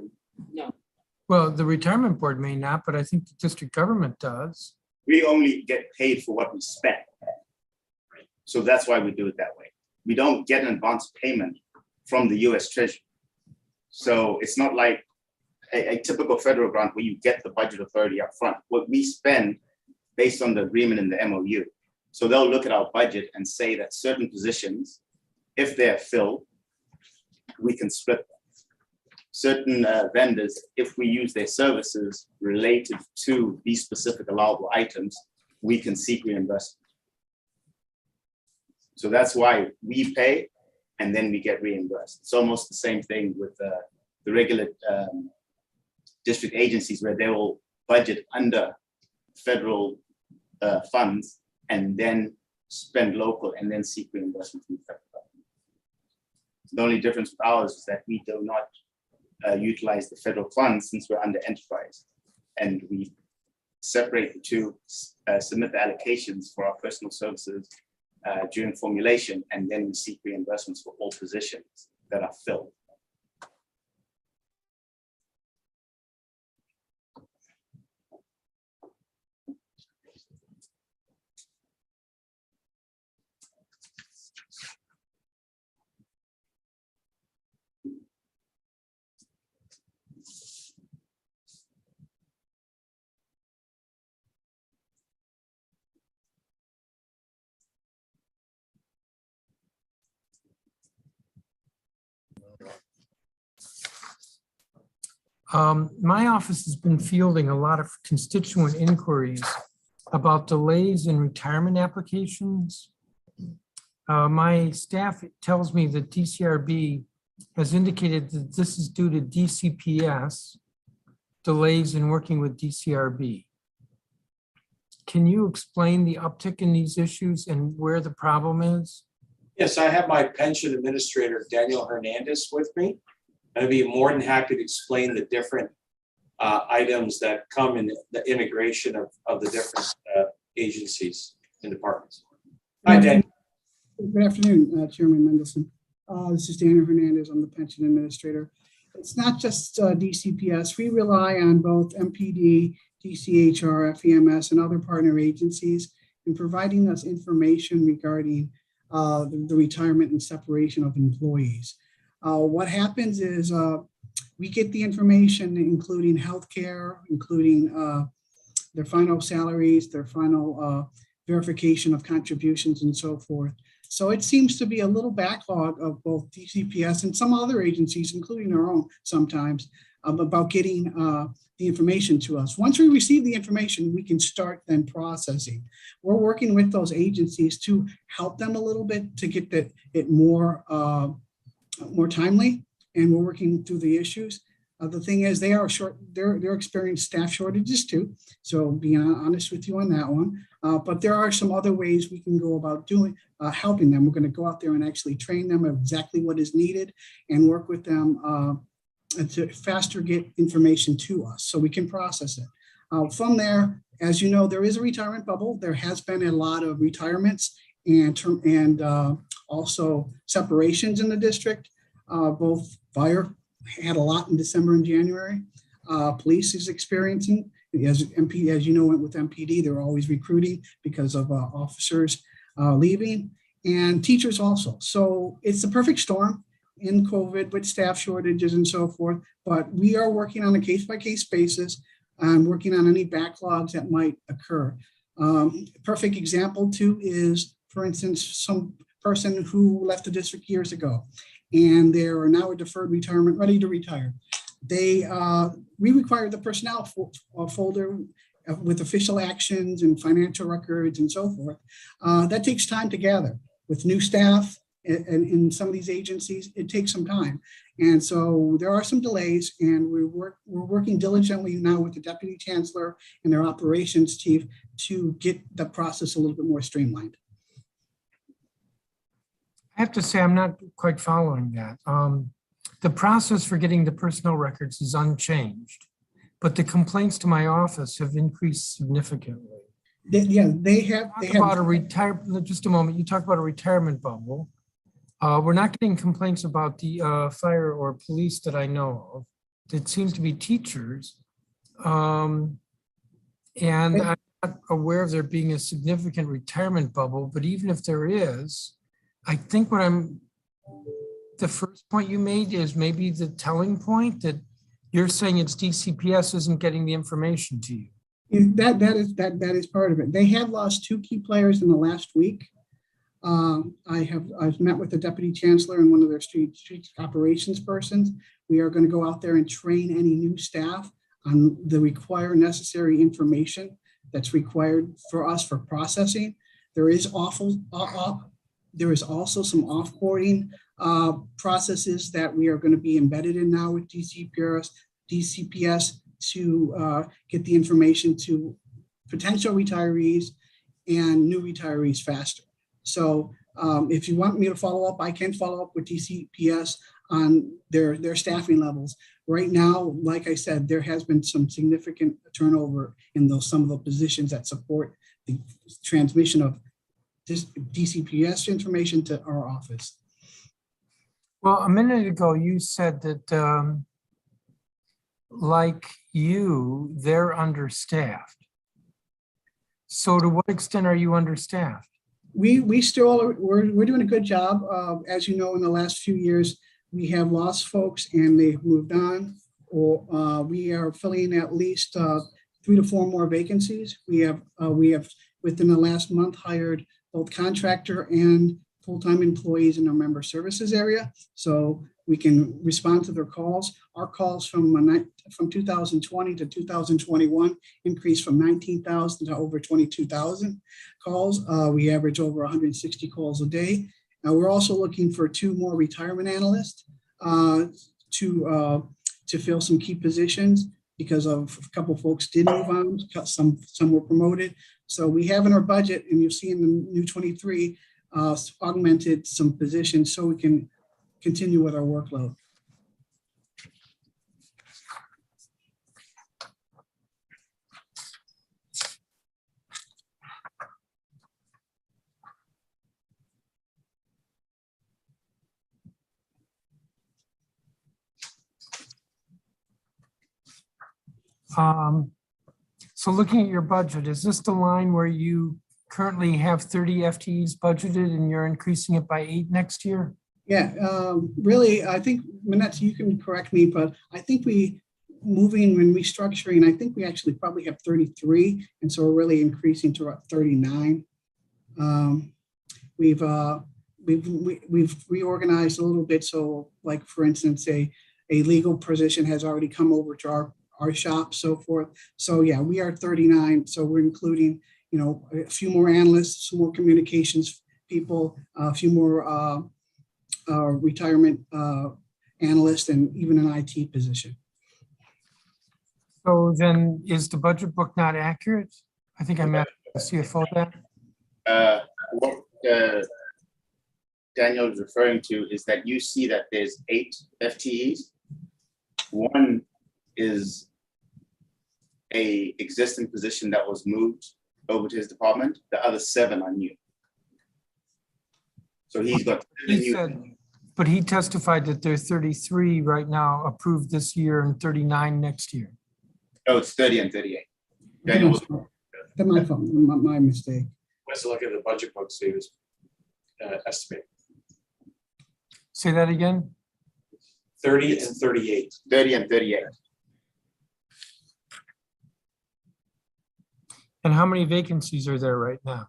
Well, the retirement board may not, but I think the district government does. We only get paid for what we spend. So that's why we do it that way. We don't get an advance payment from the US Treasury. So it's not like a typical federal grant where you get the budget authority up front. What we spend based on the agreement in the MOU. So they'll look at our budget and say that certain positions, if they're filled, we can split them. Certain vendors, if we use their services related to these specific allowable items, we can seek reimbursement. So that's why we pay and then we get reimbursed. It's almost the same thing with the regular district agencies where they will budget under federal funds and then spend local and then seek reimbursement from the federal government. The only difference with ours is that we do not utilize the federal funds since we're under enterprise, and we separate the two, submit the allocations for our personal services during formulation, and then we seek reimbursements for all positions that are filled. My office has been fielding a lot of constituent inquiries about delays in retirement applications. My staff tells me that DCRB has indicated that this is due to DCPS delays in working with DCRB. Can you explain the uptick in these issues and where the problem is? Yes, I have my pension administrator, Daniel Hernandez, with me. I'd be more than happy to explain the different items that come in the integration of the different agencies and departments. Hi, Dan. Good afternoon, Chairman Mendelson. This is Daniel Hernandez. I'm the pension administrator. It's not just DCPS. We rely on both MPD, DCHR, FEMS, and other partner agencies in providing us information regarding the retirement and separation of employees. What happens is we get the information, including healthcare, including their final salaries, their final verification of contributions and so forth. So it seems to be a little backlog of both DCPS and some other agencies, including our own sometimes, about getting the information to us. Once we receive the information, we can start then processing. We're working with those agencies to help them a little bit to get it more timely, and we're working through the issues. The thing is, they're experiencing staff shortages too. So being honest with you on that one. But there are some other ways we can go about helping them. We're going to go out there and actually train them exactly what is needed and work with them to faster get information to us so we can process it. From there, as you know, there is a retirement bubble. There has been a lot of retirements and also separations in the district. Both fire had a lot in December and January. Police is experiencing, as you know, with MPD, they're always recruiting because of officers leaving, and teachers also. So it's the perfect storm in COVID with staff shortages and so forth, but we are working on a case-by-case basis and working on any backlogs that might occur. Perfect example too is, for instance, some person who left the district years ago and they are now a deferred retirement, ready to retire. We require the personnel folder with official actions and financial records and so forth. That takes time to gather with new staff and in some of these agencies. It takes some time, and so there are some delays. And we're working diligently now with the Deputy Chancellor and their operations chief to get the process a little bit more streamlined. I have to say, I'm not quite following that. The process for getting the personnel records is unchanged, but the complaints to my office have increased significantly. They have. Just a moment. You talk about a retirement bubble. We're not getting complaints about the fire or police that I know of. It seems to be teachers. And I'm not aware of there being a significant retirement bubble, but even if there is, I think the first point you made is maybe the telling point that you're saying it's DCPS isn't getting the information to you. That is part of it. They have lost 2 key players in the last week. I've met with the Deputy Chancellor and one of their street operations persons. We are going to go out there and train any new staff on the necessary information that's required for us for processing. There is also some offboarding processes that we are going to be embedded in now with DCPS to get the information to potential retirees and new retirees faster. So if you want me to follow up, I can follow up with DCPS on their staffing levels. Right now, like I said, there has been some significant turnover in some of the positions that support the transmission of this DCPS information to our office. Well, a minute ago, you said that like you, they're understaffed. So to what extent are you understaffed? We're doing a good job. As you know, in the last few years, we have lost folks and they've moved on, or we are filling at least 3 to 4 more vacancies. We have within the last month hired both contractor and full-time employees in our member services area, so we can respond to their calls. Our calls from 2020 to 2021 increased from 19,000 to over 22,000 calls. We average over 160 calls a day. We're also looking for 2 more retirement analysts to fill some key positions because of a couple of folks did move on, some were promoted. So we have in our budget, and you'll see in the new 23, augmented some positions so we can continue with our workload. So looking at your budget, is this the line where you currently have 30 FTEs budgeted and you're increasing it by 8 next year? Yeah, really, I think, Manette, you can correct me, but I think moving and restructuring, I think we actually probably have 33, and so we're really increasing to about 39. We've reorganized a little bit, so like, for instance, a legal position has already come over to our shop, so forth. So yeah, we are 39, so we're including, a few more analysts, some more communications people, a few more retirement analyst, and even an IT position. So then is the budget book not accurate? I think I met the CFO that. What Daniel is referring to is that you see that there's 8 FTEs. One is a existing position that was moved over to his department. The other 7 are new. So he's got. But he testified that there are 33 right now approved this year and 39 next year. Oh, it's 30 and 38. Daniel was. That's my fault, my mistake. Let's look at the budget book, so he was estimating Say that again? 30 and 38. 30 and 38. And how many vacancies are there right now?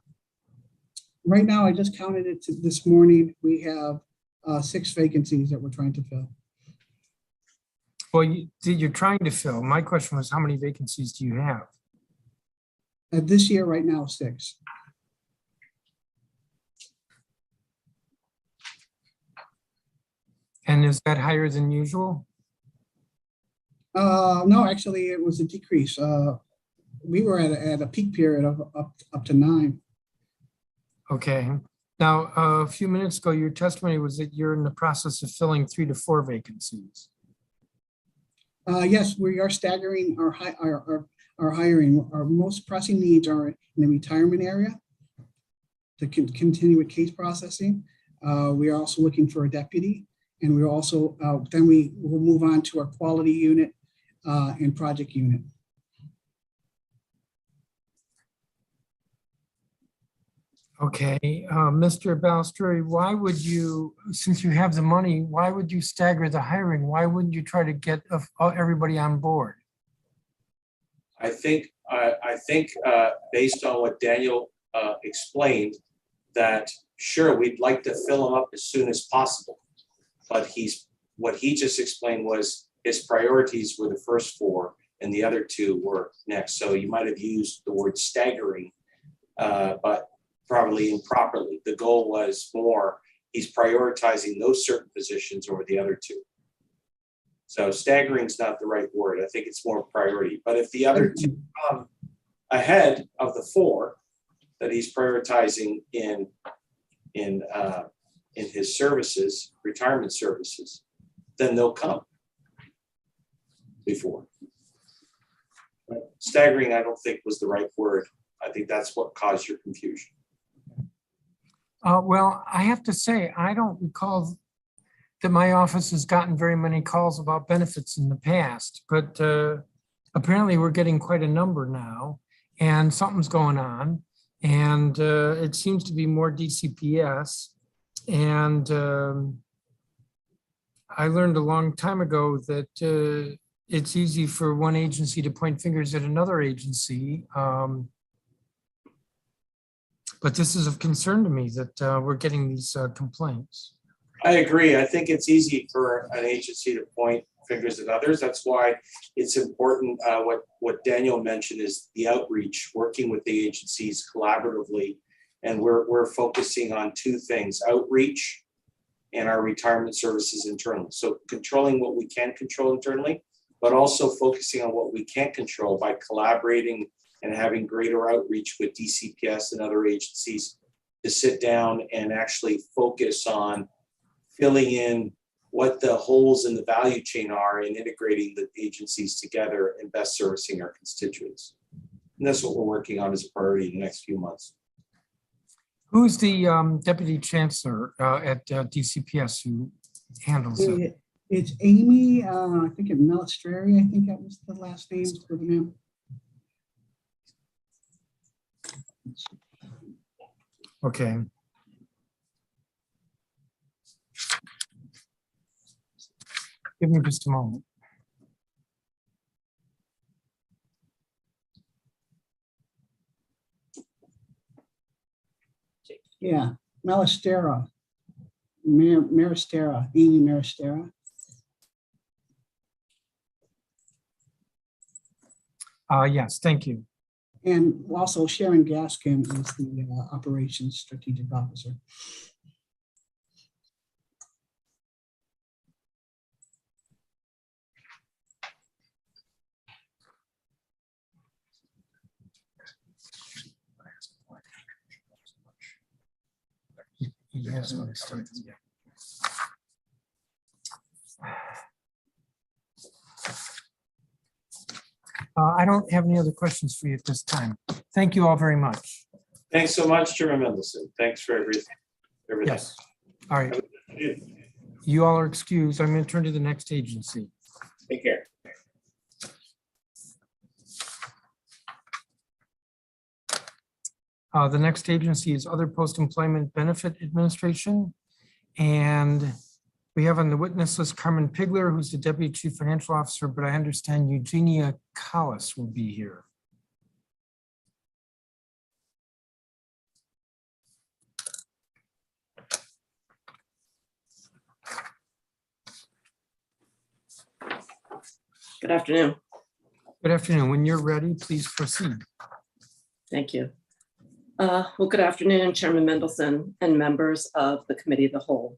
Right now, I just counted it this morning. We have 6 vacancies that we're trying to fill. Well, you're trying to fill. My question was, how many vacancies do you have? This year, right now, 6. And is that higher than usual? No, actually, it was a decrease. We were at a peak period of up to 9. Okay. Now, a few minutes ago, your testimony was that you're in the process of filling 3 to 4 vacancies. Yes, we are staggering our hiring. Our most pressing needs are in the retirement area to continue with case processing. We are also looking for a deputy, and we're also then we will move on to our quality unit and project unit. Okay, Mr. Balistreri, why would you, since you have the money, why would you stagger the hiring? Why wouldn't you try to get everybody on board? I think based on what Daniel explained, that sure, we'd like to fill them up as soon as possible, but what he just explained was his priorities were the first 4 and the other 2 were next. So you might have used the word staggering, but probably improperly. The goal was more, he's prioritizing those certain positions over the other 2. So staggering is not the right word. I think it's more priority. But if the other 2 come ahead of the 4 that he's prioritizing in his services, retirement services, then they'll come before. But staggering, I don't think was the right word. I think that's what caused your confusion. Well, I have to say, I don't recall that my office has gotten very many calls about benefits in the past, but apparently we're getting quite a number now, and something's going on, and it seems to be more DCPS. And I learned a long time ago that it's easy for one agency to point fingers at another agency. But this is of concern to me that we're getting these complaints. I agree. I think it's easy for an agency to point fingers at others. That's why it's important. What Daniel mentioned is the outreach, working with the agencies collaboratively. And we're focusing on 2 things, outreach and our retirement services internally. So controlling what we can control internally, but also focusing on what we can't control by collaborating and having greater outreach with DCPS and other agencies to sit down and actually focus on filling in what the holes in the value chain are in integrating the agencies together and best servicing our constituents. And that's what we're working on as a priority in the next few months. Who's the Deputy Chancellor at DCPS who handles it? It's Amy, I think at Melistreri, I think that was the last name for the name. Okay. Give me just a moment. Yeah, Malastera. Maristera, Amy Maristera. Yes, thank you. And also Sharon Gaskin is the Operations Strategic Officer. He has what it starts. I don't have any other questions for you at this time. Thank you all very much. Thanks so much, Chairman Mendelson. Thanks for everything. Yes. All right. Yeah. You all are excused. I'm going to turn to the next agency. Take care. The next agency is Other Post-Employment Benefit Administration. And we have on the witness list Carmen Pigler, who's the Deputy Chief Financial Officer, but I understand Eugenia Collis will be here. Good afternoon. Good afternoon. When you're ready, please proceed. Thank you. Well, good afternoon, Chairman Mendelson and members of the Committee of the Whole.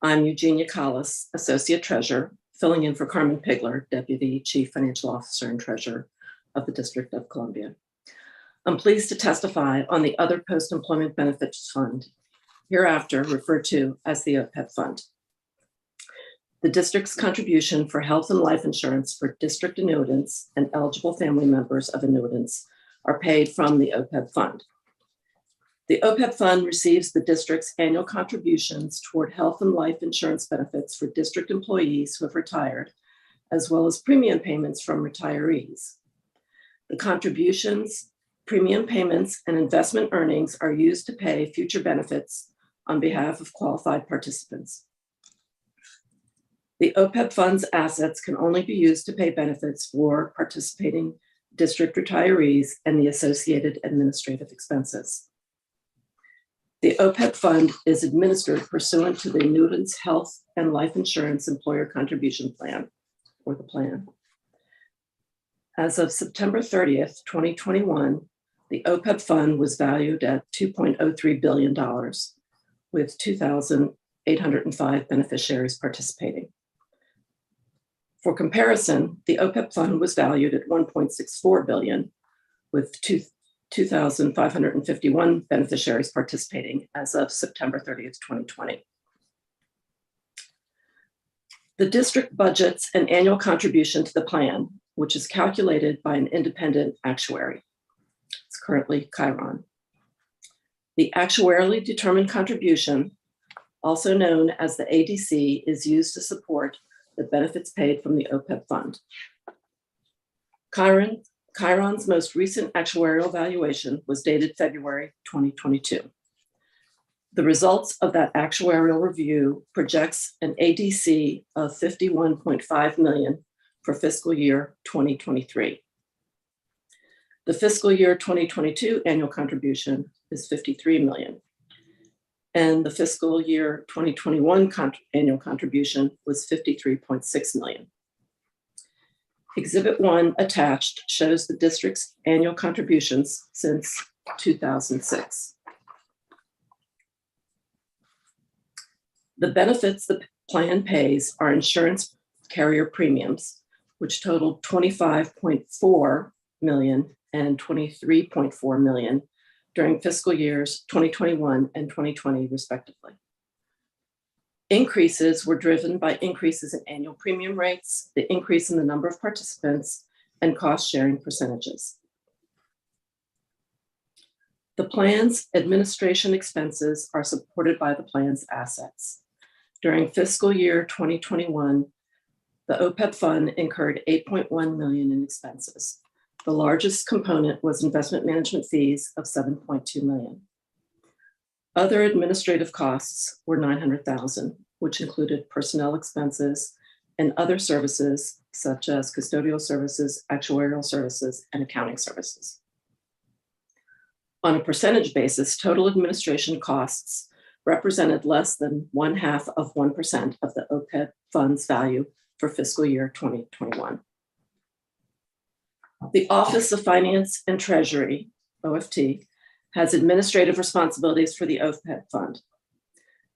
I'm Eugenia Collis, Associate Treasurer, filling in for Carmen Pigler, Deputy Chief Financial Officer and Treasurer of the District of Columbia. I'm pleased to testify on the Other Post-Employment Benefits Fund, hereafter referred to as the OPEB Fund. The district's contribution for health and life insurance for district annuitants and eligible family members of annuitants are paid from the OPEB Fund. The OPEB Fund receives the district's annual contributions toward health and life insurance benefits for district employees who have retired, as well as premium payments from retirees. The contributions, premium payments, and investment earnings are used to pay future benefits on behalf of qualified participants. The OPEB Fund's assets can only be used to pay benefits for participating district retirees and the associated administrative expenses. The OPEB Fund is administered pursuant to the Annuitants Health and Life Insurance Employer Contribution Plan, or the plan. As of September 30th, 2021, the OPEB Fund was valued at $2.03 billion, with 2,805 beneficiaries participating. For comparison, the OPEB Fund was valued at $1.64 billion, with 2,551 beneficiaries participating as of September 30th, 2020. The district budgets an annual contribution to the plan, which is calculated by an independent actuary. It's currently Chiron. The actuarially determined contribution, also known as the ADC, is used to support the benefits paid from the OPEB Fund. Chiron's most recent actuarial valuation was dated February 2022. The results of that actuarial review projects an ADC of $51.5 million for fiscal year 2023. The fiscal year 2022 annual contribution is $53 million. And the fiscal year 2021 annual contribution was $53.6 million. Exhibit 1 attached shows the district's annual contributions since 2006. The benefits the plan pays are insurance carrier premiums, which totaled $25.4 million and $23.4 million during fiscal years 2021 and 2020, respectively. Increases were driven by increases in annual premium rates, the increase in the number of participants, and cost-sharing percentages. The plan's administration expenses are supported by the plan's assets. During fiscal year 2021, the OPEB Fund incurred $8.1 million in expenses. The largest component was investment management fees of $7.2 million. Other administrative costs were $900,000, which included personnel expenses and other services such as custodial services, actuarial services, and accounting services. On a percentage basis, total administration costs represented less than 0.5% of the OPEB funds value for fiscal year 2021. The Office of Finance and Treasury, OFT, has administrative responsibilities for the OPEB fund.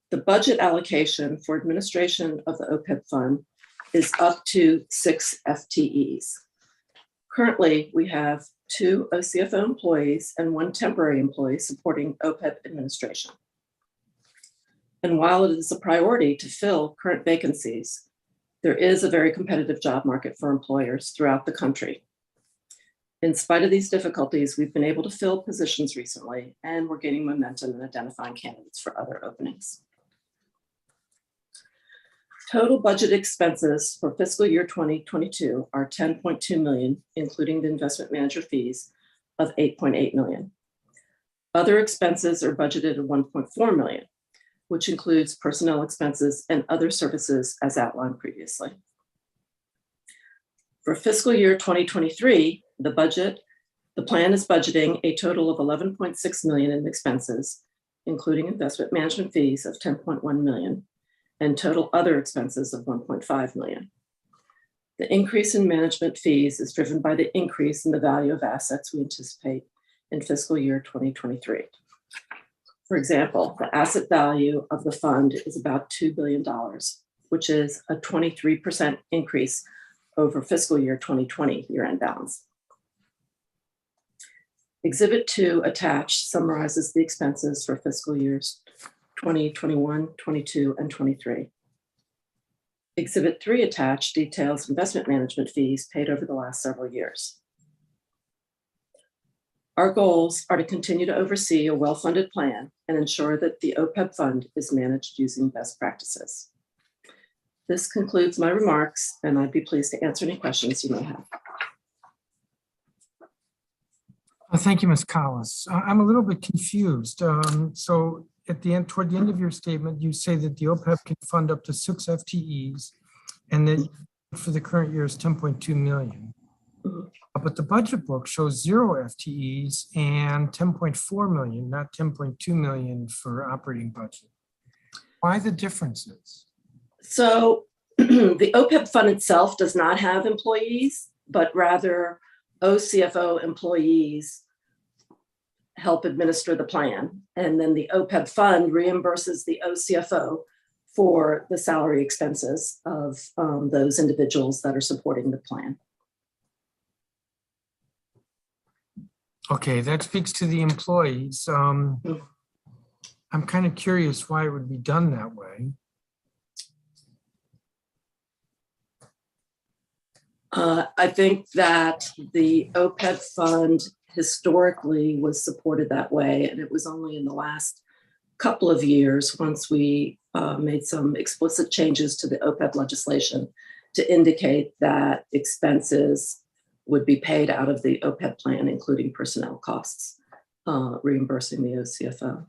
The budget allocation for administration of the OPEB fund is up to 6 FTEs. Currently, we have 2 OCFO employees and 1 temporary employee supporting OPEB administration. And while it is a priority to fill current vacancies, there is a very competitive job market for employers throughout the country. In spite of these difficulties, we've been able to fill positions recently, and we're gaining momentum in identifying candidates for other openings. Total budget expenses for fiscal year 2022 are $10.2 million, including the investment manager fees of $8.8 million. Other expenses are budgeted at $1.4 million, which includes personnel expenses and other services as outlined previously. For fiscal year 2023, the plan is budgeting a total of $11.6 million in expenses, including investment management fees of $10.1 million and total other expenses of $1.5 million. The increase in management fees is driven by the increase in the value of assets we anticipate in fiscal year 2023. For example, the asset value of the fund is about $2 billion, which is a 23% increase over fiscal year 2020 year-end balance. Exhibit 2 attached summarizes the expenses for fiscal years 2021, 22, and 23. Exhibit 3 attached details investment management fees paid over the last several years. Our goals are to continue to oversee a well-funded plan and ensure that the OPEB fund is managed using best practices. This concludes my remarks, and I'd be pleased to answer any questions you may have. Thank you, Ms. Collis. I'm a little bit confused. So at the end, toward the end of your statement, you say that the OPEB can fund up to 6 FTEs, and that for the current year is 10.2 million. But the budget book shows 0 FTEs and 10.4 million, not 10.2 million for operating budget. Why the differences? So the OPEB fund itself does not have employees, but rather OCFO employees help administer the plan. And then the OPEB fund reimburses the OCFO for the salary expenses of those individuals that are supporting the plan. Okay, that speaks to the employees. I'm kind of curious why it would be done that way. I think that the OPEB fund historically was supported that way, and it was only in the last couple of years, once we made some explicit changes to the OPEB legislation to indicate that expenses would be paid out of the OPEB plan, including personnel costs, reimbursing the OCFO.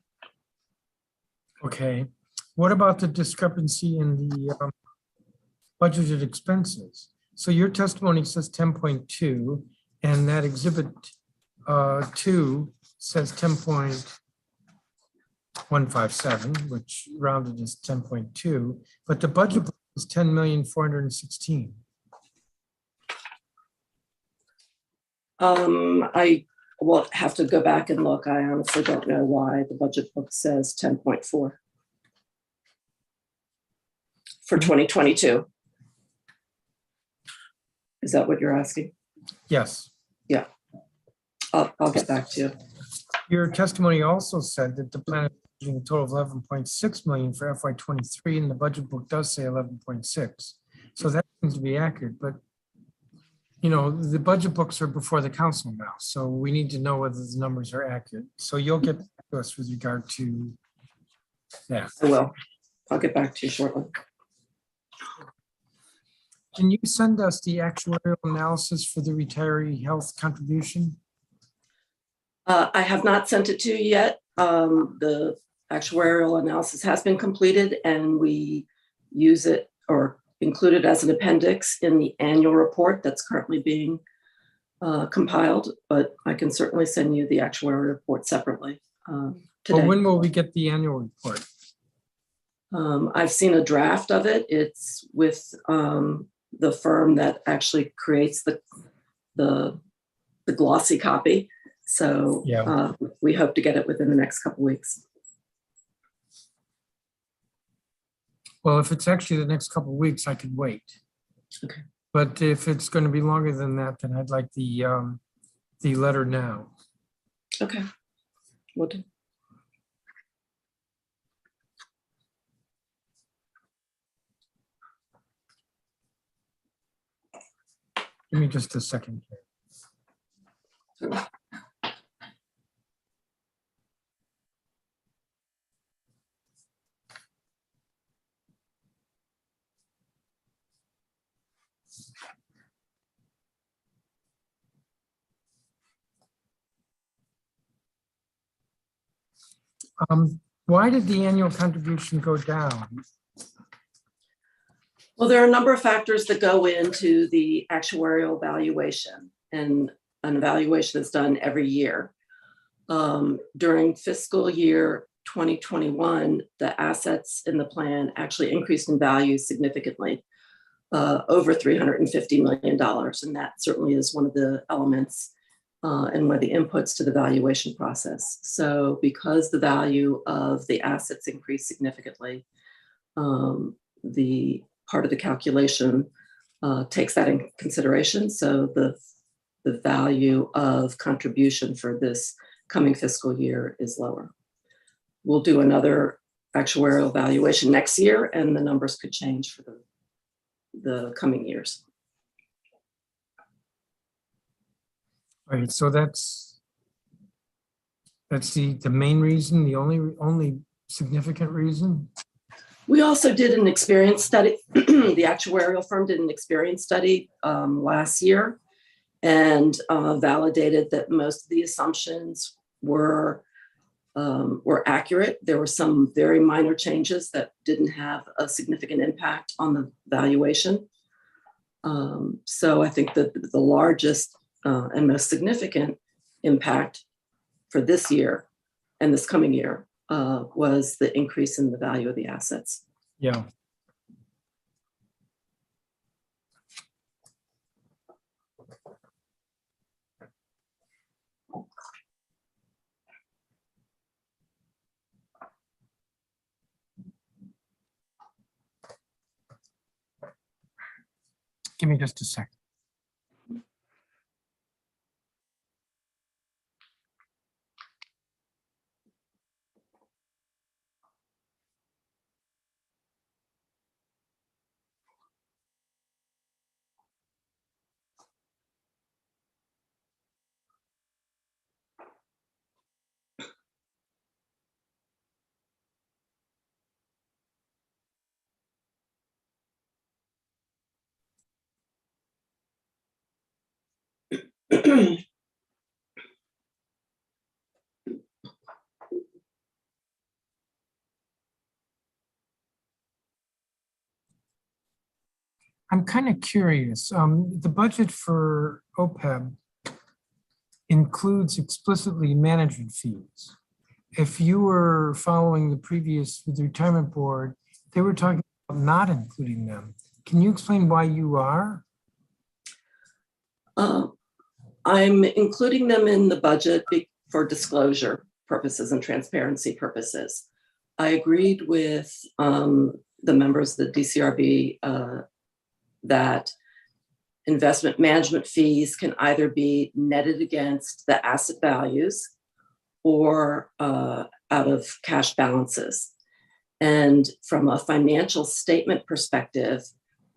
Okay, what about the discrepancy in the budgeted expenses? So your testimony says 10.2, and that exhibit 2 says 10.157, which rounded is 10.2, but the budget is 10,416,000. I will have to go back and look. I honestly don't know why the budget book says 10.4 for 2022. Is that what you're asking? Yes. Yeah, I'll get back to you. Your testimony also said that the plan is budgeting a total of 11.6 million for FY23, and the budget book does say 11.6. So that seems to be accurate, but you know, the budget books are before the council now, so we need to know whether the numbers are accurate. So you'll get back to us with regard to that. I will. I'll get back to you shortly. Can you send us the actuarial analysis for the retiree health contribution? I have not sent it to you yet. The actuarial analysis has been completed, and we use it, or included as an appendix in the annual report that's currently being compiled, but I can certainly send you the actuarial report separately today. Well, when will we get the annual report? I've seen a draft of it. It's with the firm that actually creates the glossy copy. So Yeah. we hope to get it within the next couple weeks. Well, if it's actually the next couple of weeks, I could wait. Okay. But if it's going to be longer than that, then I'd like the letter now. Okay. Will do. Give me just a second here. Why did the annual contribution go down? Well, there are a number of factors that go into the actuarial valuation, and an evaluation is done every year. During fiscal year 2021, the assets in the plan actually increased in value significantly, over $350 million. And that certainly is one of the elements and one of the inputs to the valuation process. So because the value of the assets increased significantly, the part of the calculation takes that in consideration. So the value of contribution for this coming fiscal year is lower. We'll do another actuarial valuation next year, and the numbers could change for the coming years. All right, so that's the main reason, the only significant reason? We also did an experience study. The actuarial firm did an experience study last year and validated that most of the assumptions were accurate. There were some very minor changes that didn't have a significant impact on the valuation. So I think that the largest and most significant impact for this year and this coming year was the increase in the value of the assets. Yeah. Give me just a second. I'm kind of curious. The budget for OPEB includes explicitly management fees. If you were following the previous with the retirement board, they were talking about not including them. Can you explain why you are? I'm including them in the budget for disclosure purposes and transparency purposes. I agreed with the members of the DCRB that investment management fees can either be netted against the asset values or out of cash balances. And from a financial statement perspective,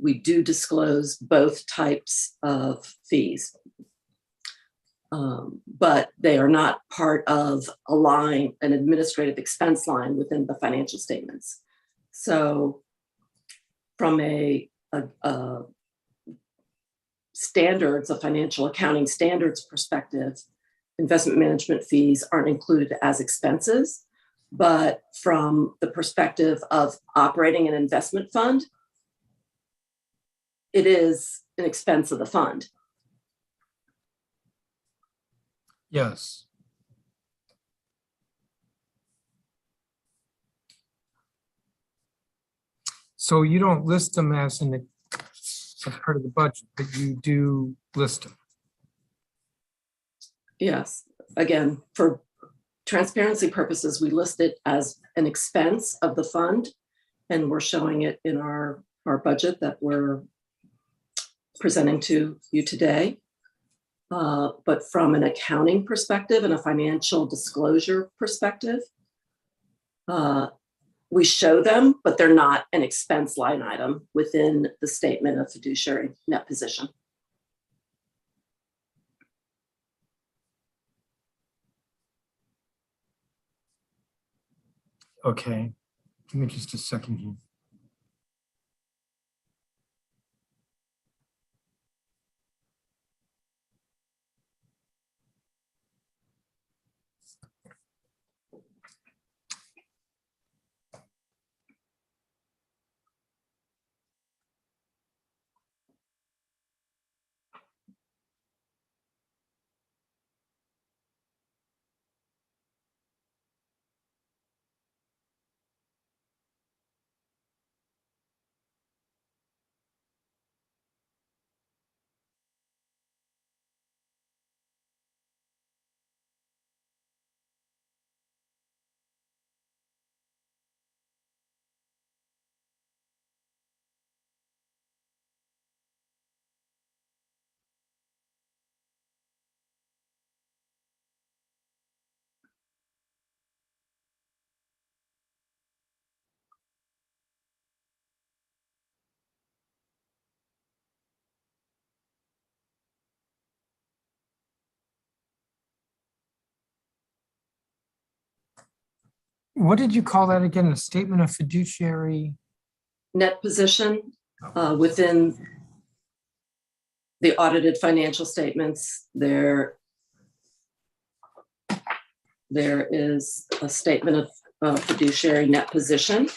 we do disclose both types of fees. But they are not part of a line, an administrative expense line within the financial statements. So from a standards, a financial accounting standards perspective, investment management fees aren't included as expenses. But from the perspective of operating an investment fund, it is an expense of the fund. Yes. So you don't list them as a part of the budget, but you do list them. Yes, again, for transparency purposes, we list it as an expense of the fund, and we're showing it in our budget that we're presenting to you today. But from an accounting perspective and a financial disclosure perspective, we show them, but they're not an expense line item within the statement of fiduciary net position. Okay, give me just a second here. What did you call that again? A statement of fiduciary? Net position within the audited financial statements, there is a statement of fiduciary net position,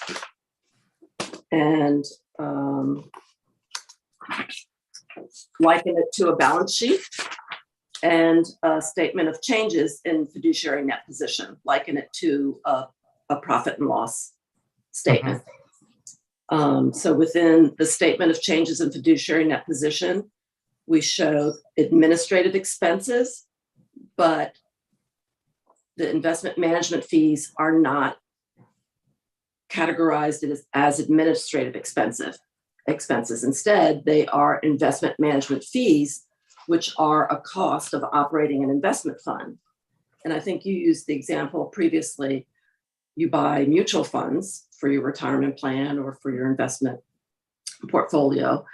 and liken it to a balance sheet, and a statement of changes in fiduciary net position, liken it to a profit and loss statement. So within the statement of changes in fiduciary net position, we show administrative expenses, but the investment management fees are not categorized as administrative expenses. Instead, they are investment management fees, which are a cost of operating an investment fund. And I think you used the example previously. You buy mutual funds for your retirement plan or for your investment portfolio,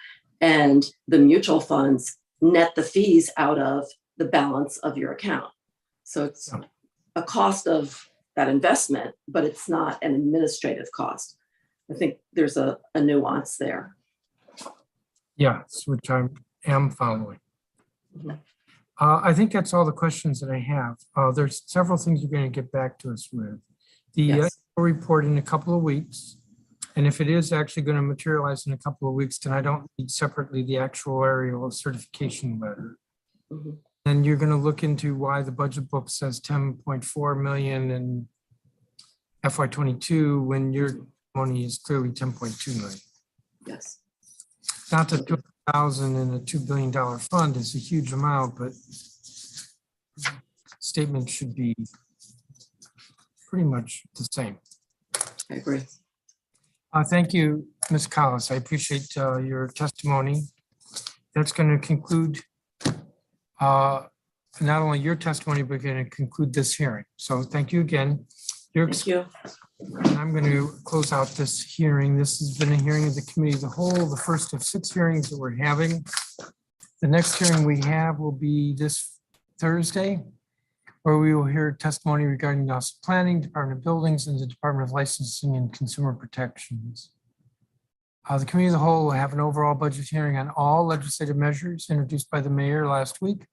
and the mutual funds net the fees out of the balance of your account. So it's a cost of that investment, but it's not an administrative cost. I think there's a nuance there. Yes, which I am following. Mhm. I think that's all the questions that I have. There's several things you're going to get back to us with. The Yes. report in a couple of weeks. And if it is actually going to materialize in a couple of weeks, then I don't need separately the actuarial certification letter. Mhm. And you're going to look into why the budget book says 10.4 million in FY22 when your money is clearly 10.2 million. Yes. Not that 200,000 in a $2 billion fund is a huge amount, but statement should be pretty much the same. I agree. Thank you, Ms. Collis. I appreciate your testimony. That's going to conclude not only your testimony, but going to conclude this hearing. So thank you again. Thank you. And I'm going to close out this hearing. This has been a hearing of the committee of the whole, the first of 6 hearings that we're having. The next hearing we have will be this Thursday, where we will hear testimony regarding the Office of Planning, Department of Buildings, and the Department of Licensing and Consumer Protections. The committee of the whole will have an overall budget hearing on all legislative measures introduced by the mayor last week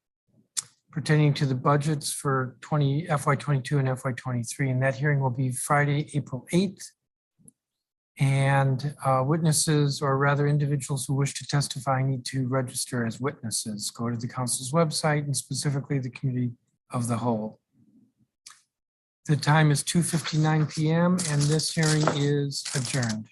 pertaining to the budgets for FY22 and FY23. And that hearing will be Friday, April 8th And witnesses, or rather individuals who wish to testify, need to register as witnesses. Go to the council's website and specifically the committee of the whole. The time is 2:59 p.m. and this hearing is adjourned.